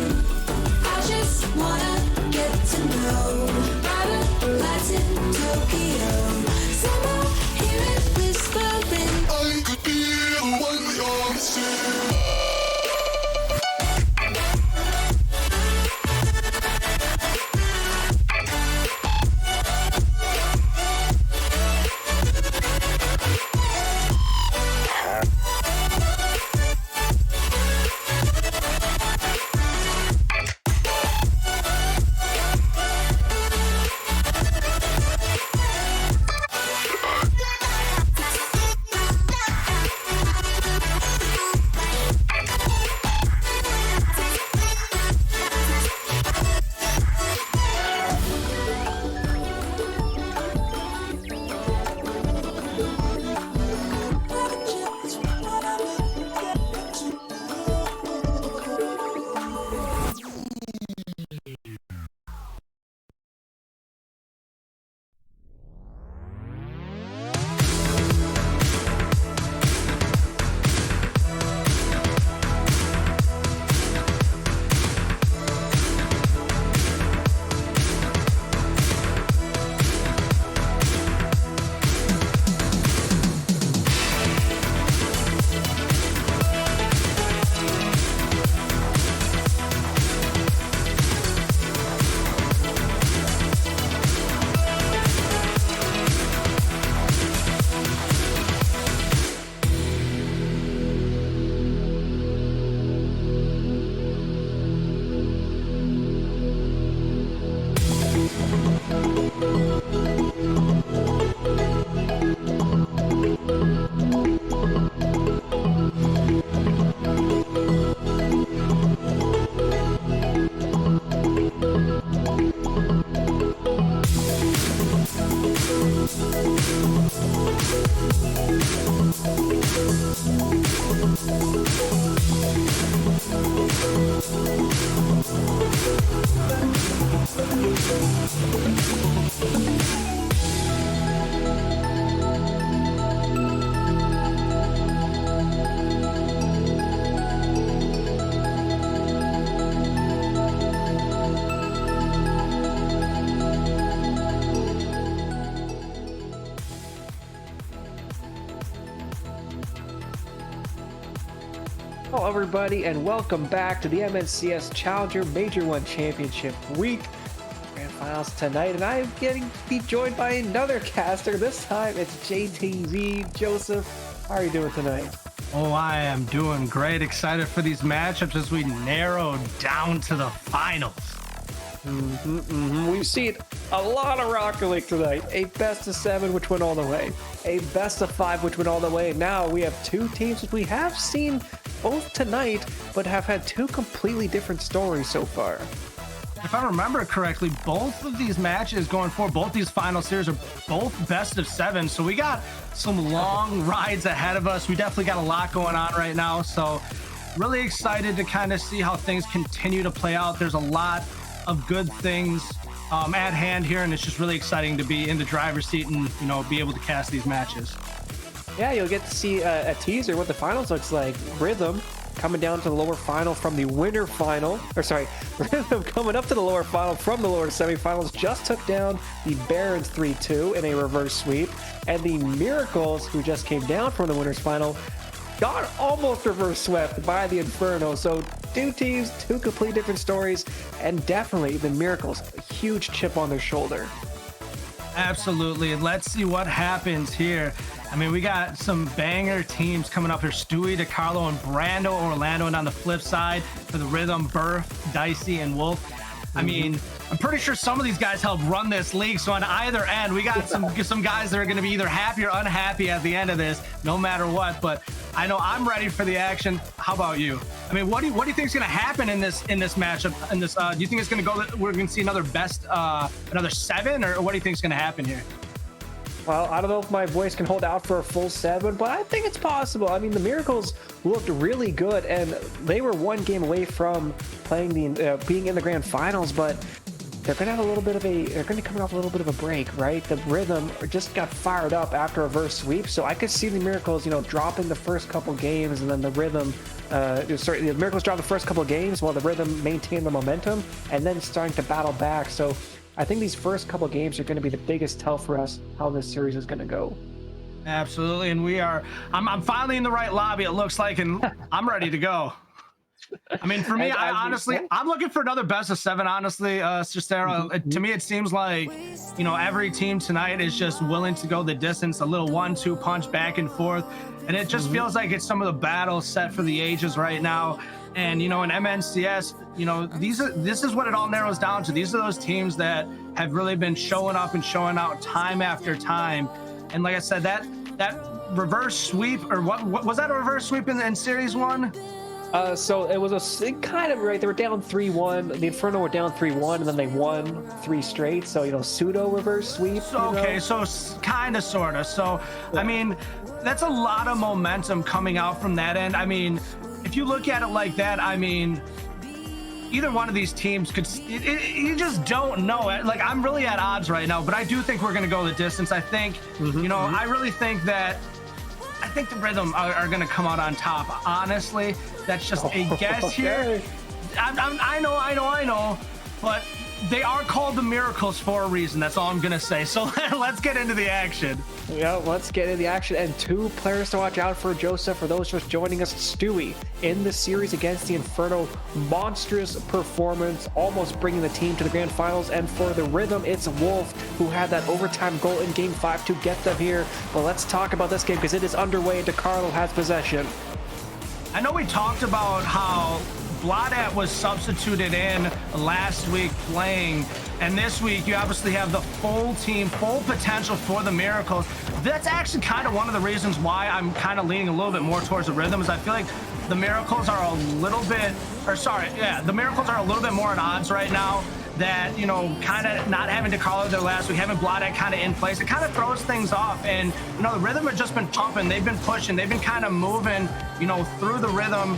E: I just wanna get to know brighter lights in Tokyo. Somehow hear it whispering.
F: I could be the one you're missing.
A: Hello, everybody, and welcome back to the MNCS Challenger Major 1 Championship Week. Grand Finals tonight, and I'm getting to be joined by another caster. This time it's JTZ. Joseph, how are you doing tonight?
G: Oh, I am doing great. Excited for these matchups as we narrow down to the finals.
A: We've seen a lot of Rocket League tonight. A best of 7, which went all the way. A best of 5, which went all the way. And now we have two teams that we have seen both tonight, but have had two completely different stories so far.
G: If I remember correctly, both of these matches going forward, both these final series are both best of 7. So we got some long rides ahead of us. We definitely got a lot going on right now. So really excited to kind of see how things continue to play out. There's a lot of good things at hand here, and it's just really exciting to be in the driver's seat and, you know, be able to cast these matches.
A: Yeah, you'll get to see a teaser what the finals looks like. Rhythm coming down to the lower final from the winter final, Rhythm coming up to the lower final from the lower semifinals, just took down the Barons 3-2 in a reverse sweep, and the Miracles, who just came down from the winners final, got almost reverse swept by the Inferno. So two teams, two completely different stories, and definitely the Miracles, a huge chip on their shoulder.
G: Absolutely. And let's see what happens here. I mean, we got some banger teams coming up here. Stewie, DeCarlo, and Brando Orlando. And on the flip side, for the Rhythm, Burf, Dicey, and Wolf. I mean, I'm pretty sure some of these guys help run this league. So on either end, we got some guys that are going to be either happy or unhappy at the end of this, no matter what. But I know I'm ready for the action. How about you? I mean, what do you think is going to happen in this matchup? In this, do you think it's going to go? We're going to see another another 7, or what do you think is going to happen here?
A: Well, I don't know if my voice can hold out for a full 7, but I think it's possible. I mean, the Miracles looked really good, and they were 1 game away from playing being in the grand finals, but they're going to have a little bit of they're going to be coming off a little bit of a break, right? The Rhythm just got fired up after a reverse sweep, so I could see the Miracles, dropping the first couple games, and then the Rhythm, the Miracles drop the first couple games while the Rhythm maintain the momentum, and then starting to battle back. So I think these first couple games are going to be the biggest tell for us how this series is going to go.
G: Absolutely, and I'm finally in the right lobby, it looks like, and I'm ready to go. I mean, for me, I'm looking for another best of 7, honestly, Cestero. To me, it seems like, every team tonight is just willing to go the distance, a little 1-2 punch back and forth, and it just feels like it's some of the battles set for the ages right now. And, in MNCS, this is what it all narrows down to. These are those teams that have really been showing up and showing out time after time. And like I said, that reverse sweep, or what was that, a reverse sweep in Series 1?
A: So it was kind of right. They were down 3-1. The Inferno were down 3-1, and then they won 3 straight. So, pseudo reverse sweep.
G: Okay, so kind of, sort of. So, yeah. I mean, that's a lot of momentum coming out from that end. I mean, if you look at it like that, I mean, either one of these teams could, you just don't know. Like, I'm really at odds right now, but I do think we're going to go the distance. I think, I really think that, I think the Rhythm are going to come out on top. Honestly, that's just a guess here. I know, but they are called the Miracles for a reason. That's all I'm going to say. So let's get into the action.
A: Yeah, let's get into the action. And 2 players to watch out for, Joseph, for those just joining us. Stewie in the series against the Inferno. Monstrous performance, almost bringing the team to the grand finals. And for the Rhythm, it's Wolf, who had that overtime goal in Game 5 to get them here. But let's talk about this game, because it is underway. DeCarlo has possession.
G: I know we talked about how Bladat was substituted in last week playing, and this week you obviously have the full team, full potential for the Miracles. That's actually kind of one of the reasons why I'm kind of leaning a little bit more towards the Rhythm, is I feel like the Miracles are a little bit, the Miracles are a little bit more at odds right now. That, kind of not having DeCarlo there last week, having Bladat kind of in place, it kind of throws things off. And, the Rhythm have just been pumping, they've been pushing, they've been kind of moving, through the rhythm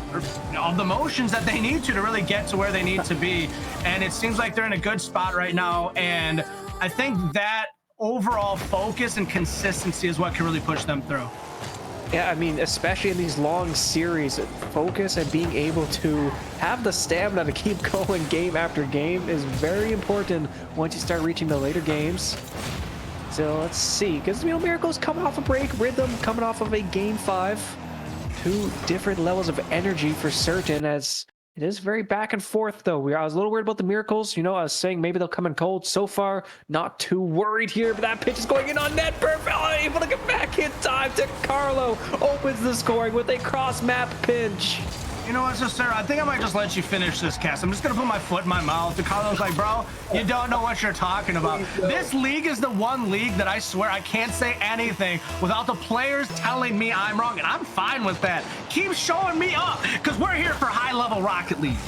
G: of the motions that they need to really get to where they need to be. And it seems like they're in a good spot right now. And I think that overall focus and consistency is what can really push them through.
A: Yeah, I mean, especially in these long series, focus and being able to have the stamina to keep going game after game is very important once you start reaching the later games. So let's see, because, Miracles coming off a break, Rhythm coming off of a Game 5. 2 different levels of energy for certain, as it is very back and forth, though. I was a little worried about the Miracles. I was saying maybe they'll come in cold. So far, not too worried here, but that pitch is going in on net. Perfect. Able to get back in time. DeCarlo opens the scoring with a cross-map pinch.
G: You know what, Sarah? I think I might just let you finish this, Cass. I'm just going to put my foot in my mouth. DeCarlo's like, bro, you don't know what you're talking about. This league is the one league that I swear I can't say anything without the players telling me I'm wrong, and I'm fine with that. Keep showing me up, because we're here for high-level Rocket League.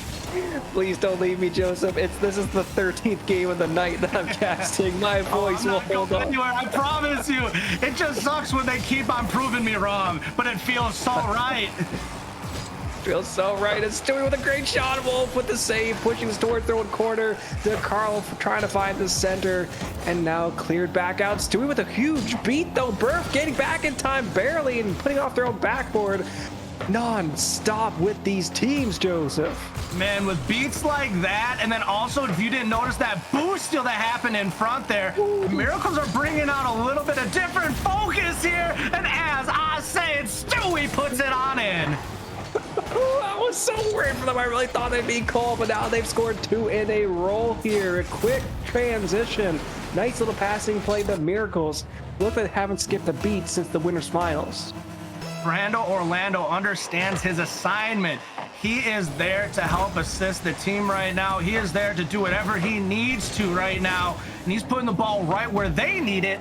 A: Please don't leave me, Joseph. This is the 13th game of the night that I'm casting. My voice will hold on.
G: Anywhere, I promise you. It just sucks when they keep on proving me wrong, but it feels so right.
A: Feels so right. It's Stewie with a great shot. Wolf with the save, pushing us toward third corner. DeCarlo trying to find the center, and now cleared back out. Stewie with a huge beat, though. Burf getting back in time barely and putting off their own backboard. Non-stop with these teams, Joseph.
G: Man, with beats like that, and then also, if you didn't notice that boost steal that happened in front there, the Miracles are bringing out a little bit of different focus here, and as I say it, Stewie puts it on in.
A: I was so worried for them. I really thought they'd be cold, but now they've scored 2 in a row here. A quick transition. Nice little passing play. The Miracles look like they haven't skipped a beat since the Winners Finals.
G: Brando Orlando understands his assignment. He is there to help assist the team right now. He is there to do whatever he needs to right now. And he's putting the ball right where they need it.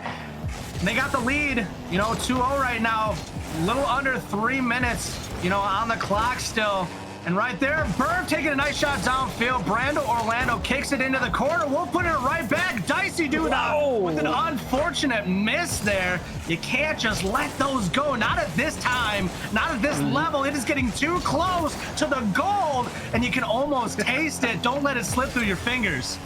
G: And they got the lead, 2-0 right now. A little under 3 minutes, on the clock still. And right there, Burr taking a nice shot downfield. Brando Orlando kicks it into the corner. We'll put it right back. Dicey dude with an unfortunate miss there. You can't just let those go. Not at this time. Not at this level. It is getting too close to the gold, and you can almost taste it. Don't let it slip through your fingers.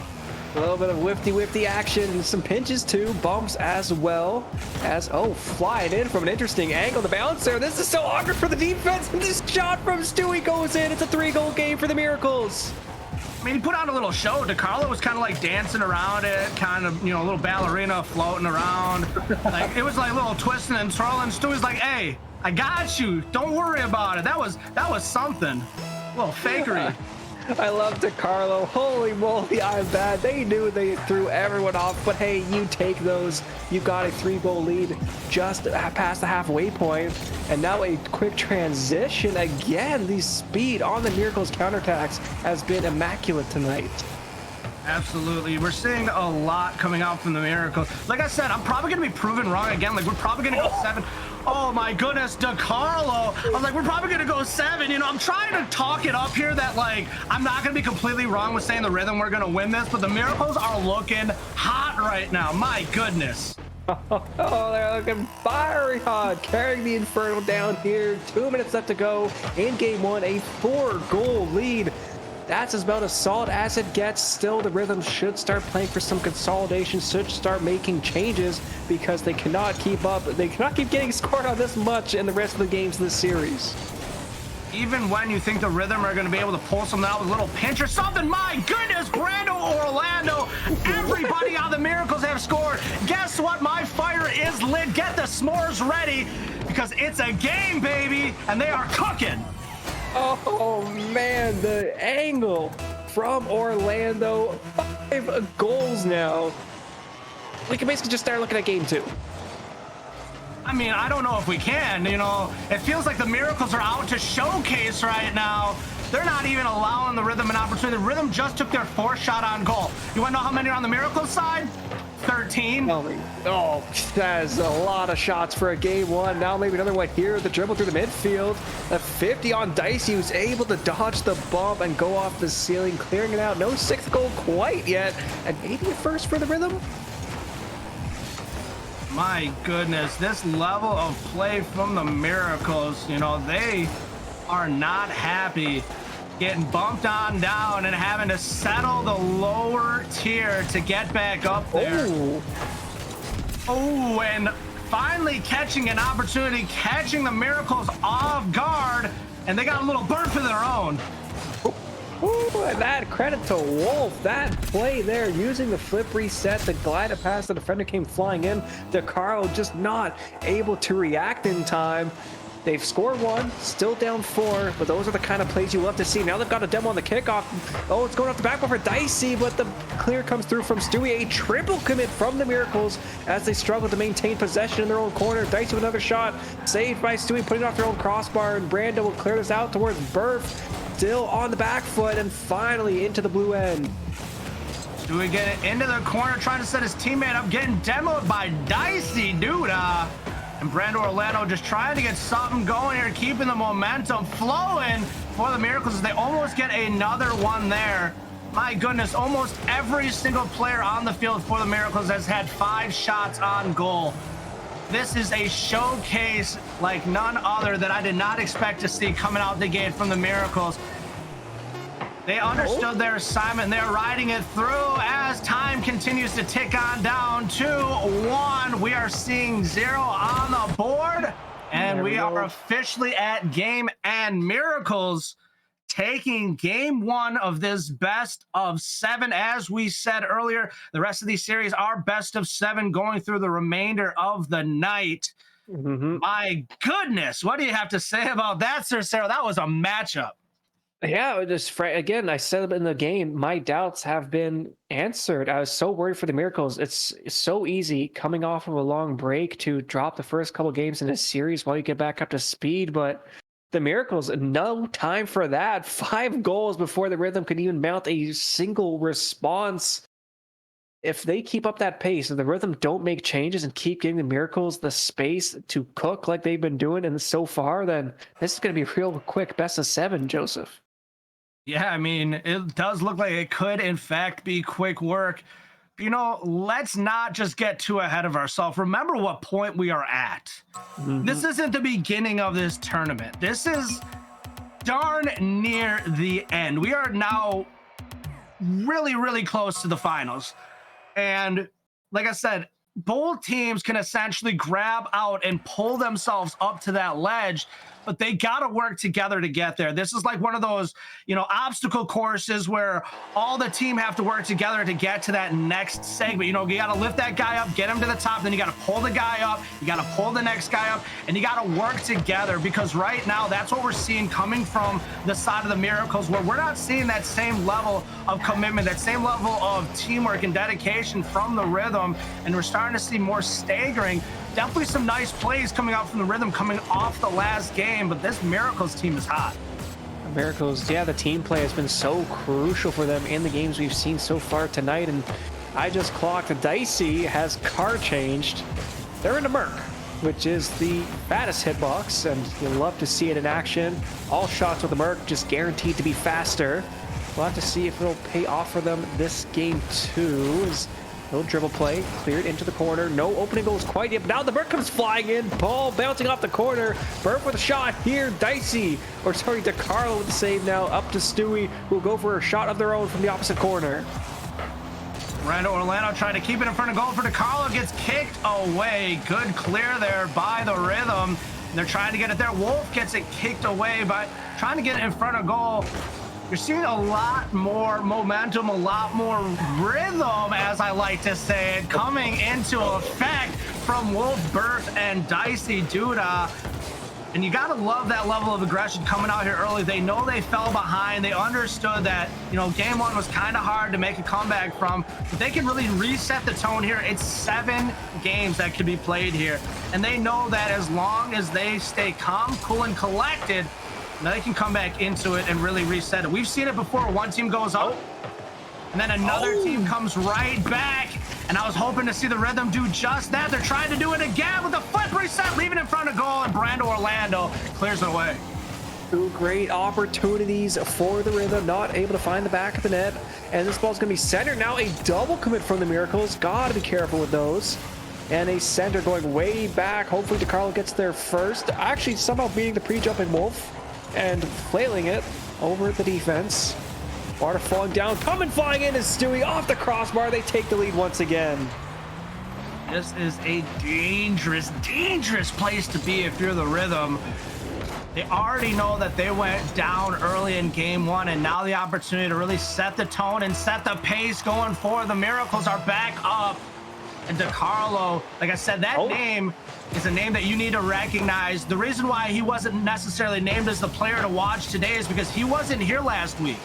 A: A little bit of whifty action, some pinches too, bumps as well as, flying in from an interesting angle. The bounce there, this is so awkward for the defense, and this shot from Stewie goes in. It's a 3-goal game for the Miracles.
G: I mean, he put on a little show. DeCarlo was kind of like dancing around it, kind of, a little ballerina floating around. Like, it was like a little twisting and twirling. Stewie's like, hey, I got you. Don't worry about it. That was something. A little fakery.
A: I love DeCarlo. Holy moly, I'm bad. They knew they threw everyone off, but hey, you take those. You got a 3-goal lead just past the halfway point, and now a quick transition again. The speed on the Miracles counterattacks has been immaculate tonight.
G: Absolutely. We're seeing a lot coming out from the Miracles. Like I said, I'm probably going to be proven wrong again. Like, we're probably going to go 7. Oh my goodness, DeCarlo. I was like, we're probably going to go 7. I'm trying to talk it up here that, like, I'm not going to be completely wrong with saying the Rhythm we're going to win this, but the Miracles are looking hot right now. My goodness.
A: Oh, they're looking fiery hot, carrying the Inferno down here. 2 minutes left to go in game 1, a 4-goal lead. That's about as solid as it gets. Still, the Rhythm should start playing for some consolidation, should start making changes because they cannot keep up. They cannot keep getting scored on this much in the rest of the games of this series.
G: Even when you think the Rhythm are going to be able to pull something out with a little pinch or something, my goodness, Brando Orlando, everybody on the Miracles have scored. Guess what? My fire is lit. Get the s'mores ready because it's a game, baby, and they are cooking.
A: Oh man, the angle from Orlando. 5 goals now. We can basically just start looking at game 2.
G: I mean, I don't know if we can, it feels like the Miracles are out to showcase right now. They're not even allowing the Rhythm an opportunity. The Rhythm just took their 4th shot on goal. You want to know how many are on the Miracles side? 13.
A: Oh, that's a lot of shots for a game 1. Now maybe another one here. The dribble through the midfield. A 50 on Dicey, who's able to dodge the bump and go off the ceiling, clearing it out. No 6th goal quite yet. And maybe a first for the Rhythm.
G: My goodness, this level of play from the Miracles, they are not happy getting bumped on down and having to settle the lower tier to get back up there. Oh, and finally catching an opportunity, catching the Miracles off guard, and they got a little burn for their own.
A: Ooh, and that credit to Wolf. That play there, using the flip reset, the glide past the defender came flying in. DeCarlo just not able to react in time. They've scored 1, still down 4, but those are the kind of plays you love to see. Now they've got a demo on the kickoff. Oh, it's going off the backboard for Dicey, but the clear comes through from Stewie. A triple commit from the Miracles as they struggle to maintain possession in their own corner. Dicey with another shot, saved by Stewie, putting it off their own crossbar, and Brando will clear this out towards Burf, still on the back foot, and finally into the blue end.
G: Stewie get it into the corner, trying to set his teammate up, getting demoed by Dicey, dude. And Brando Orlando just trying to get something going here, keeping the momentum flowing for the Miracles as they almost get another one there. My goodness, almost every single player on the field for the Miracles has had 5 shots on goal. This is a showcase like none other that I did not expect to see coming out the gate from the Miracles. They understood their assignment. They're riding it through as time continues to tick on down. 2-1. We are seeing 0 on the board, and we are officially at game end. Miracles taking game 1 of this best of 7. As we said earlier, the rest of these series are best of 7 going through the remainder of the night. My goodness, what do you have to say about that, Sir Sarah? That was a matchup.
A: Yeah, again, I said it in the game, my doubts have been answered. I was so worried for the Miracles. It's so easy coming off of a long break to drop the first couple games in a series while you get back up to speed, but the Miracles, no time for that. 5 goals before the Rhythm could even mount a single response. If they keep up that pace and the Rhythm don't make changes and keep giving the Miracles the space to cook like they've been doing and so far, then this is going to be real quick best of 7, Joseph.
G: Yeah, I mean, it does look like it could, in fact, be quick work. You know, let's not just get too ahead of ourselves. Remember what point we are at. This isn't the beginning of this tournament. This is darn near the end. We are now really, really close to the finals. And like I said, both teams can essentially grab out and pull themselves up to that ledge, but they got to work together to get there. This is like one of those, obstacle courses where all the team have to work together to get to that next segment. You got to lift that guy up, get him to the top, then you got to pull the guy up, you got to pull the next guy up, and you got to work together, because right now that's what we're seeing coming from the side of the Miracles, where we're not seeing that same level of commitment, that same level of teamwork and dedication from the Rhythm, and we're starting to see more staggering. Definitely some nice plays coming out from the Rhythm coming off the last game, but this Miracles team is hot.
A: Miracles, yeah, the team play has been so crucial for them in the games we've seen so far tonight. And I just clocked Dicey has car changed. They're in a Merc, which is the fattest hitbox, and you'll love to see it in action. All shots with the Merc just guaranteed to be faster. We'll have to see if it'll pay off for them this game too. Little dribble play, cleared into the corner. No opening goals quite yet, but now the Merc comes flying in. Ball bouncing off the corner. Burp with a shot here. DeCarlo with the save now. Up to Stewie, who will go for a shot of their own from the opposite corner.
G: Brando Orlando trying to keep it in front of goal for DeCarlo. Gets kicked away. Good clear there by the Rhythm. And they're trying to get it there. Wolf gets it kicked away by trying to get it in front of goal. You're seeing a lot more momentum, a lot more rhythm, as I like to say it, coming into effect from Wolf, Burf, and Dicey Duda. And you got to love that level of aggression coming out here early. They know they fell behind. They understood that, game one was kind of hard to make a comeback from, but they can really reset the tone here. It's 7 games that could be played here. And they know that as long as they stay calm, cool, and collected, now they can come back into it and really reset it. We've seen it before. One team goes up, and then another team comes right back. And I was hoping to see the Rhythm do just that. They're trying to do it again with a flip reset, leaving in front of goal, and Brando Orlando clears it away.
A: 2 great opportunities for the Rhythm, not able to find the back of the net. And this ball's going to be centered. Now a double commit from the Miracles. Got to be careful with those. And a center going way back. Hopefully DeCarlo gets there first. Actually somehow beating the pre-jumping Wolf and flailing it over the defense. Water falling down, coming flying in is Stewie off the crossbar. They take the lead once again.
G: This is a dangerous, dangerous place to be if you're the Rhythm. They already know that they went down early in game one, and now the opportunity to really set the tone and set the pace going forward. The Miracles are back up. And DeCarlo, like I said, that name is a name that you need to recognize. The reason why he wasn't necessarily named as the player to watch today is because he wasn't here last week.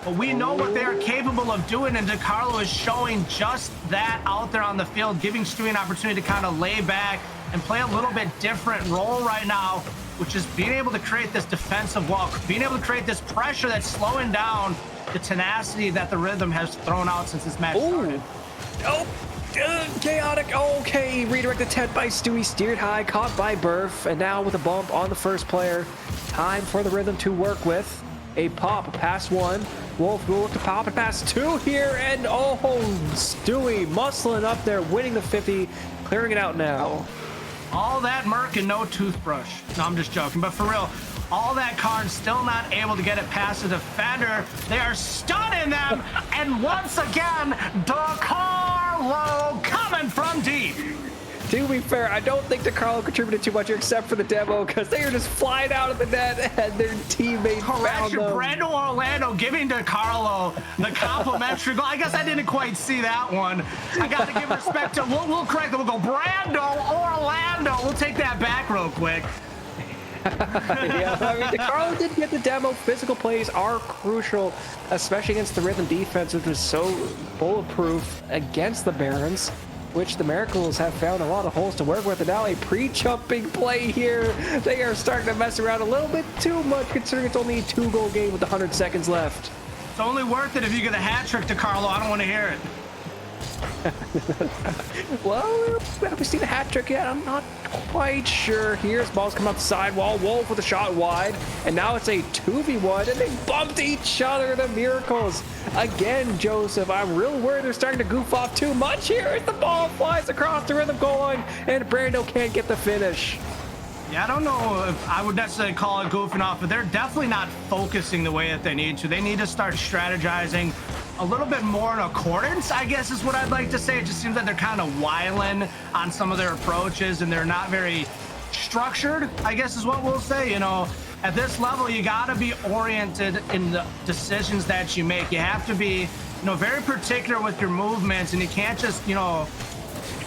G: But we know what they are capable of doing, and DeCarlo is showing just that out there on the field, giving Stewie an opportunity to kind of lay back and play a little bit different role right now, which is being able to create this defensive wall, being able to create this pressure that's slowing down the tenacity that the Rhythm has thrown out since this match started.
A: Chaotic. Okay, redirected 10 by Stewie, steered high, caught by Burf, and now with a bump on the first player. Time for the Rhythm to work with. A pop past 1. Wolf will look to pop and pass 2 here, and Stewie muscling up there, winning the 50, clearing it out now.
G: All that Merc and no toothbrush. No, I'm just joking, but for real, all that Karn still not able to get it past the defender. They are stunning them, and once again, DeCarlo coming from deep.
A: To be fair, I don't think DeCarlo contributed too much here except for the demo, because they are just flying out of the net and their teammate found them.
G: Brando Orlando giving DeCarlo the complimentary goal. I guess I didn't quite see that one. I got to give respect to, we'll correct it. We'll go Brando Orlando. We'll take that back real quick.
A: Yeah, I mean, DeCarlo did get the demo. Physical plays are crucial, especially against the Rhythm defense, which was so bulletproof against the Barons, which the Miracles have found a lot of holes to work with. And now a pre-jumping play here. They are starting to mess around a little bit too much, considering it's only a 2-goal game with 100 seconds left.
G: It's only worth it if you get a hat trick to Carlo. I don't want to hear it.
A: Well, have we seen a hat trick yet? I'm not quite sure. Here's balls come out the sidewall. Wolf with a shot wide, and now it's a 2v1, and they bumped each other. The Miracles again, Joseph. I'm real worried they're starting to goof off too much here as the ball flies across the Rhythm goal line, and Brando can't get the finish.
G: Yeah, I don't know if I would necessarily call it goofing off, but they're definitely not focusing the way that they need to. They need to start strategizing a little bit more in accordance, I guess is what I'd like to say. It just seems like they're kind of whiling on some of their approaches, and they're not very structured, I guess is what we'll say. You know, at this level, you got to be oriented in the decisions that you make. You have to be, you know, very particular with your movements, and you can't just, you know,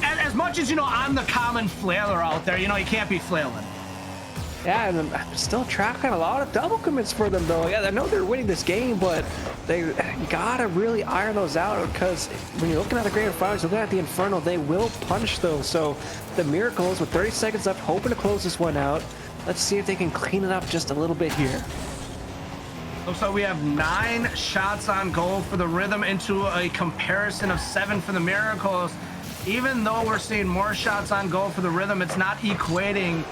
G: as much as, you know, I'm the common flailer out there, you know, you can't be flailing.
A: Yeah, and I'm still tracking a lot of double commits for them, though. Yeah, I know they're winning this game, but they gotta really iron those out, because when you're looking at the Grand Finals, looking at the Inferno, they will punch those. So the Miracles, with 30 seconds left, hoping to close this one out. Let's see if they can clean it up just a little bit here.
G: Looks like we have 9 shots on goal for the Rhythm into a comparison of 7 for the Miracles. Even though we're seeing more shots on goal for the Rhythm, it's not equating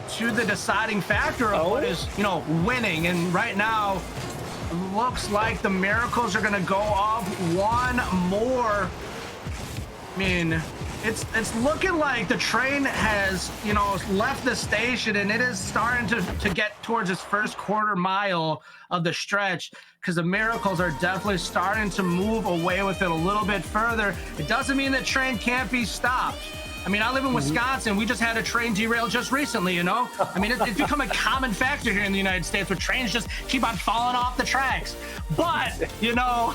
G: to the deciding factor of what is, you know, winning. And right now, looks like the Miracles are going to go off one more. I mean, it's looking like the train has, you know, left the station, and it is starting to get towards its first quarter mile of the stretch, because the Miracles are definitely starting to move away with it a little bit further. It doesn't mean the train can't be stopped. I mean, I live in Wisconsin. We just had a train derail just recently, you know? I mean, it's become a common factor here in the United States, where trains just keep on falling off the tracks. But, you know,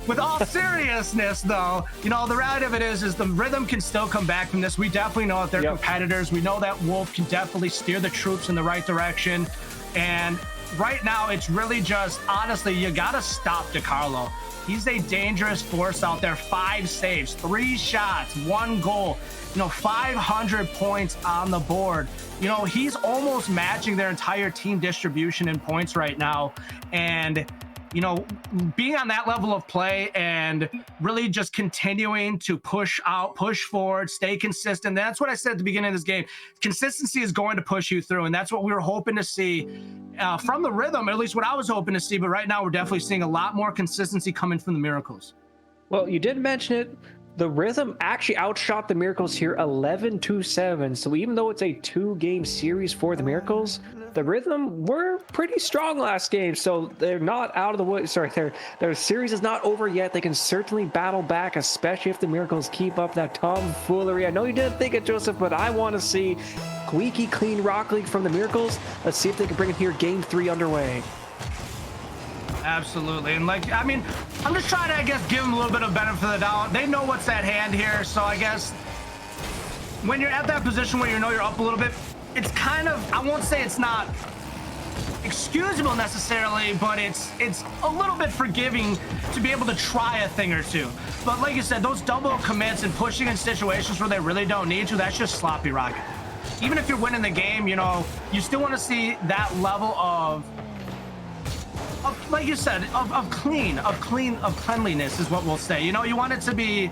G: with all seriousness, though, you know, the reality of it is the Rhythm can still come back from this. We definitely know that they're competitors. We know that Wolf can definitely steer the troops in the right direction. And right now, it's really just, honestly, you got to stop DeCarlo. He's a dangerous force out there. 5 saves, 3 shots, 1 goal, you know, 500 points on the board. You know, he's almost matching their entire team distribution in points right now. And, you know, being on that level of play and really just continuing to push out, push forward, stay consistent. That's what I said at the beginning of this game. Consistency is going to push you through. And that's what we were hoping to see from the Rhythm, at least what I was hoping to see. But right now, we're definitely seeing a lot more consistency coming from the Miracles.
A: Well, you did mention it. The Rhythm actually outshot the Miracles here 11-7. So even though it's a 2-game series for the Miracles, the Rhythm were pretty strong last game. So they're not out of the woods. Sorry, their series is not over yet. They can certainly battle back, especially if the Miracles keep up that tomfoolery. I know you didn't think it, Joseph, but I want to see squeaky clean Rocket League from the Miracles. Let's see if they can bring it here. Game 3 underway.
G: Absolutely. And, like, I mean, I'm just trying to, I guess, give them a little bit of benefit of the doubt. They know what's at hand here. So I guess when you're at that position where you know you're up a little bit, it's kind of, I won't say it's not excusable necessarily, but it's a little bit forgiving to be able to try a thing or two. But like you said, those double commits and pushing in situations where they really don't need to, that's just sloppy Rocket. Even if you're winning the game, you know, you still want to see that level of like you said, of cleanliness is what we'll say. You know, you want it to be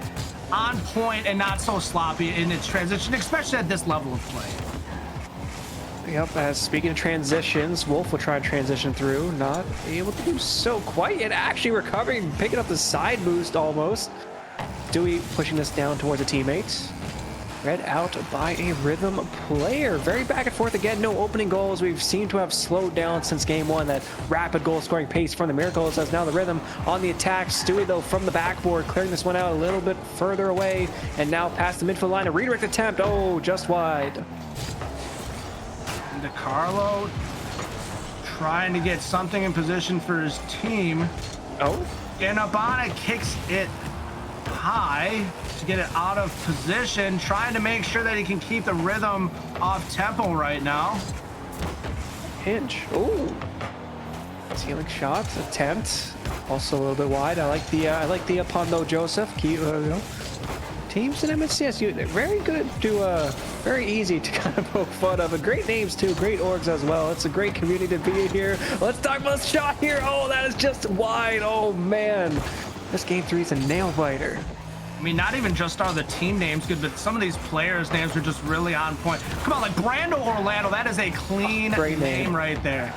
G: on point and not so sloppy in its transition, especially at this level of play.
A: Yep, speaking of transitions, Wolf will try to transition through, not able to do so quite yet, actually recovering, picking up the side boost almost. Dewey pushing this down towards a teammate. Read out by a Rhythm player. Very back and forth again, no opening goals. We've seemed to have slowed down since game 1, that rapid goal scoring pace from the Miracles, as now the Rhythm on the attack. Stewie, though, from the backboard, clearing this one out a little bit further away, and now past the midfield line. A redirect attempt, oh, just wide.
G: And DeCarlo trying to get something in position for his team.
A: Oh.
G: And up on it, kicks it high to get it out of position, trying to make sure that he can keep the Rhythm off tempo right now.
A: hinge. Ooh. Ceiling shot attempt. Also a little bit wide. I like the Pondo Joseph. Keep, teams in MSCS, very good to very easy to kind of poke fun of, and great names too, great orgs as well. It's a great community to be in here. Let's talk about the shot here. Oh, that is just wide. Oh man, this game 3 is a nail biter.
G: I mean, not even just are the team names good, but some of these players' names are just really on point. Come on, like Brando Orlando, that is a clean
A: great name
G: right there.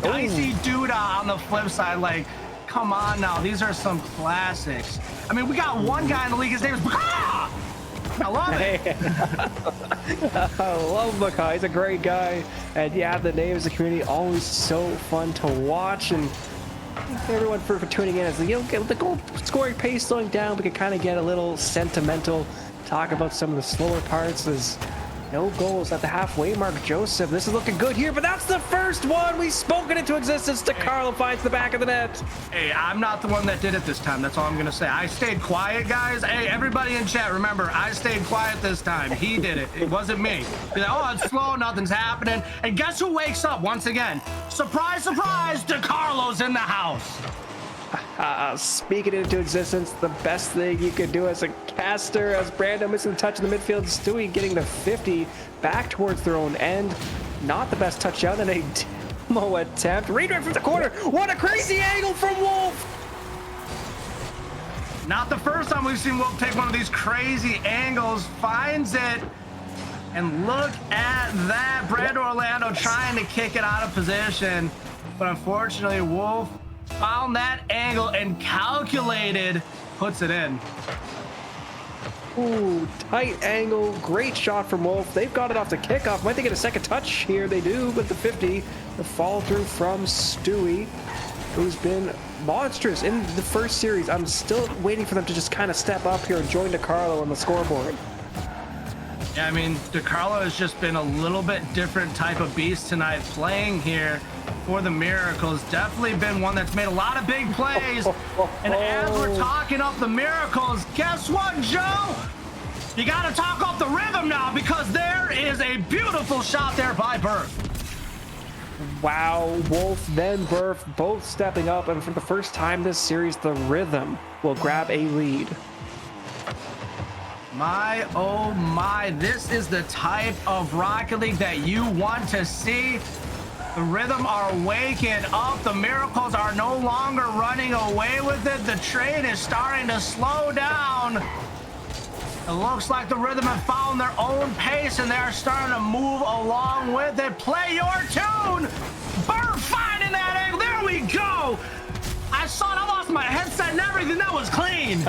G: Dicey Duda on the flip side, like, come on now, these are some classics. I mean, we got one guy in the league, his name is Baka! I love it.
A: I love Makai. He's a great guy, and yeah, the names of the community always so fun to watch. And everyone for tuning in. As get the goal scoring pace slowing down, we can kind of get a little sentimental. Talk about some of the slower parts. There's no goals at the halfway mark. Joseph, this is looking good here, but that's the first one. We've spoken into existence. DeCarlo finds the back of the net.
G: Hey, I'm not the one that did it this time. That's all I'm gonna say. I stayed quiet, guys. Hey, everybody in chat, remember, I stayed quiet this time. He did it. It wasn't me. You're like, oh, it's slow, nothing's happening. And guess who wakes up once again? Surprise, surprise, DeCarlo's in the house.
A: Speaking it into existence, the best thing you could do as a caster, as Brando missing the touch in the midfield, Stewie getting the 50 back towards their own end. Not the best touchdown in a demo attempt. Redirect from the corner. What a crazy angle from Wolf!
G: Not the first time we've seen Wolf take one of these crazy angles, finds it, and look at that. Brando Orlando trying to kick it out of position, but unfortunately Wolf found that angle and calculated, puts it in.
A: Ooh, tight angle, great shot from Wolf. They've got it off the kickoff. Might they get a second touch here? They do with the 50. The follow through from Stewie, who's been monstrous in the first series. I'm still waiting for them to just kind of step up here and join DeCarlo on the scoreboard.
G: Yeah, I mean, DeCarlo has just been a little bit different type of beast tonight playing here for the Miracles. Definitely been one that's made a lot of big plays. And as we're talking up the Miracles, guess what, Joe? You got to talk up the rhythm now, because there is a beautiful shot there by Burf.
A: Wow, Wolf, then Burf, both stepping up, and for the first time this series, the rhythm will grab a lead.
G: My, oh my, this is the type of Rocket League that you want to see. The Rhythm are waking up. The Miracles are no longer running away with it. The train is starting to slow down. It looks like the Rhythm have found their own pace, and they're starting to move along with it. Play your tune! Burf finding that angle. There we go! I saw it. I lost my headset and everything. That was clean.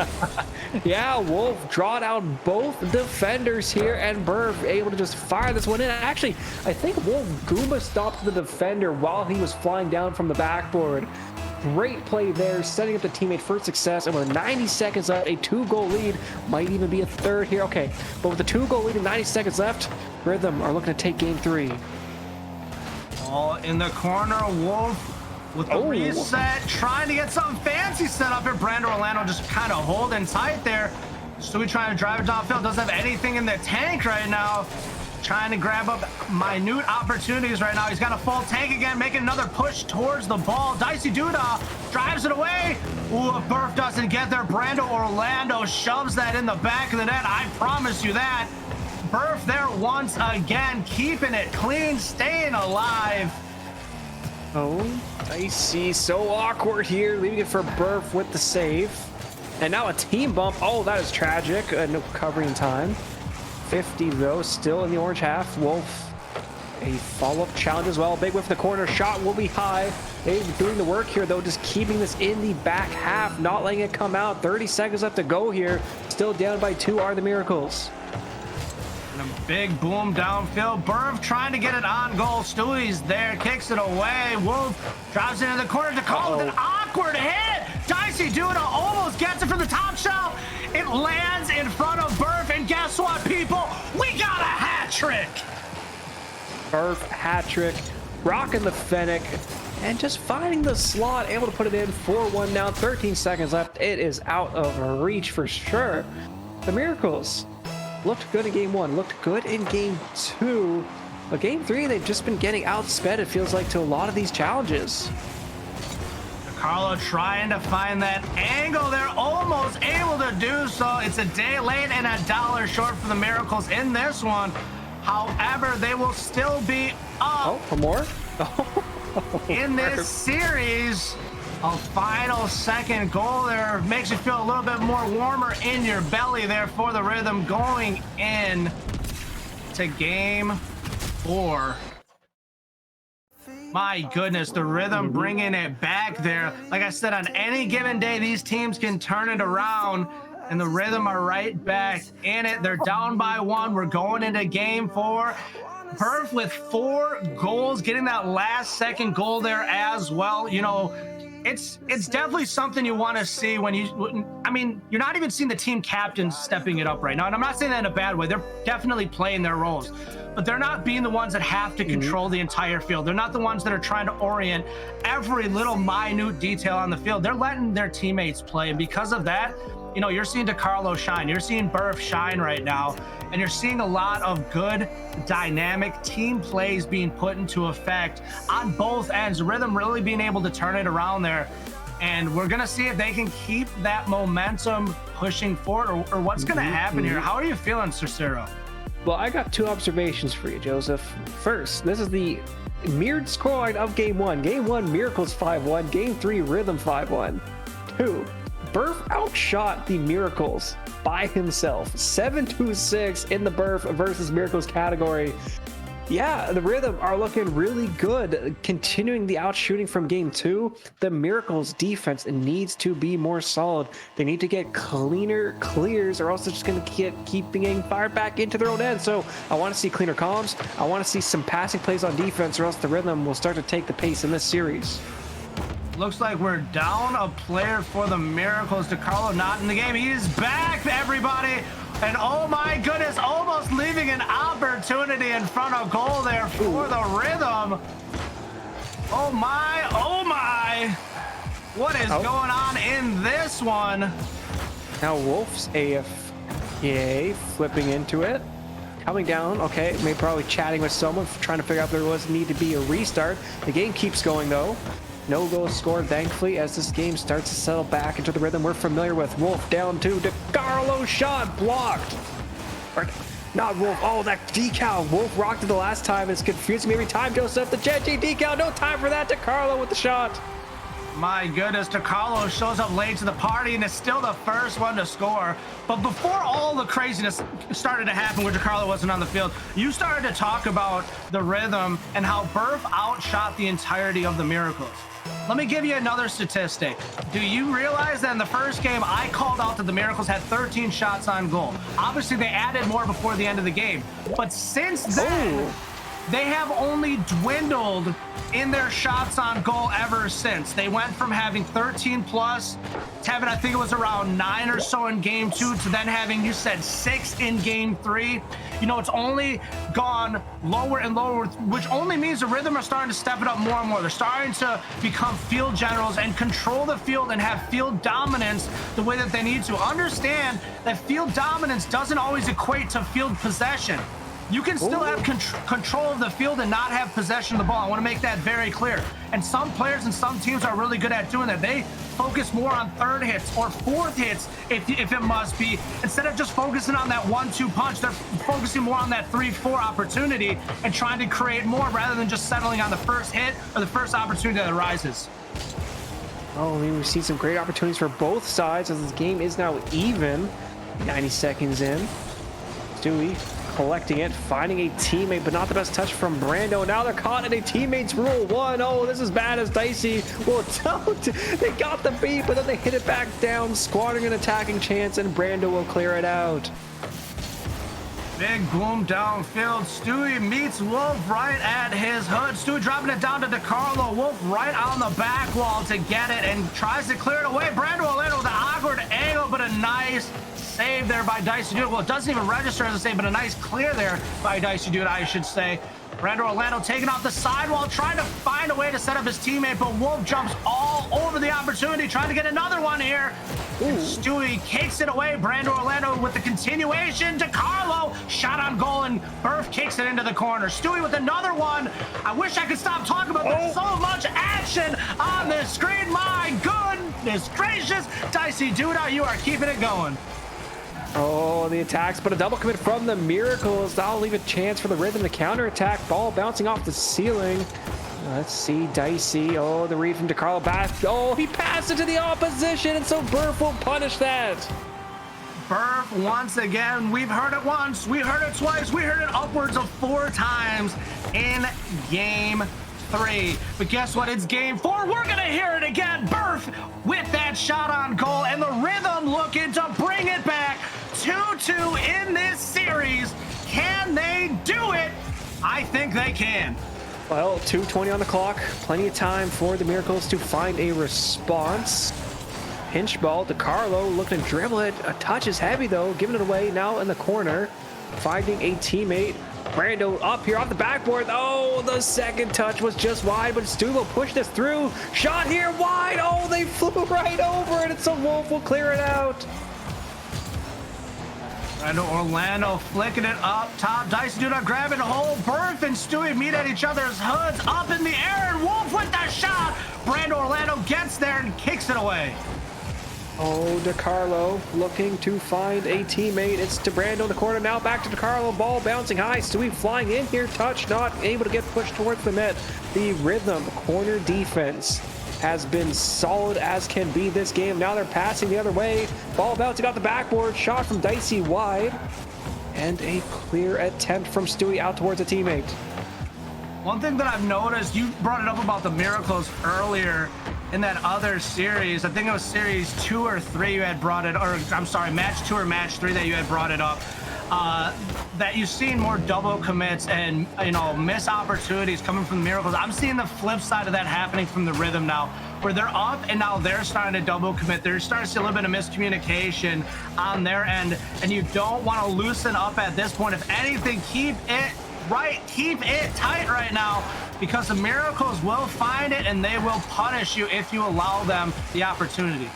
A: Yeah, Wolf draw down both defenders here, and Burf able to just fire this one in. Actually, I think Wolf Goomba stopped the defender while he was flying down from the backboard. Great play there, setting up the teammate for success. And with 90 seconds left, a 2-goal lead, might even be a third here. Okay, but with the 2-goal lead and 90 seconds left, Rhythm are looking to take game 3.
G: All in the corner, Wolf with the reset, trying to get something fancy set up here. Brando Orlando just kind of holding tight there. Stewie trying to drive it downfield, doesn't have anything in the tank right now. Trying to grab up minute opportunities right now. He's got a full tank again, making another push towards the ball. Dicey Duda drives it away. Ooh, if Burf doesn't get there, Brando Orlando shoves that in the back of the net. I promise you that. Burf there once again, keeping it clean, staying alive.
A: Oh, Dicey, so awkward here, leaving it for Burf with the save. And now a team bump. Oh, that is tragic. No recovery in time. 50 though, still in the orange half. Wolf, a follow-up challenge as well. Big whiff the corner, shot will be high. They're doing the work here though, just keeping this in the back half, not letting it come out. 30 seconds left to go here. Still down by 2 are the Miracles.
G: And a big boom downfield. Burf trying to get it on goal. Stewie's there, kicks it away. Wolf drives it into the corner to call with an awkward hit. Dicey Duda almost gets it from the top shelf. It lands in front of Burf, and guess what, people? We got a hat trick.
A: Burf hat trick, rocking the Fennec, and just finding the slot, able to put it in. 4-1 now, 13 seconds left. It is out of reach for sure. The Miracles looked good in game 1, looked good in game 2. But game 3, they've just been getting outsped, it feels like, to a lot of these challenges.
G: Carlo trying to find that angle. They're almost able to do so. It's a day late and $1 short for the Miracles in this one. However, they will still be up.
A: Oh, for more?
G: In this series. A final second goal there makes you feel a little bit more warmer in your belly there for the Rhythm going in to game 4. My goodness, the Rhythm bringing it back there. Like I said, on any given day, these teams can turn it around, and the Rhythm are right back in it. They're down by 1. We're going into game 4. Perf with 4 goals, getting that last second goal there as well. You know, it's definitely something you want to see when I mean, you're not even seeing the team captains stepping it up right now. And I'm not saying that in a bad way. They're definitely playing their roles, but they're not being the ones that have to control the entire field. They're not the ones that are trying to orient every little minute detail on the field. They're letting their teammates play. And because of that, you know, you're seeing DeCarlo shine. You're seeing Burf shine right now. And you're seeing a lot of good, dynamic team plays being put into effect on both ends. Rhythm really being able to turn it around there. And we're going to see if they can keep that momentum pushing forward or what's going to happen here. How are you feeling, Cicero?
A: Well, I got 2 observations for you, Joseph. First, this is the mirrored scoreline of Game 1. Game 1, Miracles 5-1. Game 3, Rhythm 5-1. 2, Burf outshot the Miracles by himself. 7-6 in the Burf versus Miracles category. Yeah, the Rhythm are looking really good. Continuing the outshooting from game 2, the Miracles defense needs to be more solid. They need to get cleaner clears or else they're just going to keep being fired back into their own end. So I want to see cleaner comms. I want to see some passing plays on defense or else the Rhythm will start to take the pace in this series.
G: Looks like we're down a player for the Miracles. DeCarlo not in the game. He is back, everybody. And oh my goodness, almost leaving an opportunity in front of goal there for the Rhythm. Oh my, oh my. What is going on in this one?
A: Now Wolf's AFK, flipping into it. Coming down, okay, maybe probably chatting with someone, trying to figure out if there was need to be a restart. The game keeps going though. No goals scored, thankfully, as this game starts to settle back into the rhythm we're familiar with. Wolf down to DeCarlo, shot blocked. Or, not Wolf. Oh, that decal. Wolf rocked it the last time. It's confusing me every time, Joseph. The Genji decal. No time for that. DeCarlo with the shot.
G: My goodness, DeCarlo shows up late to the party and is still the first one to score. But before all the craziness started to happen where DeCarlo wasn't on the field, you started to talk about the Rhythm and how Burf outshot the entirety of the Miracles. Let me give you another statistic. Do you realize that in the first game, I called out that the Miracles had 13 shots on goal? Obviously, they added more before the end of the game. But since then, they have only dwindled in their shots on goal ever since. They went from having 13 plus to having, I think it was around 9 or so in game 2 to then having, you said, 6 in game 3. You know, it's only gone lower and lower, which only means the Rhythm are starting to step it up more and more. They're starting to become field generals and control the field and have field dominance the way that they need to. Understand that field dominance doesn't always equate to field possession. You can still have control of the field and not have possession of the ball. I want to make that very clear. And some players and some teams are really good at doing that. They focus more on third hits or fourth hits, if it must be. Instead of just focusing on that 1-2 punch, they're focusing more on that 3-4 opportunity and trying to create more rather than just settling on the first hit or the first opportunity that arises.
A: Oh, I mean, we've seen some great opportunities for both sides as this game is now even. 90 seconds in. Stewie collecting it, finding a teammate, but not the best touch from Brando. Now they're caught in a teammate's rule 1. Oh, this is bad as Dicey will don't. They got the beat, but then they hit it back down, squandering an attacking chance, and Brando will clear it out.
G: Big boom downfield. Stewie meets Wolf right at his hood. Stewie dropping it down to DeCarlo. Wolf right on the back wall to get it and tries to clear it away. Brando will in with an awkward angle, but a nice save there by Dicey Dude. Well, it doesn't even register as a save, but a nice clear there by Dicey Dude, I should say. Brando Orlando taking off the sidewall, trying to find a way to set up his teammate, but Wolf jumps all over the opportunity, trying to get another one here. And Stewie kicks it away. Brando Orlando with the continuation. DeCarlo shot on goal, and Burf kicks it into the corner. Stewie with another one. I wish I could stop talking about there's so much action on the screen. My goodness gracious. Dicey Duda, you are keeping it going.
A: Oh, the attacks, but a double commit from the Miracles. That'll leave a chance for the Rhythm to counterattack. Ball bouncing off the ceiling. Let's see, Dicey. Oh, the read from DeCarlo back. Oh, he passed it to the opposition, and so Burf will punish that.
G: Burf, once again, we've heard it once, we heard it twice, we heard it upwards of 4 times in game 3. But guess what? It's game 4. We're gonna hear it again. Burf with that shot on goal, and the Rhythm looking to bring it back 2-2 in this series. Can they do it? I think they can.
A: Well, 2:20 on the clock. Plenty of time for the Miracles to find a response. Pinch ball. DeCarlo looking to dribble it. A touch is heavy, though. Giving it away now in the corner. Finding a teammate. Brando up here off the backboard. Oh, the second touch was just wide, but Stu will push this through. Shot here wide. Oh, they flew right over it. It's a Wolf will clear it out.
G: Brando Orlando flicking it up top. Dice do not grab it. Hold. Burf and Stewie meet at each other's hoods. Up in the air, and Wolf with that shot. Brando Orlando gets there and kicks it away.
A: Oh, DeCarlo looking to find a teammate. It's to Brando in the corner now. Back to DeCarlo. Ball bouncing high. Stewie flying in here. Touch not able to get pushed towards the net. The Rhythm corner defense has been solid as can be this game. Now they're passing the other way. Ball bouncing off the backboard. Shot from Dicey wide. And a clear attempt from Stewie out towards a teammate.
G: One thing that I've noticed, you brought it up about the Miracles earlier in that other series. I think it was series 2 or 3 you had brought it, or I'm sorry, match 2 or match 3 that you had brought it up. That you've seen more double commits and, you know, missed opportunities coming from the Miracles. I'm seeing the flip side of that happening from the Rhythm now, where they're up and now they're starting to double commit. They're starting to see a little bit of miscommunication on their end, and you don't want to loosen up at this point. If anything, keep it tight right now, because the Miracles will find it and they will punish you if you allow them the opportunity.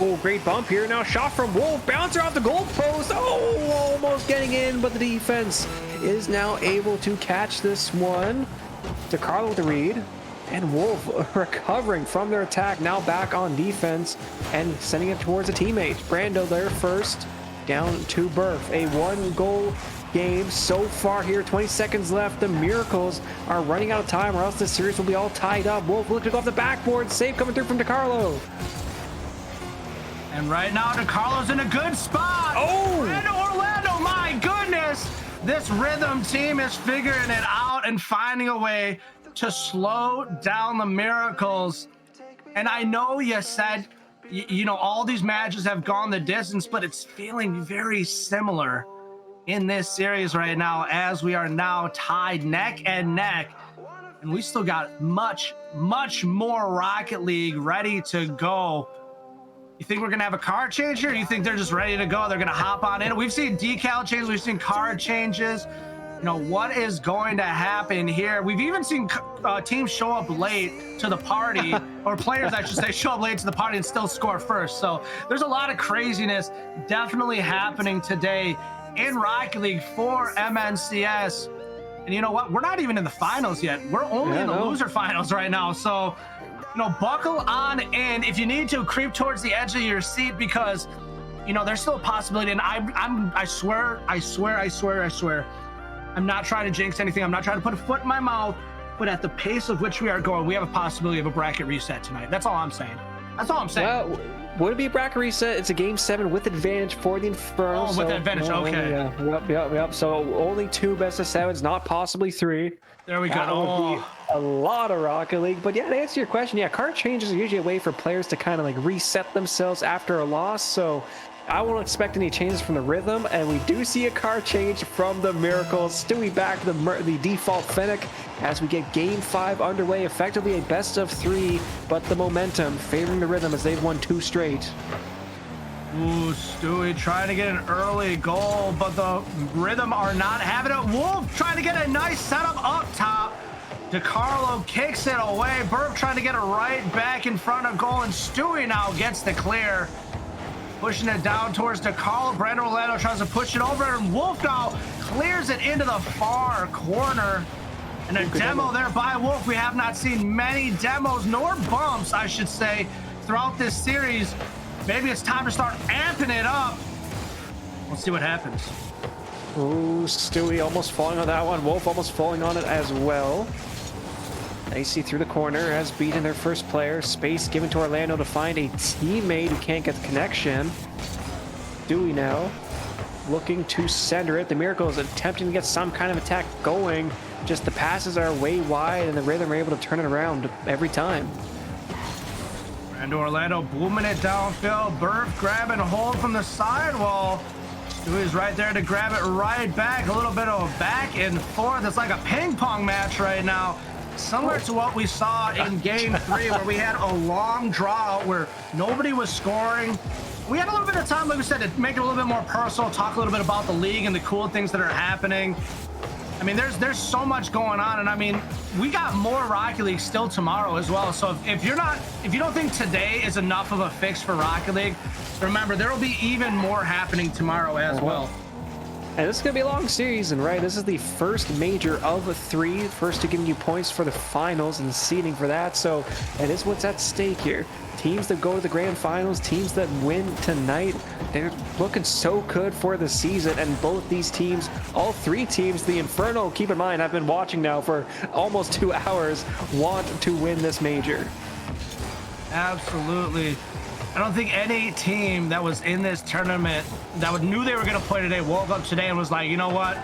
A: Oh, great bump here. Now shot from Wolf. Bouncer off the goal post. Oh, almost getting in, but the defense is now able to catch this one. DeCarlo with the read. And Wolf recovering from their attack. Now back on defense and sending it towards a teammate. Brando there first. Down to Burf. A 1-goal game so far here. 20 seconds left. The Miracles are running out of time, or else this series will be all tied up. Wolf looking to go off the backboard. Save coming through from DeCarlo.
G: And right now, DeCarlo's in a good spot.
A: Oh!
G: Brando Orlando, my goodness. This Rhythm team is figuring it out and finding a way to slow down the Miracles. And I know you said, you know, all these matches have gone the distance, but it's feeling very similar in this series right now, as we are now tied neck and neck. And we still got much, much more Rocket League ready to go. You think we're going to have a card change here? You think they're just ready to go? They're going to hop on in? We've seen decal changes. We've seen card changes. You know, what is going to happen here? We've even seen teams show up late to the party, or players, I should say, show up late to the party and still score first. So there's a lot of craziness definitely happening today in Rocket League for MNCS. And you know what? We're not even in the finals yet. We're only in the loser finals right now. So, you know, buckle on in. If you need to, creep towards the edge of your seat, because, you know, there's still a possibility. And I swear, I'm not trying to jinx anything. I'm not trying to put a foot in my mouth, but at the pace of which we are going, we have a possibility of a bracket reset tonight. That's all I'm saying. That's all I'm saying.
A: Well, would it be a bracket reset? It's a game 7 with advantage for the Inferno.
G: Oh, with advantage, okay.
A: Yeah, yep. So only 2 best of 7s, not possibly 3.
G: There we go.
A: That would be a lot of Rocket League. But yeah, to answer your question, yeah, card changes are usually a way for players to kind of like reset themselves after a loss. So I won't expect any changes from the Rhythm, and we do see a card change from the Miracles. Stewie back to the default Fennec as we get game 5 underway. Effectively a best of 3, but the momentum favoring the Rhythm as they've won 2 straight.
G: Ooh, Stewie trying to get an early goal, but the Rhythm are not having it. Wolf trying to get a nice setup up top. DeCarlo kicks it away. Burp trying to get it right back in front of goal, and Stewie now gets the clear. pushing it down towards DeCarlo. Brando Orlando tries to push it over, and Wolf now clears it into the far corner. And a demo there by Wolf. We have not seen many demos, nor bumps, I should say, throughout this series. Maybe it's time to start amping it up. Let's see what happens.
A: Ooh, Stewie almost falling on that one. Wolf almost falling on it as well. Icy through the corner has beaten their first player. Space given to Orlando to find a teammate who can't get the connection. Stewie now looking to center it. The Miracle is attempting to get some kind of attack going. Just the passes are way wide, and the Rhythm are able to turn it around every time.
G: Brando Orlando booming it downfield. Burf grabbing hold from the sidewall. Stewie's right there to grab it right back. A little bit of a back and forth. It's like a ping pong match right now. Similar to what we saw in game 3, where we had a long draw where nobody was scoring. We had a little bit of time, like we said, to make it a little bit more personal, talk a little bit about the league and the cool things that are happening. I mean, there's so much going on, and I mean, we got more Rocket League still tomorrow as well. So if you don't think today is enough of a fix for Rocket League, remember there will be even more happening tomorrow as well.
A: And this is going to be a long series, and right, this is the first major of 3, first to give you points for the finals and the seeding for that. So that is what's at stake here. Teams that go to the grand finals, teams that win tonight, they're looking so good for the season. And both these teams, all 3 teams, the Inferno, keep in mind, I've been watching now for almost 2 hours, want to win this major.
G: Absolutely. I don't think any team that was in this tournament that knew they were going to play today woke up today and was like, you know what?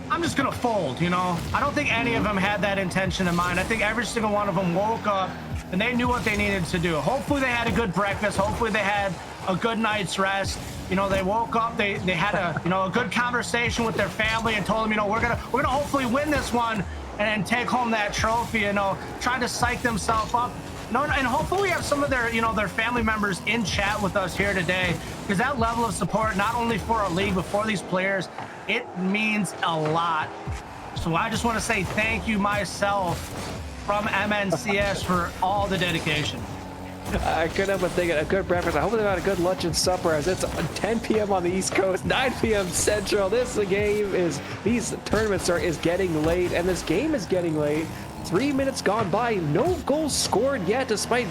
G: I'm just going to fold, you know? I don't think any of them had that intention in mind. I think every single one of them woke up and they knew what they needed to do. Hopefully they had a good breakfast. Hopefully they had a good night's rest. You know, they woke up, they had a good conversation with their family and told them, you know, we're gonna hopefully win this one and take home that trophy, you know, trying to psych themselves up. No, and hopefully we have some of their, their family members in chat with us here today, because that level of support, not only for our league, but for these players, it means a lot. So I just want to say thank you myself from MNCS for all the dedication.
A: I couldn't help but think a good breakfast. I hope they had a good lunch and supper, as it's 10 p.m. on the East Coast, 9 p.m. Central. These tournaments is getting late, and this game is getting late. 3 minutes gone by, no goals scored yet, despite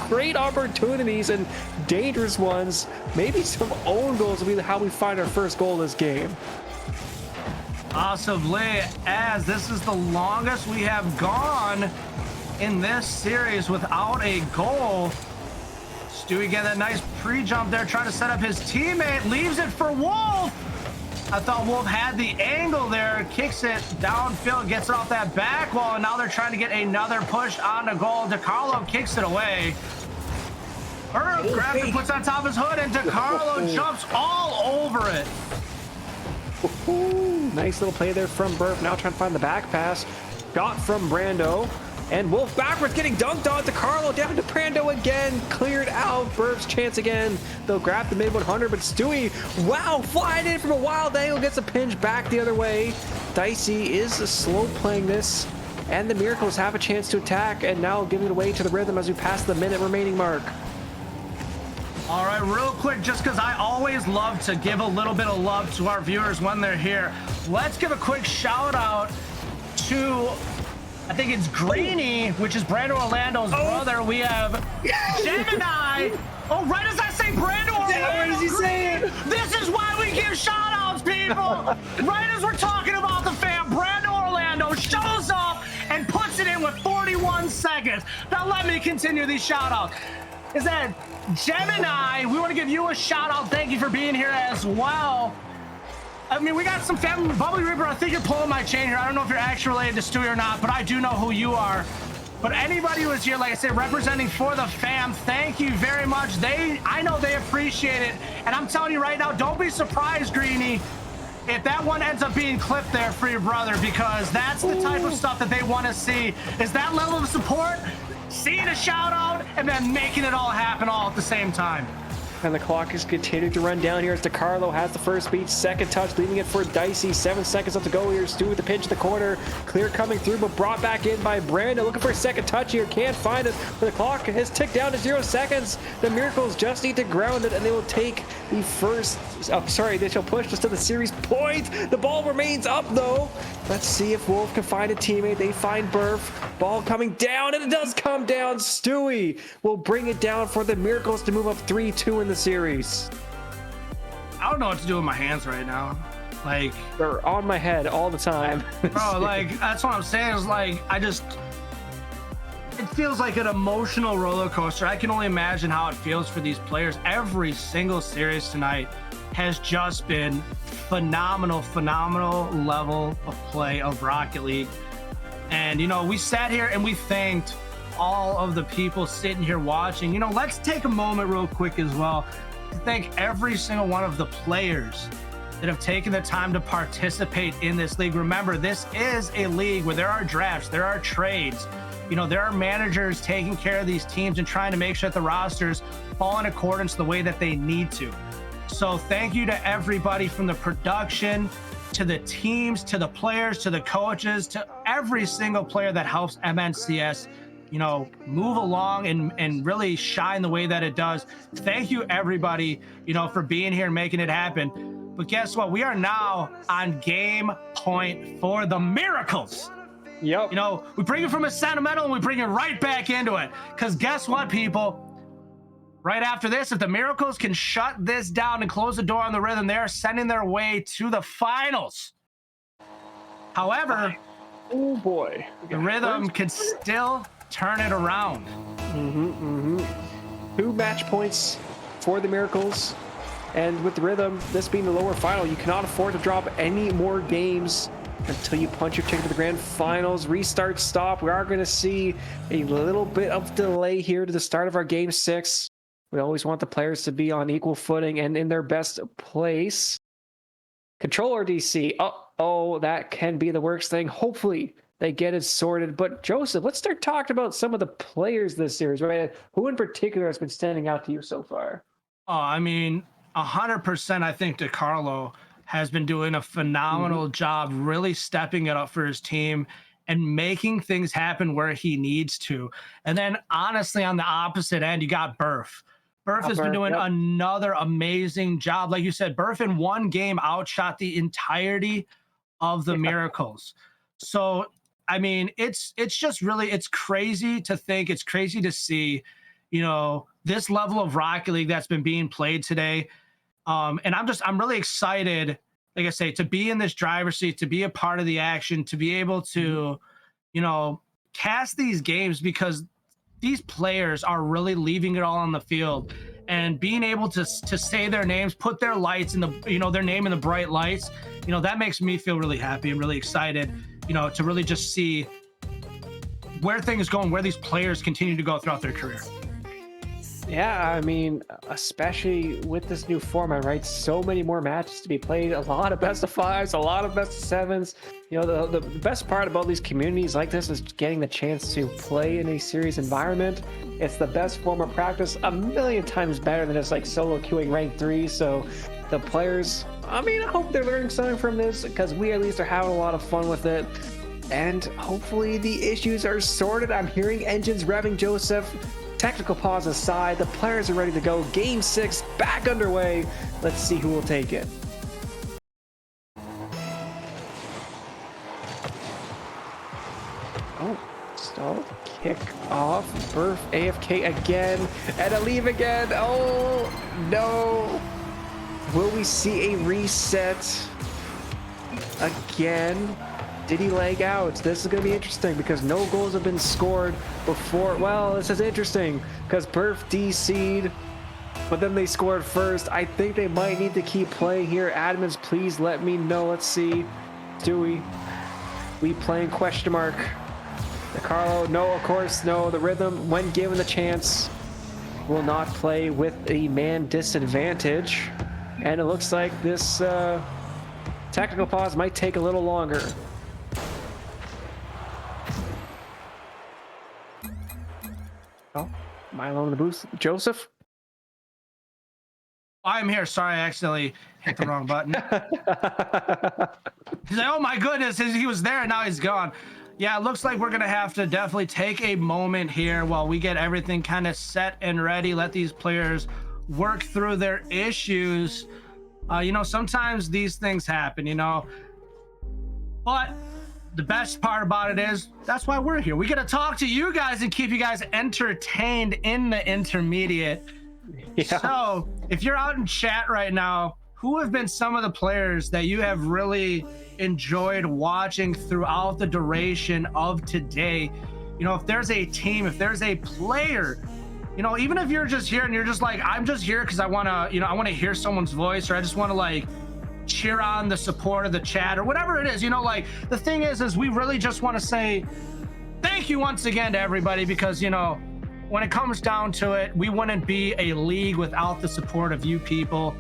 A: great opportunities and dangerous ones. Maybe some own goals will be how we find our first goal this game.
G: Possibly, as this is the longest we have gone in this series without a goal. Stewie getting that nice pre-jump there, trying to set up his teammate, leaves it for Wolf. I thought Wolf had the angle there, kicks it downfield, gets it off that back wall, and now they're trying to get another push on the goal. DeCarlo kicks it away. Burf grabs it, puts on top of his hood, and DeCarlo jumps all over it.
A: Nice little play there from Burf. Now trying to find the back pass. Got from Brando. And Wolf backwards, getting dunked on. DeCarlo down to Brando again. Cleared out. Burf's chance again. They'll grab the mid 100, but Stewie, wow, flying in from a wild angle, gets a pinch back the other way. Dicey is slow playing this, and the Miracles have a chance to attack, and now giving it away to the Rhythm as we pass the minute remaining mark.
G: All right, real quick, just because I always love to give a little bit of love to our viewers when they're here, let's give a quick shout out to, I think it's Greeny, which is Brando Orlando's brother. We have Gemini. Oh, right as I say Brando Orlando.
A: What is he saying?
G: This is why we give shout outs, people. Right as we're talking about the fam, Brando Orlando shows up and puts it in with 41 seconds. Now let me continue these shout outs. Is that Gemini? We want to give you a shout out. Thank you for being here as well. I mean, we got some family. Bubbly Reaper, I think you're pulling my chain here. I don't know if you're actually related to Stewie or not, but I do know who you are. But anybody who is here, like I said, representing for the fam, thank you very much. I know they appreciate it. And I'm telling you right now, don't be surprised, Greeny, if that one ends up being clipped there for your brother, because that's the type of stuff that they want to see, is that level of support, seeing a shout out, and then making it all happen all at the same time.
A: And the clock is continuing to run down here as DeCarlo has the first beat, second touch, leaving it for Dicey. 7 seconds left to go here. Stu with the pinch in the corner. Clear coming through, but brought back in by Brandon. Looking for a second touch here. Can't find it. But the clock has ticked down to 0 seconds. The Miracles just need to ground it, and they will take the first... Oh, sorry, they shall push us to the series point. The ball remains up, though. Let's see if Wolf can find a teammate. They find Burf. Ball coming down, and it does come down. Stewie will bring it down for the Miracles to move up 3-2 in the series.
G: I don't know what to do with my hands right now. Like,
A: They're on my head all the time.
G: bro, like, that's what I'm saying is like, it feels like an emotional roller coaster. I can only imagine how it feels for these players. Every single series tonight has just been phenomenal level of play of Rocket League. And, you know, we sat here and we thanked all of the people sitting here watching. You know, let's take a moment real quick as well to thank every single one of the players that have taken the time to participate in this league. Remember, this is a league where there are drafts, there are trades, you know, there are managers taking care of these teams and trying to make sure that the rosters fall in accordance the way that they need to. So thank you to everybody from the production, to the teams, to the players, to the coaches, to every single player that helps MNCS, you know, move along and really shine the way that it does. Thank you, everybody, you know, for being here and making it happen. But guess what? We are now on game point for the Miracles.
A: Yep.
G: You know, we bring it from a sentimental and we bring it right back into it. Because guess what, people? Right after this, if the Miracles can shut this down and close the door on the Rhythm, they are sending their way to the finals. However,
A: Oh boy.
G: the Rhythm can still turn it around.
A: 2 match points for the Miracles. And with the Rhythm, this being the lower final, you cannot afford to drop any more games until you punch your ticket to the grand finals. Restart, stop. We are going to see a little bit of delay here to the start of our game 6. We always want the players to be on equal footing and in their best place. Controller DC. Uh-oh, that can be the worst thing. Hopefully they get it sorted. But Joseph, let's start talking about some of the players this series, right? Who in particular has been standing out to you so far?
G: Oh, I mean, 100% I think DeCarlo has been doing a phenomenal job really stepping it up for his team and making things happen where he needs to. And then honestly, on the opposite end, you got Burf. Burf has been doing another amazing job. Like you said, Burf in one game outshot the entirety of the Miracles. So, I mean, it's just really, it's crazy to think, it's crazy to see, you know, this level of Rocket League that's been being played today. And I'm really excited, like I say, to be in this driver's seat, to be a part of the action, to be able to, you know, cast these games, because these players are really leaving it all on the field and being able to say their names, put their lights in the, you know, their name in the bright lights, you know, that makes me feel really happy and really excited, you know, to really just see where things go and where these players continue to go throughout their career.
A: Yeah, I mean, especially with this new format, right? So many more matches to be played, a lot of best of 5s, a lot of best of 7s. You know, the best part about these communities like this is getting the chance to play in a series environment. It's the best form of practice, a million times better than just like solo queuing rank 3. So the players, I mean, I hope they're learning something from this, because we at least are having a lot of fun with it. And hopefully the issues are sorted. I'm hearing engines revving, Joseph. Technical pause aside, the players are ready to go. Game 6 back underway. Let's see who will take it. Oh, stall, kick off. Burf AFK again, and a leave again. Oh, no. Will we see a reset again? Did he lag out? This is going to be interesting because no goals have been scored before. Well, this is interesting because Burf DC'd, but then they scored first. I think they might need to keep playing here. Admins, please let me know. Let's see. Stewie, we playing question mark. DeCarlo, no, of course, no. The Rhythm, when given the chance, will not play with a man disadvantage. And it looks like this technical pause might take a little longer. Oh, Milo in the booth. Joseph?
G: I'm here. Sorry, I accidentally hit the wrong button. He's like, oh my goodness, he was there and now he's gone. Yeah, it looks like we're gonna have to definitely take a moment here while we get everything kind of set and ready. Let these players work through their issues. You know, sometimes these things happen, you know. But the best part about it is that's why we're here. We get to talk to you guys and keep you guys entertained in the intermediate.
A: Yeah.
G: So if you're out in chat right now, who have been some of the players that you have really enjoyed watching throughout the duration of today? You know, if there's a team, if there's a player, you know, even if you're just here and you're just like, I'm just here because I want to, you know, I want to hear someone's voice, or I just want to like cheer on the support of the chat or whatever it is, you know, like the thing is we really just want to say thank you once again to everybody, because, you know, when it comes down to it, we wouldn't be a league without the support of you people.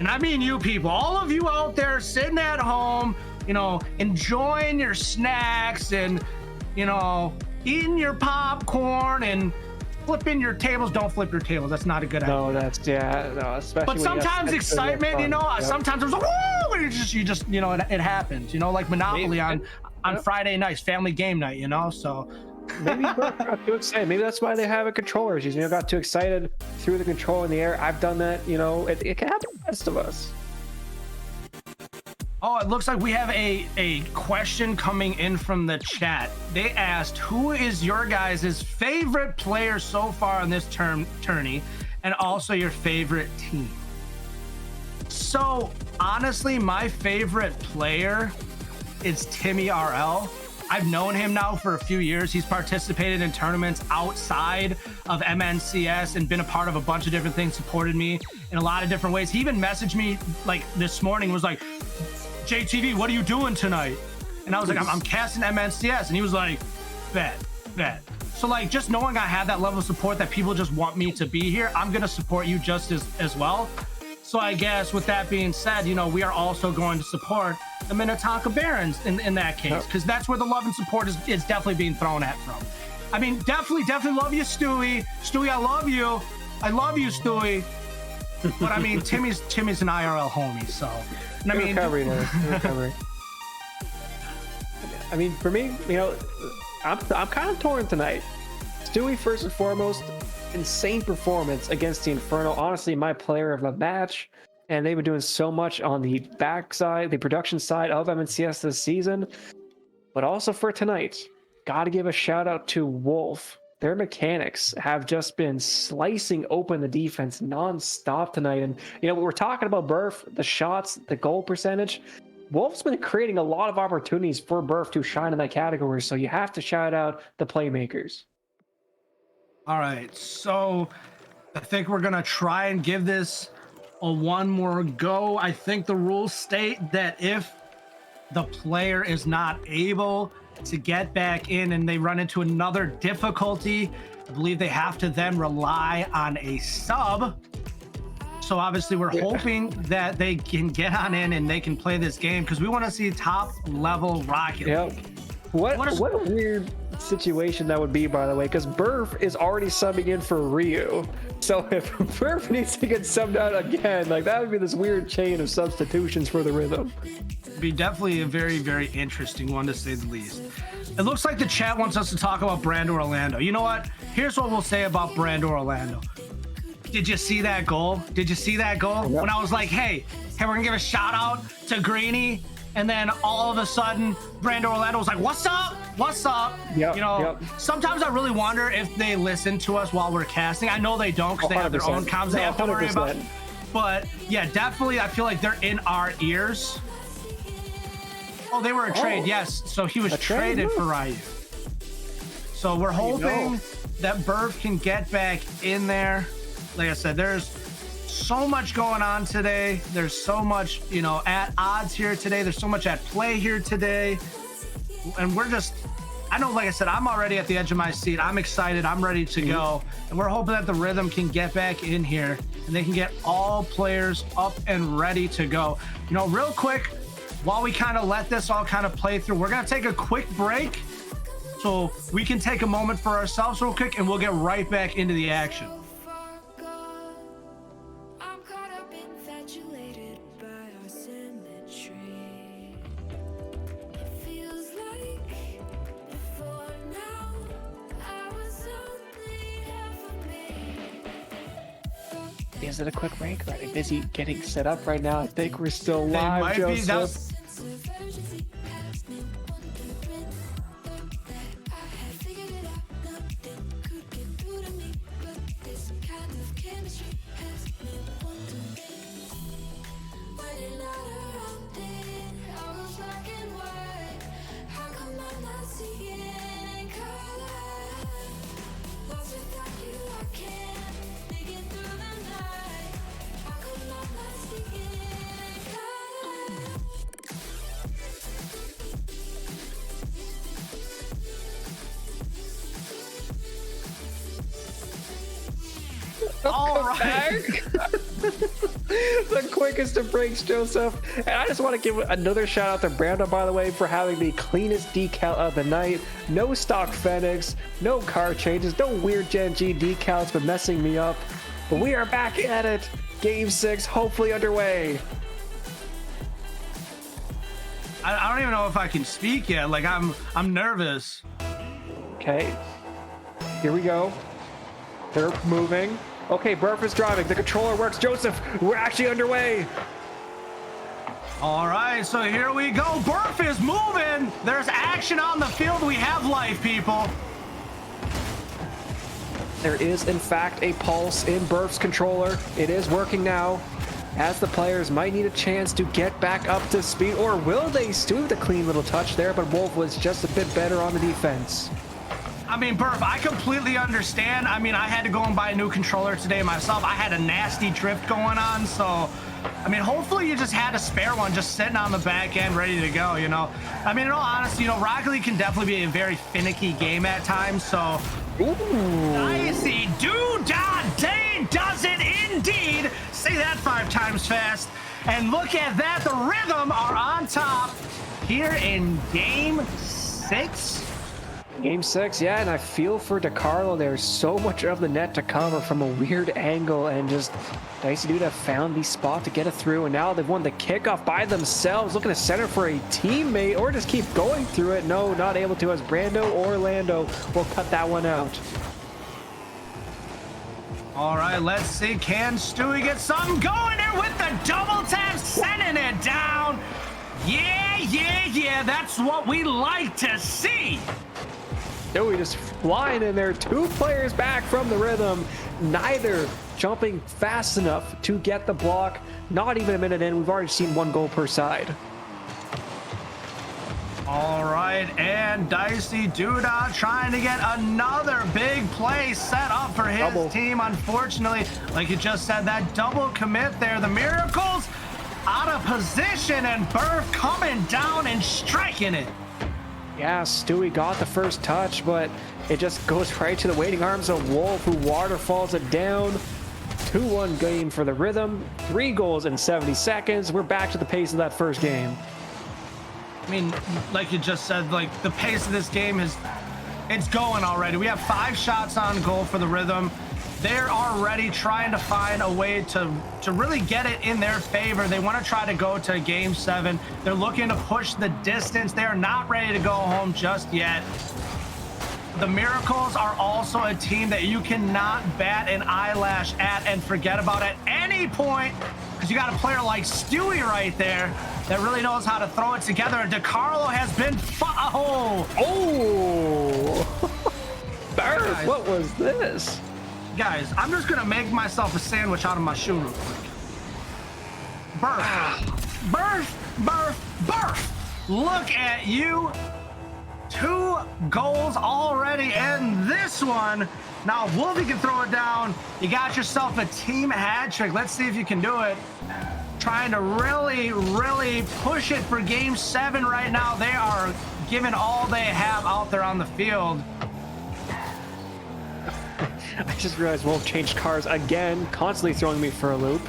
G: And I mean you people, all of you out there sitting at home, you know, enjoying your snacks and, you know, eating your popcorn and flipping your tables. Don't flip your tables. That's not a good idea.
A: No, that's, yeah, no, especially.
G: But
A: when you
G: sometimes
A: have
G: excitement,
A: fun.
G: you know,
A: Yep.
G: sometimes there's like, woo, and you just, you know, it happens, you know, like Monopoly
A: Maybe-
G: on
A: Yep.
G: Friday nights, family game night, you know, so.
A: Maybe Burke got too excited. Maybe that's why they have a controller. She's, you know, got too excited, threw the control in the air. I've done that. You know, it can happen to the best of us.
G: Oh, it looks like we have a question coming in from the chat. They asked, who is your guys' favorite player so far on this tourney, and also your favorite team? So, honestly, my favorite player is Timmy RL. I've known him now for a few years. He's participated in tournaments outside of MNCS and been a part of a bunch of different things, supported me in a lot of different ways. He even messaged me like this morning, was like, JTV, what are you doing tonight? And I was like, I'm casting MNCS. And he was like, bet. So like, just knowing I have that level of support, that people just want me to be here, I'm gonna support you just as well. So I guess with that being said, you know, we are also going to support the Minnetonka Barons in that case, because that's where the love and support is definitely being thrown at from. I mean, definitely love you, Stewie. Stewie, I love you. I love you, Stewie. But I mean, Timmy's an IRL homie, so. And I mean,
A: Recovery, though. Recovery. I mean, for me, you know, I'm kind of torn tonight. Stewie, first and foremost, insane performance against the Inferno. Honestly, my player of the match, and they've been doing so much on the backside, the production side of MNCS this season. But also for tonight, got to give a shout out to Wolf. Their mechanics have just been slicing open the defense nonstop tonight. And, you know, we're talking about Burf, the shots, the goal percentage. Wolf's been creating a lot of opportunities for Burf to shine in that category. So you have to shout out the playmakers.
G: all right, so I think we're gonna try and give this a one more go. I think the rules state that if the player is not able to get back in and they run into another difficulty, I believe they have to then rely on a sub. So obviously we're hoping that they can get on in and they can play this game, because we want to see top level Rocket
A: Yep.
G: League.
A: What a weird situation that would be, by the way, because Burf is already subbing in for Ryu. So if Burf needs to get subbed out again, like that would be this weird chain of substitutions for the rhythm.
G: Be definitely a very, very interesting one, to say the least. It looks like the chat wants us to talk about Brando Orlando. You know what? Here's what we'll say about Brando Orlando. Did you see that goal? Did you see that goal?
A: Yeah.
G: When I was like, hey, we're gonna give a shout out to Greeny, and then all of a sudden, Brando Orlando was like, what's up? What's up?
A: Yep,
G: You know,
A: yep.
G: sometimes I really wonder if they listen to us while we're casting. I know they don't, because they have their own
A: 100%.
G: comms they have to worry about.
A: 100%.
G: But yeah, definitely, I feel like they're in our ears. Oh, they were a trade, yes. So he was
A: A trade,
G: traded for
A: huh?
G: Ryu. So we're hoping that Burf can get back in there. Like I said, there's so much going on today. There's so much, you know, at odds here today. There's so much at play here today. And we're just, I know, like I said, I'm already at the edge of my seat. I'm excited. I'm ready to go. And we're hoping that the rhythm can get back in here and they can get all players up and ready to go. You know, real quick, while we kind of let this all kind of play through, we're going to take a quick break so we can take a moment for ourselves real quick, and we'll get right back into the action.
E: I'm caught up
A: Is it a quick break? Are they busy getting set up right now? I think we're still
G: They
A: live,
G: might be.
A: Joseph.
G: All right.
A: The quickest of breaks, Joseph. And I just want to give another shout out to Brando, by the way, for having the cleanest decal of the night. No stock Fenix, no car changes, no weird Gen G decals for messing me up. But we are back at it. Game 6 hopefully underway.
G: I don't even know if I can speak yet. Like I'm nervous.
A: Okay. Here we go. They're moving. Okay, Burf is driving. The controller works. Joseph, we're actually underway.
G: All right, so here we go. Burf is moving. There's action on the field. We have life, people.
A: There is, in fact, a pulse in Burf's controller. It is working now, as the players might need a chance to get back up to speed, or will they? Stu with a clean little touch there, but Wolf was just a bit better on the defense.
G: I mean, Burf, I completely understand. I mean, I had to go and buy a new controller today myself. I had a nasty drift going on, so I mean, hopefully you just had a spare one just sitting on the back end ready to go, you know? I mean, in all honesty, you know, Rocket League can definitely be a very finicky game at times, so...
A: Ooh.
G: Dicey Doo-Dah-Day does it indeed! Say that 5 times fast. And look at that, the Rhythm are on top here in Game 6.
A: Game 6, yeah, and I feel for DeCarlo. There's so much of the net to cover from a weird angle, and just Dicey Duda found the spot to get it through, and now they've won the kickoff by themselves, looking to center for a teammate, or just keep going through it. No, not able to, as Brando or Lando will cut that one out.
G: All right, let's see. Can Stewie get something going there with the double tap, sending it down? Yeah, that's what we like to see.
A: Stewie just flying in there. 2 players back from the Rhythm, neither jumping fast enough to get the block. Not even a minute in, we've already seen 1 goal per side.
G: All right, and Dicey Duda trying to get another big play set up for his team. Unfortunately, like you just said, that double commit there. The Miracles out of position, and Burf coming down and striking it.
A: Yeah, Stewie got the first touch, but it just goes right to the waiting arms of Wolf, who waterfalls it down. 2-1 game for the Rhythm. 3 goals in 70 seconds. We're back to the pace of that first game.
G: I mean, like you just said, like the pace of this game it's going already. We have 5 shots on goal for the Rhythm. They're already trying to find a way to really get it in their favor. They want to try to go to Game 7. They're looking to push the distance. They're not ready to go home just yet. The Miracles are also a team that you cannot bat an eyelash at and forget about at any point, because you got a player like Stewie right there that really knows how to throw it together. And DeCarlo has been
A: Burf, what was this?
G: Guys, I'm just gonna make myself a sandwich out of my shoe real quick. Burf. Look at you. 2 goals already, and this one. Now, Wolfie can throw it down. You got yourself a team hat trick. Let's see if you can do it. Trying to really push it for Game 7 right now. They are giving all they have out there on the field.
A: I just realized Wolf changed cars again, constantly throwing me for a loop.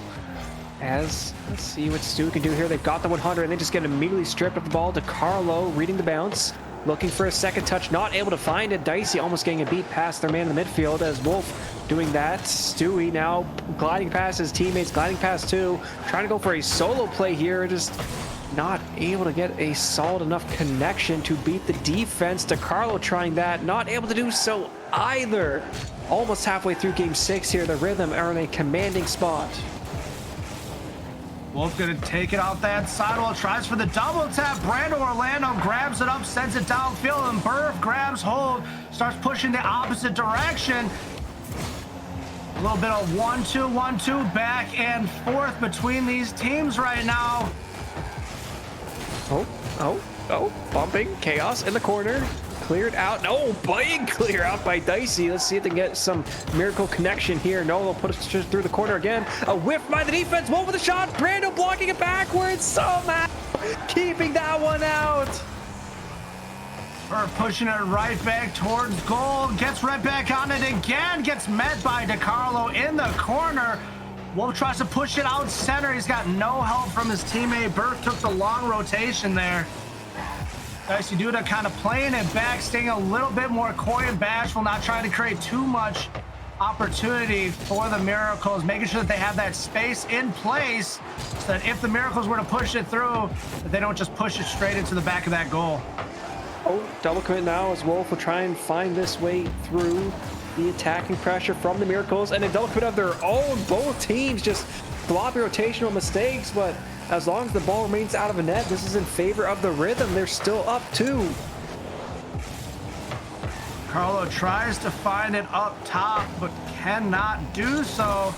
A: As, let's see what Stu can do here. They've got the 100, and they just get immediately stripped of the ball. DeCarlo reading the bounce, looking for a second touch, not able to find it. Dicey almost getting a beat past their man in the midfield, as Wolf doing that. Stewie now gliding past his teammates, gliding past 2, trying to go for a solo play here. Just not able to get a solid enough connection to beat the defense. DeCarlo trying that, not able to do so either. Almost halfway through game 6 here, the Rhythm are in a commanding spot.
G: Wolf gonna take it off that sidewall, tries for the double tap. Brando Orlando grabs it up, sends it downfield, and Burf grabs hold, starts pushing the opposite direction. A little bit of 1-2, 1-2 back and forth between these teams right now.
A: Oh, bumping, chaos in the corner. Cleared out. No, big clear out by Dicey. Let's see if they can get some miracle connection here. No, they'll put it just through the corner again. A whiff by the defense. Wolf with a shot. Brando blocking it backwards. Somehow keeping that one out.
G: Burr pushing it right back towards goal. Gets right back on it again. Gets met by DeCarlo in the corner. Wolf tries to push it out center. He's got no help from his teammate. Burr took the long rotation there. Dicey Duda kind of playing it back, staying a little bit more coy and bashful, not trying to create too much opportunity for the Miracles, making sure that they have that space in place so that if the Miracles were to push it through, that they don't just push it straight into the back of that goal.
A: Oh, double commit now as Wolf will try and find this way through the attacking pressure from the Miracles, and a double commit of their own. Both teams just sloppy rotational mistakes, but as long as the ball remains out of the net, this is in favor of the Rhythm. They're still up 2.
G: Carlo tries to find it up top, but cannot do so.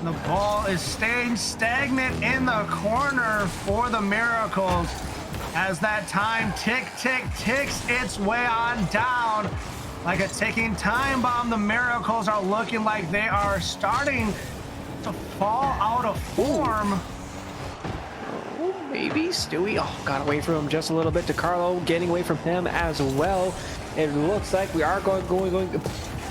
G: The ball is staying stagnant in the corner for the Miracles as that time ticks its way on down. Like a ticking time bomb, the Miracles are looking like they are starting to fall out of form.
A: Maybe Stewie. Oh, got away from him just a little bit. DeCarlo getting away from him as well. It looks like we are going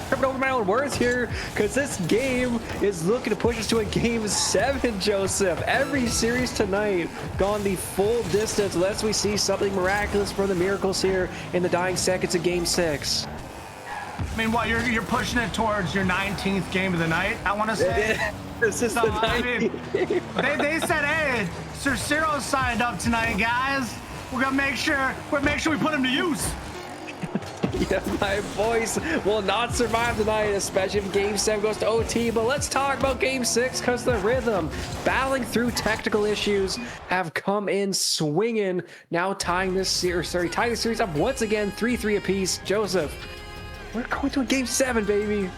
A: tripping over my own words here, because this game is looking to push us to a game 7, Joseph. Every series tonight gone the full distance unless we see something miraculous from the Miracles here in the dying seconds of game 6.
G: I mean, what, you're pushing it towards your 19th game of the night, I want to say.
A: This is the
G: 19th. They said, hey, Sir Ciro signed up tonight, guys. We're gonna make sure we put him to use.
A: Yeah, my voice will not survive tonight, especially if game 7 goes to OT. But let's talk about game 6, because the Rhythm, battling through technical issues, have come in swinging. Now tying the series up once again, 3-3 apiece. Joseph, we're going to a game 7, baby.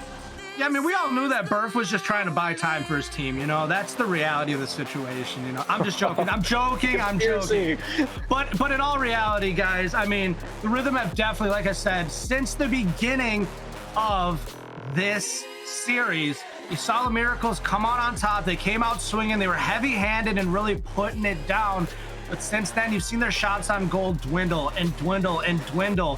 G: Yeah, I mean, we all knew that Burf was just trying to buy time for his team, you know? That's the reality of the situation, you know? I'm just joking. I'm joking. But in all reality, guys, I mean, the Rhythm have definitely, like I said, since the beginning of this series, you saw the Miracles come out on top. They came out swinging. They were heavy-handed and really putting it down. But since then, you've seen their shots on goal dwindle and dwindle and dwindle.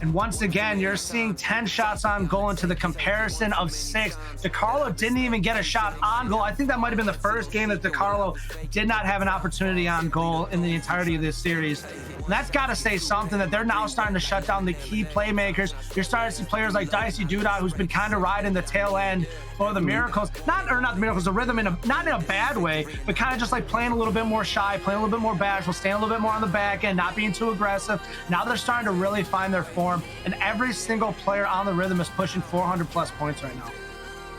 G: And once again, you're seeing 10 shots on goal into the comparison of 6. DeCarlo didn't even get a shot on goal. I think that might have been the first game that DeCarlo did not have an opportunity on goal in the entirety of this series. And that's got to say something, that they're now starting to shut down the key playmakers. You're starting to see players like Dicey Duda, who's been kind of riding the tail end for the Miracles. Not the Miracles, the Rhythm, not in a bad way, but kind of just like playing a little bit more shy, playing a little bit more bashful, staying a little bit more on the back end, not being too aggressive. Now they're starting to really find their form, and every single player on the Rhythm is pushing 400 plus points right now.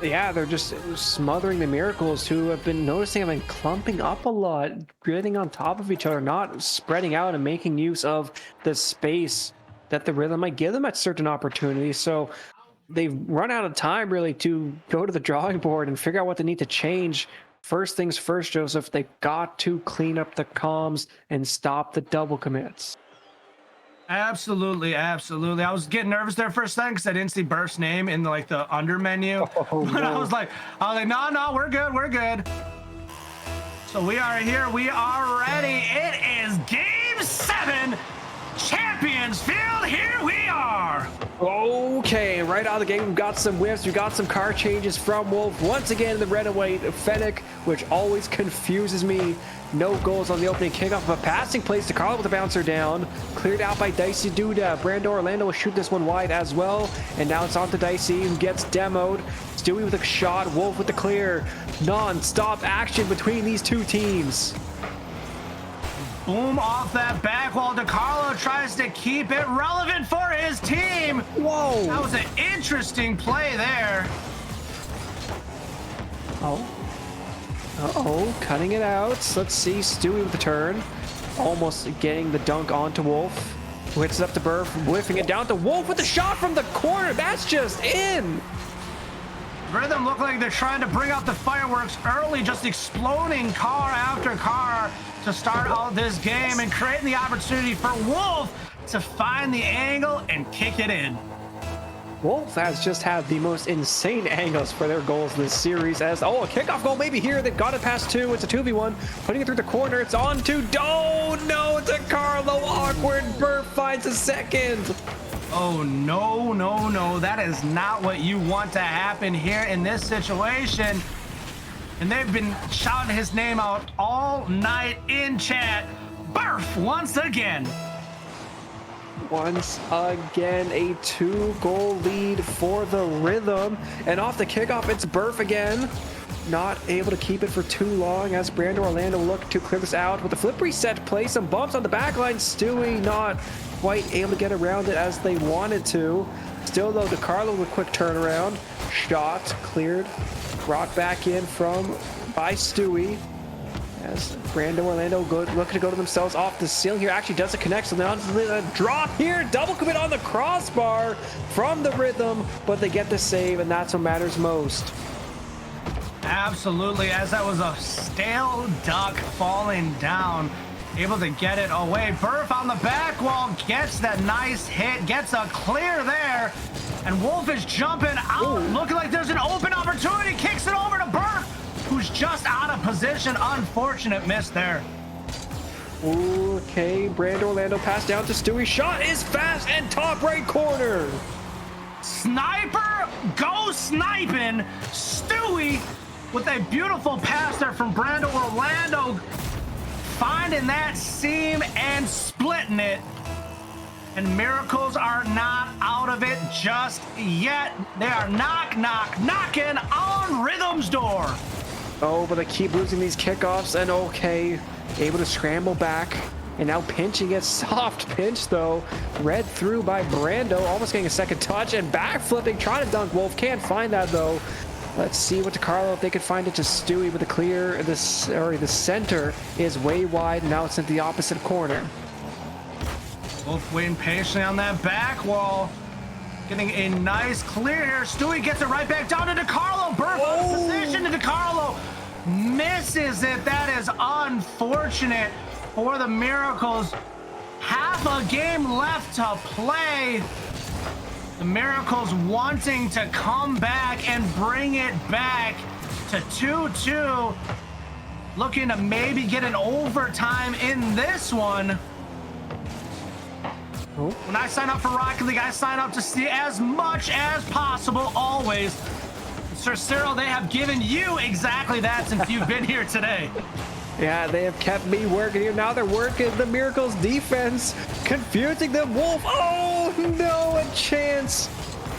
A: Yeah, they're just smothering the Miracles, who have been noticing have been clumping up a lot, getting on top of each other, not spreading out and making use of the space that the Rhythm might give them at certain opportunities. So they've run out of time really to go to the drawing board and figure out what they need to change. First things first, Joseph, they've got to clean up the comms and stop the double commits.
G: Absolutely. I was getting nervous there for a second because I didn't see Burf's name in the under menu. But I was like, no, we're good. So we are here. We are ready. It is game 7. Champions Field. Here we are.
A: Okay, right out of the gate, we've got some whiffs. We've got some car changes from Wolf. Once again, the red and white Fennec, which always confuses me. No goals on the opening kickoff, but passing plays to Carlo with the bouncer down. Cleared out by Dicey Duda. Brando Orlando will shoot this one wide as well. And now it's on to Dicey, who gets demoed. Stewie with a shot. Wolf with the clear. Non-stop action between these two teams.
G: Boom off that back wall. DeCarlo tries to keep it relevant for his team.
A: Whoa!
G: That was an interesting play there.
A: Oh. Uh-oh, cutting it out. Let's see, Stewie with the turn. Almost getting the dunk onto Wolf. Who hits it up to Burf, whiffing it down to Wolf with the shot from the corner. That's just in.
G: Rhythm look like they're trying to bring out the fireworks early, just exploding car after car to start out this game and creating the opportunity for Wolf to find the angle and kick it in.
A: Wolf has just had the most insane angles for their goals this series as, a kickoff goal maybe here. They've got it past two. It's a 2v1. Putting it through the corner. It's on to, oh no, it's a Carlo. Awkward. Burf finds a second.
G: Oh, no, no, no. That is not what you want to happen here in this situation. And they've been shouting his name out all night in chat. Burf once again.
A: Once again, a 2-goal lead for the Rhythm. And off the kickoff, it's Burf again. Not able to keep it for too long as Brando Orlando look to clear this out with the flip reset play. Some bumps on the back line. Stewie not quite able to get around it as they wanted to. Still though, DeCarlo with a quick turnaround. Shot cleared. Brought back in by Stewie. As Brando Orlando looking to go to themselves off the ceiling here. Actually doesn't connect, so now a drop here. Double commit on the crossbar from the Rhythm, but they get the save, and that's what matters most.
G: Absolutely, as that was a stale duck falling down. Able to get it away. Burf on the back wall gets that nice hit, gets a clear there. And Wolf is jumping out, looking like there's an open opportunity. Kicks it over to Burf, who's just out of position. Unfortunate miss there.
A: Okay, Brando Orlando pass down to Stewie. Shot is fast and top right corner.
G: Sniper, go sniping. Stewie with a beautiful pass there from Brando Orlando, finding that seam and splitting it. And Miracles are not out of it just yet. They are knocking on Rhythm's door.
A: Oh, but they keep losing these kickoffs, and okay, able to scramble back. And now pinching it, soft pinch though, read through by Brando, almost getting a second touch, and back flipping, trying to dunk Wolf, can't find that though. Let's see what DeCarlo, if they could find it to Stewie with a clear. The center is way wide, now it's in the opposite corner.
G: Wolf waiting patiently on that back wall. Getting a nice clear here. Stewie gets it right back down to DeCarlo. Burf out of position to DeCarlo. Misses it. That is unfortunate for the Miracles. Half a game left to play. The Miracles wanting to come back and bring it back to 2-2. Looking to maybe get an overtime in this one. When I sign up for Rocket League, I sign up to see as much as possible, always. Sir Cyril, they have given you exactly that since you've been here today.
A: Yeah, they have kept me working here. Now they're working the Miracles defense, confusing them. Wolf, oh no, a chance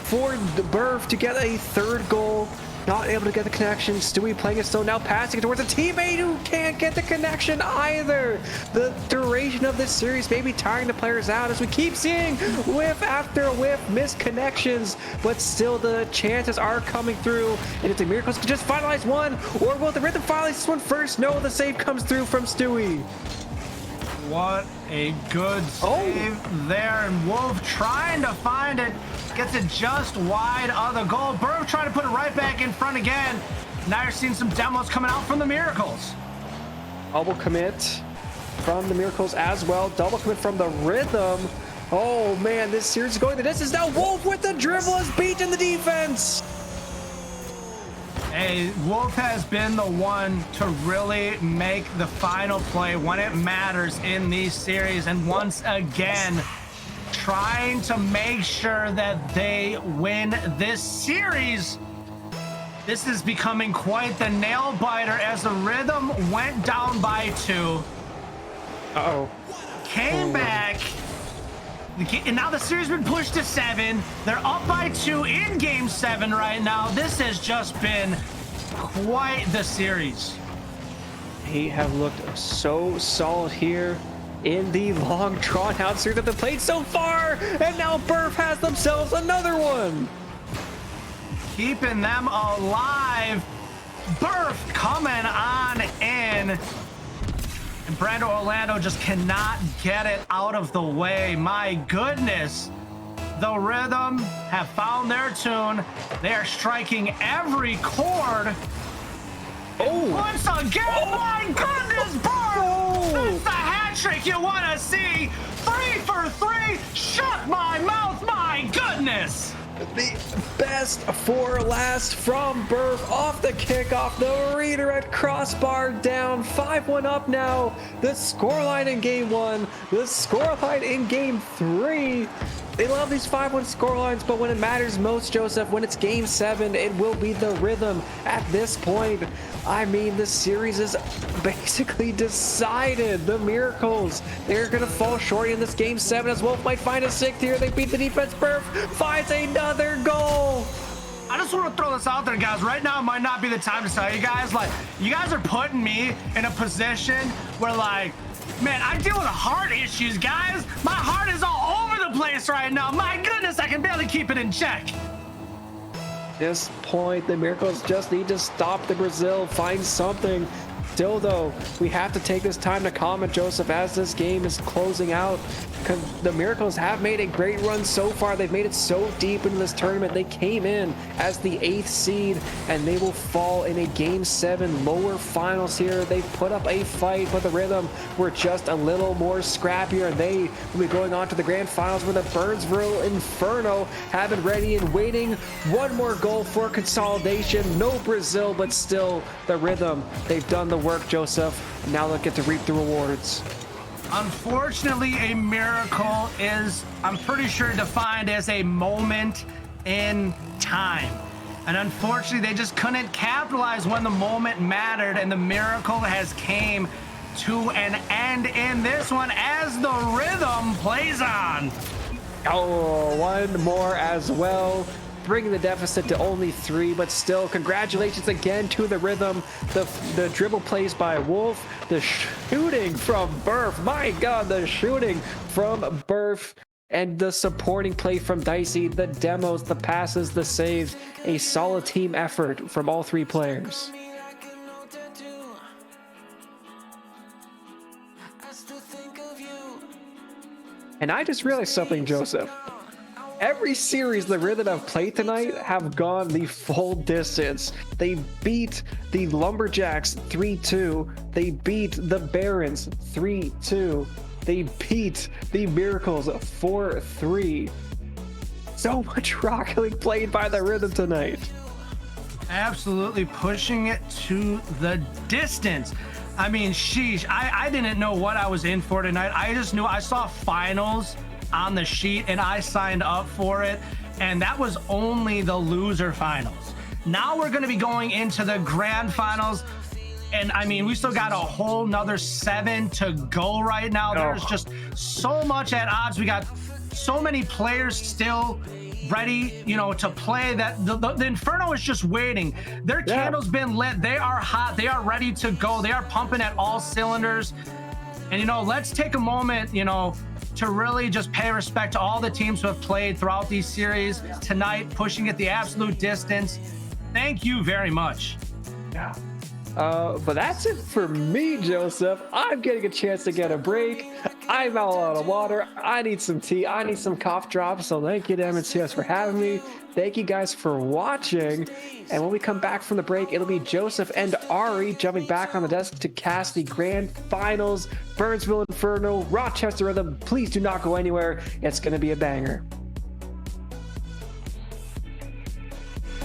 A: for the Burf to get a third goal. Not able to get the connection. Stewie playing it still, now passing it towards a teammate who can't get the connection either. The duration of this series may be tiring the players out as we keep seeing whiff after whiff, missed connections, but still the chances are coming through. And if the Miracles can just finalize one, or will the Rhythm finalize this one first? No, the save comes through from Stewie.
G: What a good save there, and Wolf trying to find it. Gets it just wide of the goal. Burf trying to put it right back in front again. Now you're seeing some demos coming out from the Miracles.
A: Double commit from the Miracles as well. Double commit from the Rhythm. Oh man, this series is going the distance now. Wolf with the dribble is beating the defense.
G: Hey, Wolf has been the one to really make the final play when it matters in these series. And once again, trying to make sure that they win this series. This is becoming quite the nail biter as the Rhythm went down by 2. Came back. And now the series has been pushed to 7. They're up by 2 in game 7 right now. This has just been quite the series.
A: They have looked so solid here. in the long drawn out series that they played so far, and now Burf has themselves another one.
G: Keeping them alive. Burf coming on in. And Brando Orlando just cannot get it out of the way. My goodness. The Rhythm have found their tune. They are striking every chord.
A: Oh,
G: Once again, my goodness, Burf! That's the hat trick you want to see. 3 for 3. Shut my mouth, my goodness.
A: the best for last from Burf off the kickoff. The redirect crossbar down, 5-1 up now. The scoreline in game 1, the scoreline in game 3. They love these 5-1 scorelines, but when it matters most, Joseph, when it's game 7, it will be the Rhythm at this point. I mean, the series is basically decided. The Miracles, they're going to fall short in this game 7 as Wolf might find a 6th here. They beat the defense. Burf finds another goal.
G: I just want to throw this out there, guys. Right now might not be the time to tell you guys, like, you guys are putting me in a position where, like, man, I deal with heart issues, guys. My heart is all over the place right now. My goodness, I can barely keep it in check.
A: At this point, the Miracles just need to stop the Brazil, find something. Still, though, we have to take this time to comment, Joseph, as this game is closing out. Because the Miracles have made a great run so far. They've made it so deep into this tournament. They came in as the 8th seed, and they will fall in a Game 7 lower finals here. They've put up a fight, but the Rhythm were just a little more scrappier. They will be going on to the grand finals where the Burnsville Inferno have been ready and waiting. One more goal for consolidation. No Brazil, but still the Rhythm. They've done the work, Joseph. And now they'll get to reap the rewards.
G: Unfortunately, a miracle is, I'm pretty sure, defined as a moment in time. And unfortunately, they just couldn't capitalize when the moment mattered, and the miracle has came to an end in this one as the Rhythm plays on.
A: Oh, one more as well, bringing the deficit to only 3, but still, congratulations again to the Rhythm. The dribble plays by Wolf, the shooting from Burf, my god, the shooting from Burf, and the supporting play from Dicey, the demos, the passes, the saves, a solid team effort from all 3 players. And I just realized something, Joseph. Every series the Rhythm have played tonight have gone the full distance. They beat the Lumberjacks 3-2. They beat the Barons 3-2. They beat the Miracles 4-3. So much Rocket League played by the Rhythm tonight.
G: Absolutely pushing it to the distance. I mean, sheesh, I didn't know what I was in for tonight. I just knew I saw finals on the sheet and I signed up for it, and that was only the loser finals. Now we're going to be going into the grand finals, and I mean, we still got a whole nother 7 to go right now. There's just so much at odds. We got so many players still ready, you know, to play, that the Inferno is just waiting. Their candle's been lit. They are hot. They are ready to go. They are pumping at all cylinders. And, you know, let's take a moment, you know, to really just pay respect to all the teams who have played throughout these series tonight, pushing it the absolute distance. Thank you very much.
A: Yeah. But that's it for me, Joseph. I'm getting a chance to get a break. I'm all out of water. I need some tea. I need some cough drops. So thank you to MNCS for having me. Thank you guys for watching. And when we come back from the break, it'll be Joseph and Ari jumping back on the desk to cast the grand finals. Burnsville Inferno, Rochester Rhythm. Please do not go anywhere. It's going to be a banger.